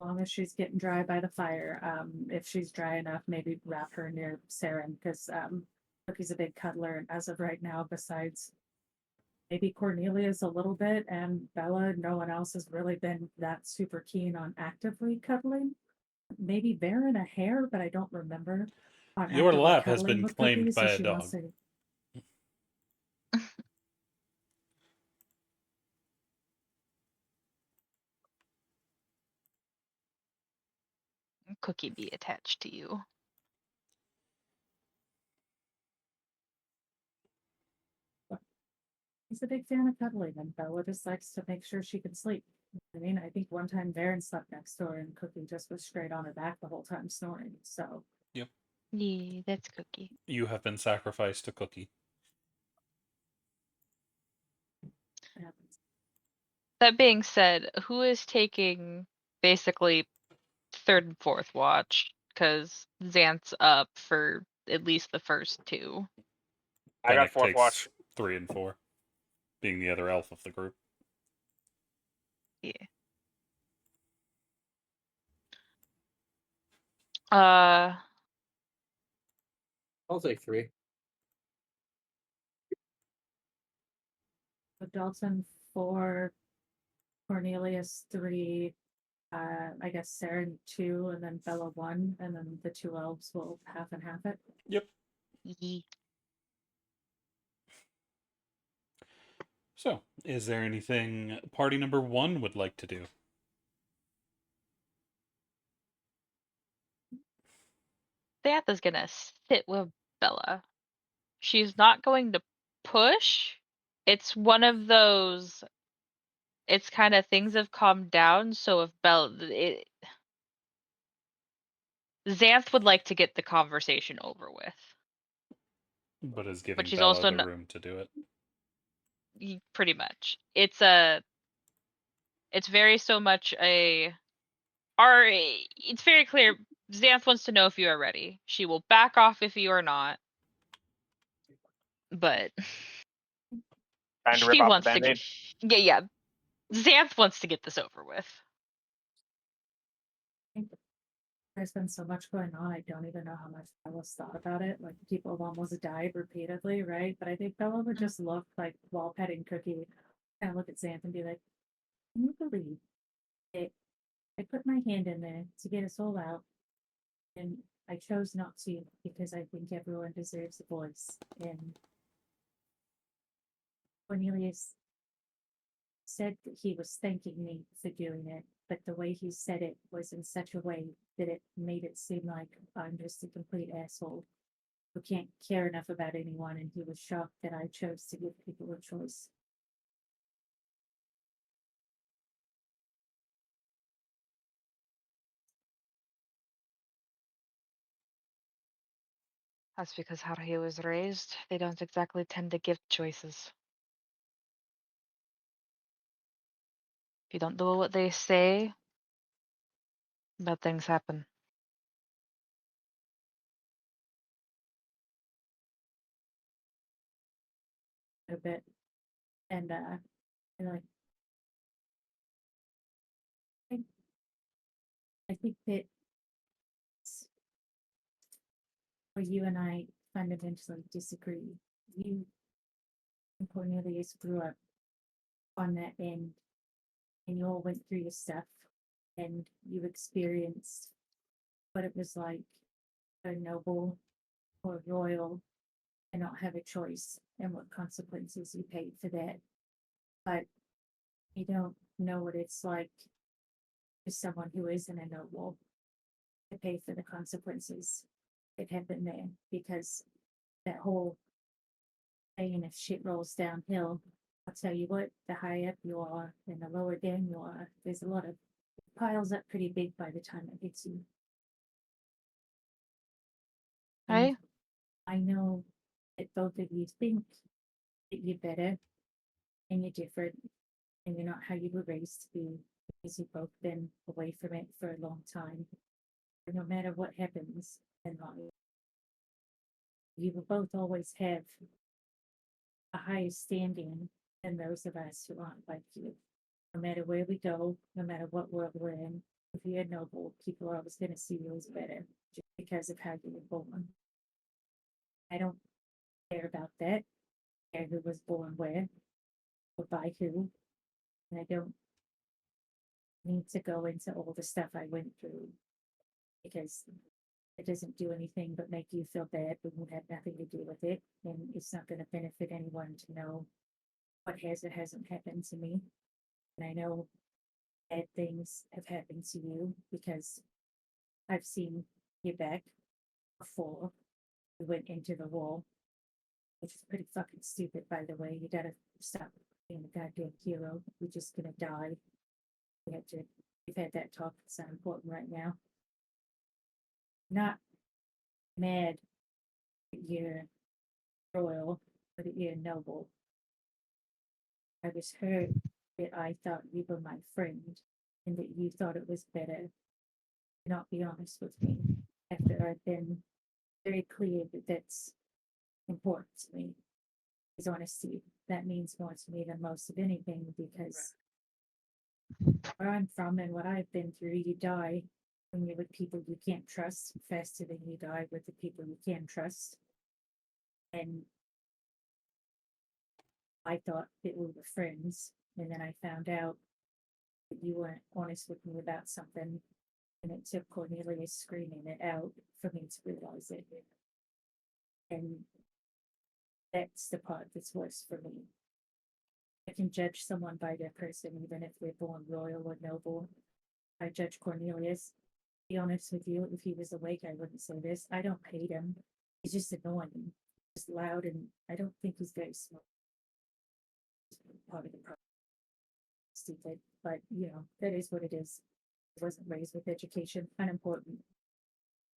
As long as she's getting dry by the fire. If she's dry enough, maybe wrap her near Saren, because Cookie's a big cuddler, and as of right now, besides maybe Cornelius a little bit and Bella, no one else has really been that super keen on actively cuddling. Maybe Baron a hair, but I don't remember. On Your actively lap has cuddling been with claimed Cookie, so by a she wants dog. to- Cookie be attached to you. He's a big fan of cuddling, and Bella just likes to make sure she can sleep. I mean, I think one time Varen slept next door and Cookie just was straight on her back the whole time snoring. So Yeah, that's Cookie. You have been sacrificed to Cookie. it happens. That being said, who is taking basically third and fourth watch? Because Xanth's up for at least the first two. I got Fennec fourth takes watch. 3 and 4, being the other elf of the group. Yeah. Uh, I'll take 3. So Dalton 4, Cornelius 3, I guess Saren 2, and then Bella 1, and then the 2 elves will half and half it. Yep. ye- So, is there anything party number 1 would like to do? Xanth is gonna sit with Bella. She's not going to push. It's one of those. It's kind of things have calmed down. So if Xanth would like to get the conversation over with, But is but giving she's Bella also the not room to do it. pretty much. It's very so much it's very clear. Xanth wants to know if you are ready. She will back off if you are not. But Trying to rip she off the wants to band-aid. yeah. Xanth wants to get this over with. There's been so much going on, I don't even know how much Bella's thought about it. Like, people have almost died repeatedly, right? But I think Bella would just look like while petting Cookie and look at Xanth and be like, can you believe it? I put my hand in there to get us all out, and I chose not to because I think everyone deserves a voice. And Cornelius said that he was thanking me for doing it, but the way he said it was in such a way that it made it seem like I'm just a complete asshole who can't care enough about anyone, and he was shocked that I chose to give people a choice. That's because how he was raised, they don't exactly tend to give choices. If you don't do what they say, bad things happen. A bit. And like I think that where you and I fundamentally disagree. You and Cornelius grew up on that end, and you all went through your stuff, and you experienced what it was like a noble or royal and not have a choice, and what consequences you paid for that. But you don't know what it's like for someone who isn't a noble to pay for the consequences that happen there, because that whole saying, if shit rolls downhill, I'll tell you what, the higher up you are and the lower down you are, there's a lot of piles up pretty big by the time it hits you. And Right? I know that both of you think that you're better and you're different and you're not how you were raised to be, because you've both been away from it for a long time. And no matter what happens in life, you will both always have a higher standing than those of us who aren't like you. No matter where we go, no matter what world we're in, if you're noble, people are always going to see you as better just because of how you were born. I don't care about that. I care who was born where or by who. And I don't need to go into all the stuff I went through, because it doesn't do anything but make you feel bad when you have nothing to do with it. And it's not going to benefit anyone to know what has or hasn't happened to me. And I know bad things have happened to you because I've seen your back before we went into the wall, which is pretty fucking stupid, by the way. You gotta stop being a goddamn hero. We're just gonna die. We've had that talk. It's not important right now. Not mad that you're royal, but that you're noble. I was hurt that I thought you were my friend and that you thought it was better to not be honest with me after I've been very clear that that's important to me. Is honesty. That means more to me than most of anything because where I'm from and what I've been through, you die when you're with people you can't trust faster than you die with the people you can trust. And I thought that we were friends, and then I found out that you weren't honest with me about something, and it took Cornelius screaming it out for me to realize it. And that's the part that's worse for me. I can judge someone by their person, even if they're born royal or noble. I judge Cornelius. Be honest with you, if he was awake, I wouldn't say this. I don't hate him. He's just annoying, just loud, and I don't think he's very smart. Part of the problem. Stupid, but that is what it is. I wasn't raised with education, unimportant.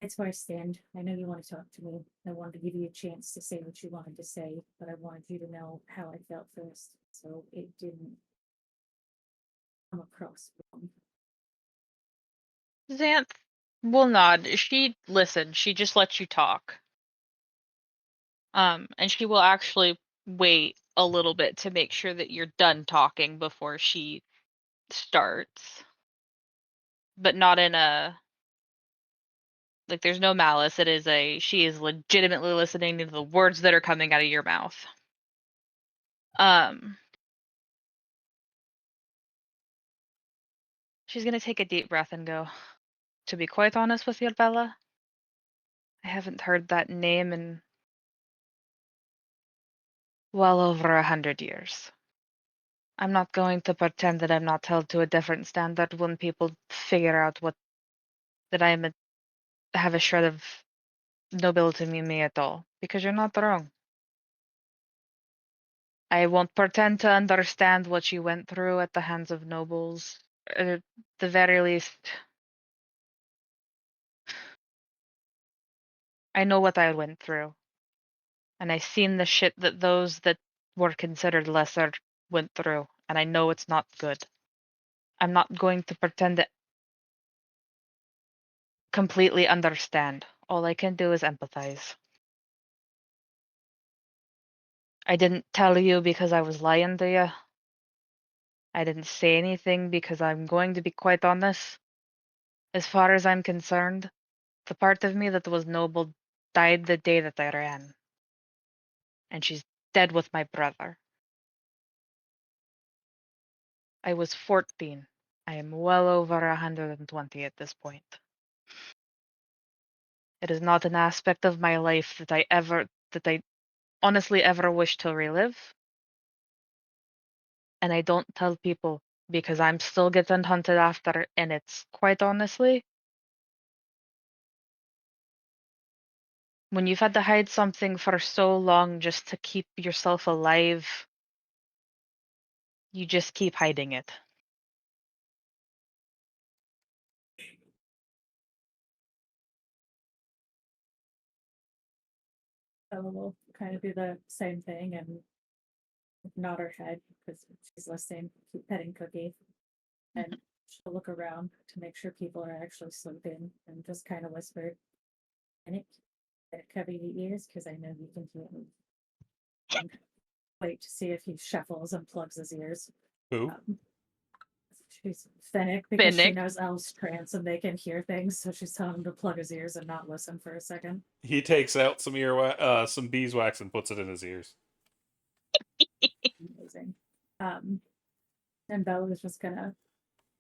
That's where I stand. I know you want to talk to me. I wanted to give you a chance to say what you wanted to say, but I wanted you to know how I felt first, so it didn't come across wrong. Xanth will nod. She listened. She just lets you talk. And she will actually wait a little bit to make sure that you're done talking before she starts. But not in a like there's no malice. She is legitimately listening to the words that are coming out of your mouth. She's gonna take a deep breath and go, to be quite honest with you, Bella, I haven't heard that name in well over 100 years. I'm not going to pretend that I'm not held to a different standard when people figure out that have a shred of nobility in me at all, because you're not wrong. I won't pretend to understand what you went through at the hands of nobles. At the very least, I know what I went through. And I seen the shit that those that were considered lesser went through, and I know it's not good. I'm not going to pretend to completely understand. All I can do is empathize. I didn't tell you because I was lying to you. I didn't say anything because I'm going to be quite honest. As far as I'm concerned, the part of me that was noble died the day that I ran. And she's dead with my brother. I was 14. I am well over 120 at this point. It is not an aspect of my life that I honestly ever wish to relive. And I don't tell people because I'm still getting hunted after, and it's quite honestly, when you've had to hide something for so long just to keep yourself alive, you just keep hiding it. Bella will kind of do the same thing and nod her head because she's listening, keep petting Cookie. And she'll look around to make sure people are actually sleeping and just kind of whisper, and it cover your ears because I know you can hear me. And wait to see if he shuffles and plugs his ears. Who? She's Fennec because she Fennec. knows elves trance and they can hear things, so she's telling him to plug his ears and not listen for a second. He takes out some beeswax and puts it in his ears. Amazing. And Bella was just gonna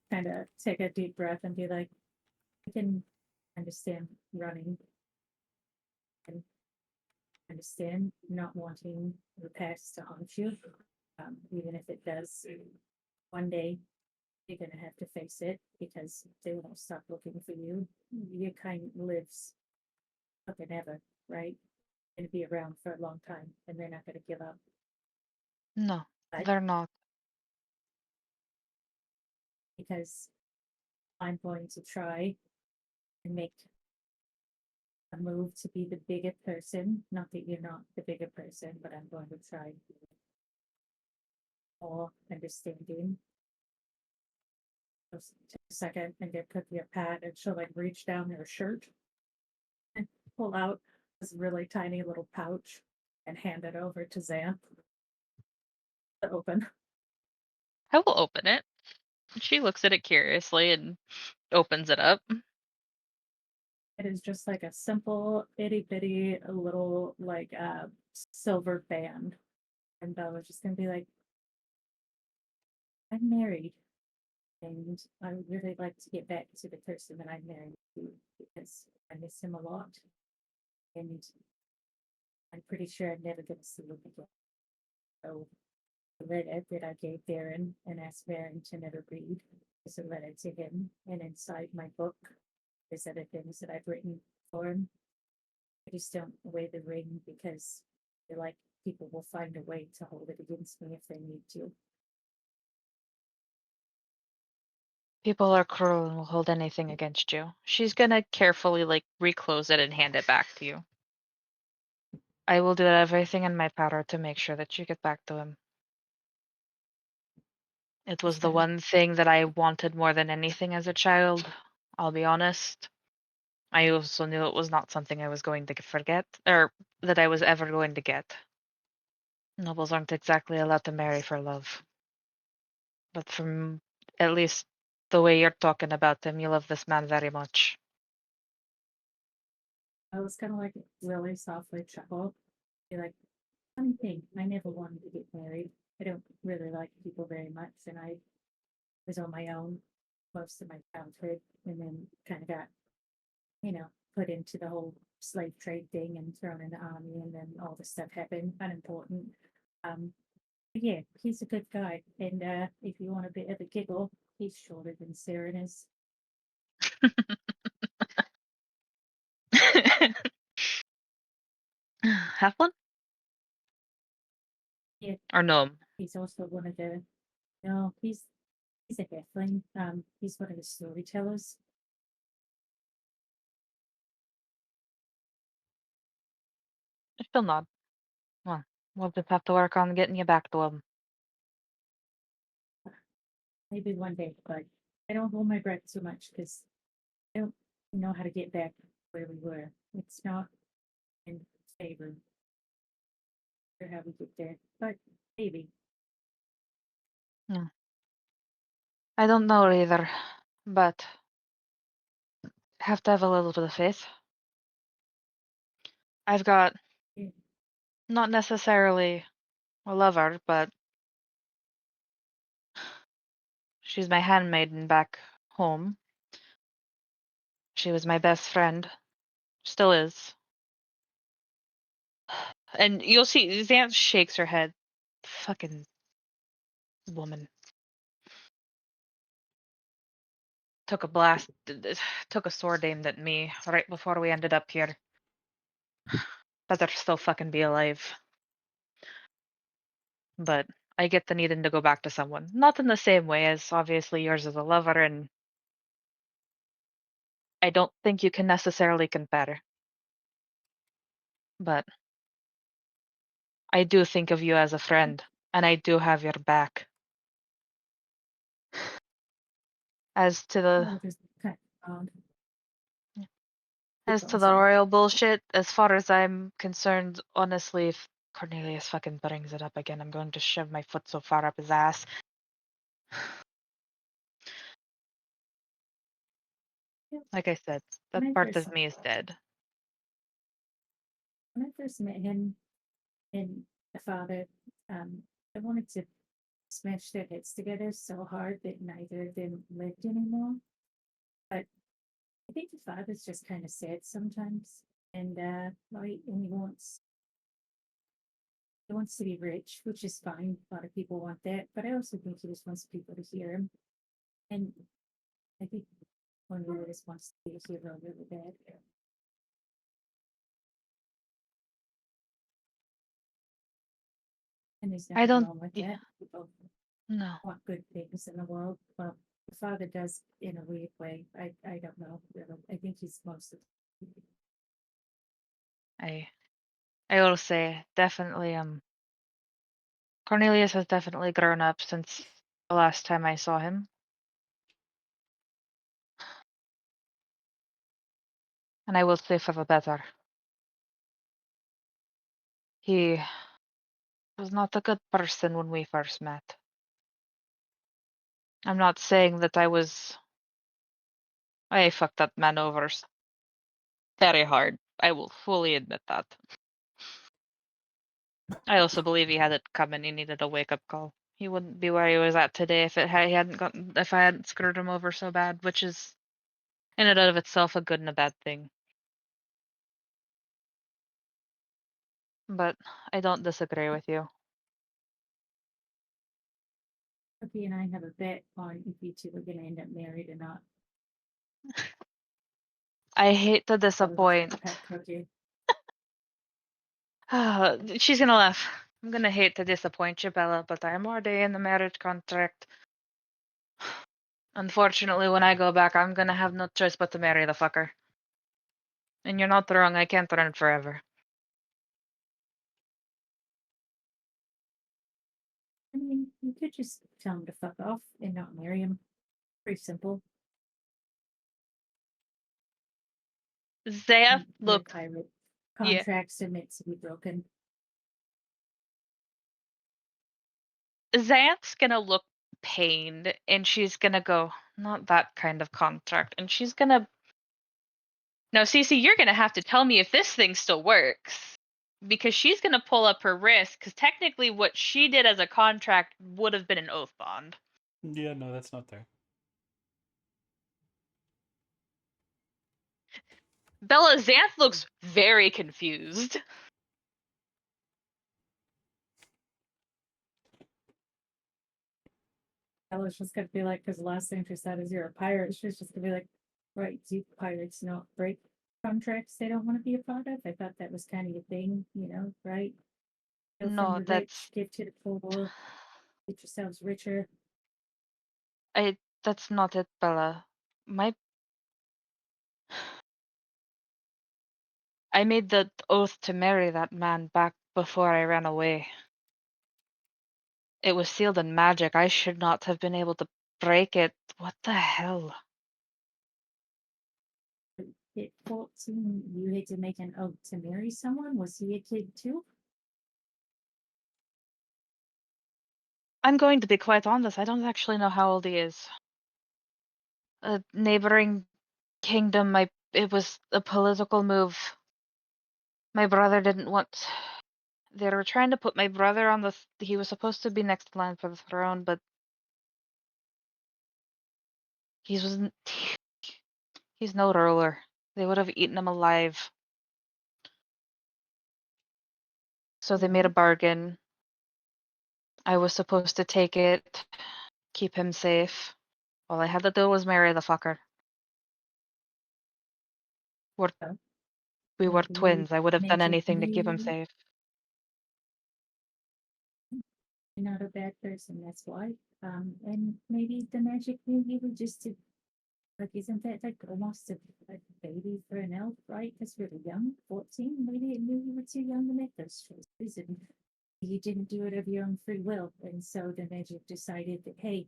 kind of take a deep breath and be like, I can understand running and understand not wanting the past to haunt you, even if it does. One day, you're gonna have to face it because they won't stop looking for you. Your kind lives fucking ever, right? Gonna be around for a long time, and they're not gonna give up. No. They're not. because I'm going to try and make a move to be the bigger person. Not that you're not the bigger person, but I'm going to try and be more understanding. Just take a second and get Cookie a pat, and she'll like reach down her shirt and pull out this really tiny little pouch and hand it over to Xanth to open. I will open it. She looks at it curiously and opens it up. It is just like a simple itty bitty little like silver band. And Bella's just gonna be like, I'm married and I would really like to get back to the person that I'm married to because I miss him a lot. And I'm pretty sure I'm never gonna see him again. So the letter that I gave Baron and asked Baron to never read is a letter to him. And inside my book, there's other things that I've written for him. I just don't wear the ring because I feel like people will find a way to hold it against me if they need to. People are cruel and will hold anything against you. She's gonna carefully like reclose it and hand it back to you. I will do everything in my power to make sure that you get back to him. It was the Okay. one thing that I wanted more than anything as a child. I'll be honest. I also knew it was not something I was going to forget, or that I was ever going to get. Nobles aren't exactly allowed to marry for love. But from at least the way you're talking about him, you love this man very much. I was kind of like really softly chuckle. Be like, funny thing, I never wanted to get married. I don't really like people very much, and I was on my own most of my childhood, and then kind of got, put into the whole slave trade thing and thrown in the army, and then all this stuff happened, unimportant. But yeah, he's a good guy, and if you want a bit of a giggle, he's shorter than Saren is. Have one? Yeah, Or gnome? he's also one of the. No, he's a halfling. He's one of the storytellers. She'll nod. Well, we'll just have to work on getting you back to him. Maybe one day, but I don't hold my breath too much because I don't know how to get back where we were. It's not in favor for how we get there, but maybe. I don't know either, but have to have a little bit of faith. I've got Yeah. not necessarily a lover, but she's my handmaiden back home. She was my best friend. Still is. And you'll see Xanth shakes her head. Fucking woman. Took a blast, took a sword aimed at me right before we ended up here. Better still fucking be alive. But I get the needing to go back to someone. Not in the same way as obviously yours is a lover, and I don't think you can necessarily compare. But I do think of you as a friend, and I do have your back. As to the Well, just kind of as keep to on the saying. royal bullshit, as far as I'm concerned, honestly, if Cornelius fucking brings it up again, I'm going to shove my foot so far up his ass. Yeah, Like I said, that when I part first of me is dead. when I first met him and the father, I wanted to smash their heads together so hard that neither of them lived anymore. But I think the father's just kind of sad sometimes, and right, and he wants to be rich, which is fine. A lot of people want that, but I also think he just wants people to hear him. And I think Cornelius wants to be a hero really bad. And there's I nothing don't. wrong with Yeah, that. People no. want good things in the world. Well, the father does in a weird way. I don't know. Really. I think he's mostly. I will say definitely. Cornelius has definitely grown up since the last time I saw him. And I will say for the better. He was not a good person when we first met. I'm not saying that I fucked that man over very hard. I will fully admit that. I also believe he had it coming. He needed a wake up call. He wouldn't be where he was at today if if I hadn't screwed him over so bad, which is in and of itself a good and a bad thing. But I don't disagree with you. Cookie and I have a bet on if you two are going to end up married or not. I hate to I was disappoint. gonna pet Cookie. She's gonna laugh. I'm gonna hate to disappoint you, Bella, but I'm already in the marriage contract. Unfortunately, when I go back, I'm gonna have no choice but to marry the fucker. And you're not wrong, I can't run forever. I mean, you could just tell him to fuck off and not marry him. Pretty simple. Zaya, You're a look, pirate. yeah. Contracts are meant to be broken. Zant's gonna look pained and she's gonna go, not that kind of contract. And she's gonna. No, Cece, you're gonna have to tell me if this thing still works. Because she's gonna pull up her wrist, because technically what she did as a contract would have been an oath bond. Yeah, no, that's not there. Bella Xanth looks very confused. Ella's just gonna be like, because the last thing she said is you're a pirate. She's just gonna be like, right, do pirates not break contracts they don't want to be a part of? I thought that was kind of a thing, right? Go from No, the that's rich, give to the poor, get yourselves richer. that's not it, Bella. I made the oath to marry that man back before I ran away. It was sealed in magic. I should not have been able to break it. What the hell? At 14, you had to make an oath to marry someone. Was he a kid too? I'm going to be quite honest. I don't actually know how old he is. A neighboring kingdom. It was a political move. My brother didn't want. They were trying to put my brother on he was supposed to be next in line for the throne, but he wasn't. He's no ruler. They would have eaten him alive. So they made a bargain. I was supposed to take it, keep him safe. All I had to do was marry the fucker. We were Maybe twins. I would have done magic anything to keep him knew safe. you're not a bad person, that's why. And maybe the magic knew you were just like, isn't that like almost a baby for an elf, right? That's really young, 14. Maybe it knew you were too young to make those choices, and you didn't do it of your own free will. And so the magic decided that, hey,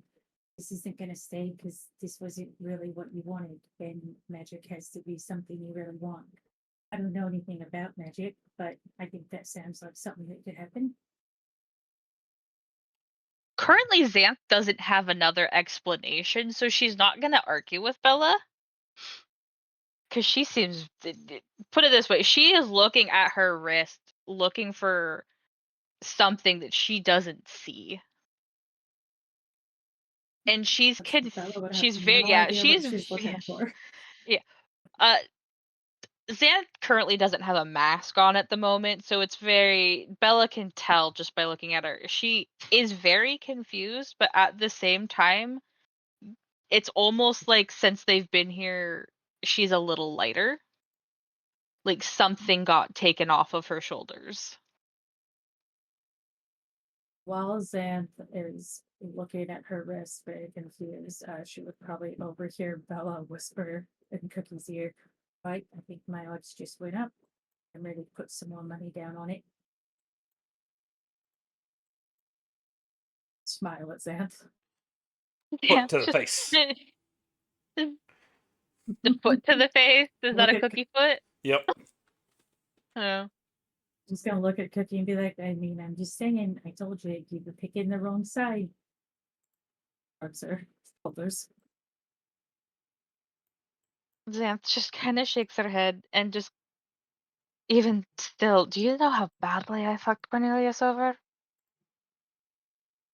this isn't going to stay because this wasn't really what you wanted. And magic has to be something you really want. I don't know anything about magic, but I think that sounds like something that could happen. Currently, Xanth doesn't have another explanation, so she's not going to argue with Bella. Because she seems. Put it this way, she is looking at her wrist, looking for something that she doesn't see. And she's she's very no yeah idea what she's looking for. yeah. Xanth currently doesn't have a mask on at the moment, so it's very Bella can tell just by looking at her. She is very confused, but at the same time, it's almost like since they've been here, she's a little lighter. Like something got taken off of her shoulders. While Xanth is looking at her wrist, very confused, she would probably overhear Bella whisper in Cookie's ear, "Right, I think my odds just went up. I'm ready to put some more money down on it." Smile at Xanth. Foot to the Just face. the foot to the face. Is that Look a at- cookie foot? Yep. Oh. Just gonna look at Cookie and be like, "I mean, I'm just saying, I told you you were picking the wrong side." Her shoulders. Xanth just kind of shakes her head and just, even still, do you know how badly I fucked Cornelius over?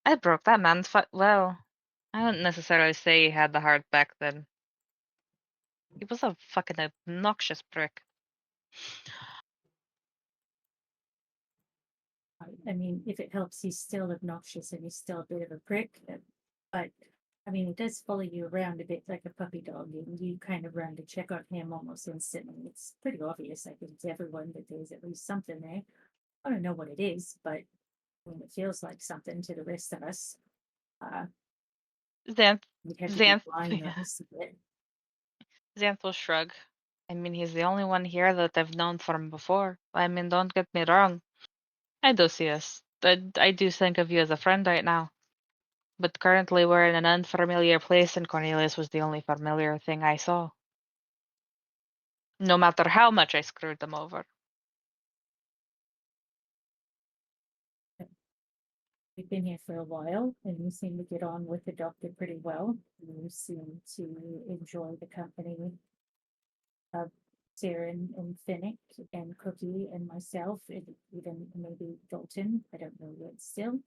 I broke that man's foot. Well, I wouldn't necessarily say he had the heart back then. He was a fucking obnoxious prick. I mean, if it helps, he's still obnoxious and he's still a bit of a prick. But I mean, he does follow you around a bit like a puppy dog, and you kind of run to check on him almost instantly. It's pretty obvious, I think, to everyone that there's at least something there. I don't know what it is, but I mean, it feels like something to the rest of us. Xanth, We have to Xanth, be blind not to see it. Xanth will shrug. I mean, he's the only one here that I've known from before. I mean, don't get me wrong. I do see us. I do think of you as a friend right now. But currently we're in an unfamiliar place and Cornelius was the only familiar thing I saw. No matter how much I screwed them over. We've been here for a while, and you seem to get on with the doctor pretty well. You seem to enjoy the company of Saren and Finnick and Cookie and myself, and even maybe Dalton. I don't know yet still.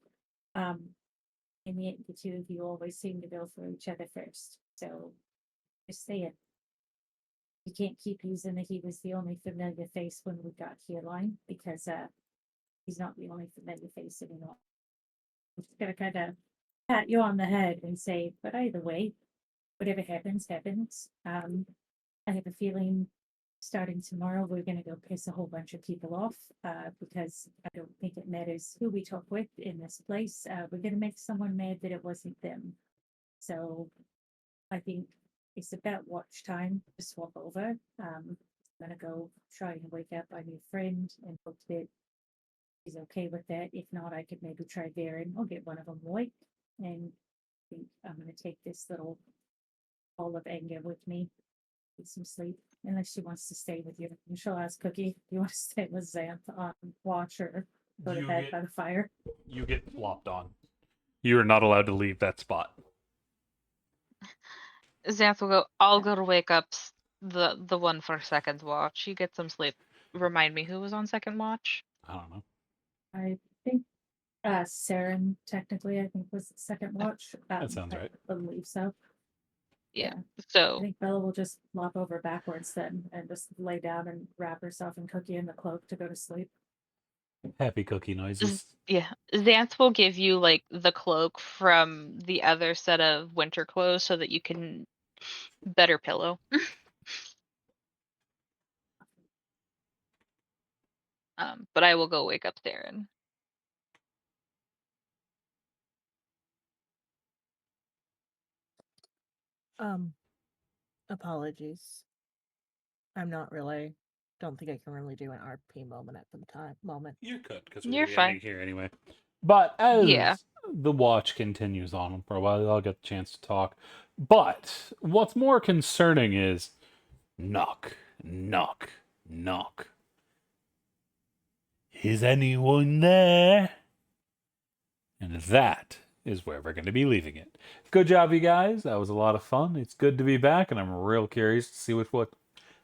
And yet the two of you always seem to go for each other first. So just say it. You can't keep using the "he was the only familiar face when we got here" line, because he's not the only familiar face anymore. I'm just gonna kind of pat you on the head and say, but either way, whatever happens, happens. I have a feeling starting tomorrow we're gonna go piss a whole bunch of people off, because I don't think it matters who we talk with in this place. We're gonna make someone mad that it wasn't them. So I think it's about watch time to swap over. I'm gonna go try and wake up my new friend and hope that he's okay with that. If not, I could maybe try Darren. I'll get one of them awake, and I think I'm gonna take this little ball of anger with me, get some sleep. Unless she wants to stay with you, and she'll ask Cookie, "Do you want to stay with Xanth on watch or go to You bed get- by the fire?" You get plopped on. You are not allowed to leave that spot. Xanth will go, I'll go to wake up the one for second watch. You get some sleep. Remind me, who was on second watch? I don't know. I think Saren technically, I think, was the second watch. That sounds I right. believe so. Yeah. I So think Bella will just flop over backwards then and just lay down and wrap herself in Cookie in the cloak to go to sleep. Happy cookie noises. yeah, Xanth will give you like the cloak from the other set of winter clothes so that you can better pillow. But I will go wake up Darren. Apologies. I'm not really. Don't think I can really do an RP moment at the moment. You could, because You're we're fine. ending here anyway. But as Yeah. the watch continues on for a while, I'll get the chance to talk. But what's more concerning is knock, knock, knock. Is anyone there? And that is where we're going to be leaving it. Good job, you guys. That was a lot of fun. It's good to be back, and I'm real curious to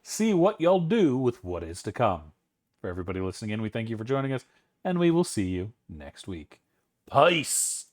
see what y'all do with what is to come. For everybody listening in, we thank you for joining us, and we will see you next week. Peace!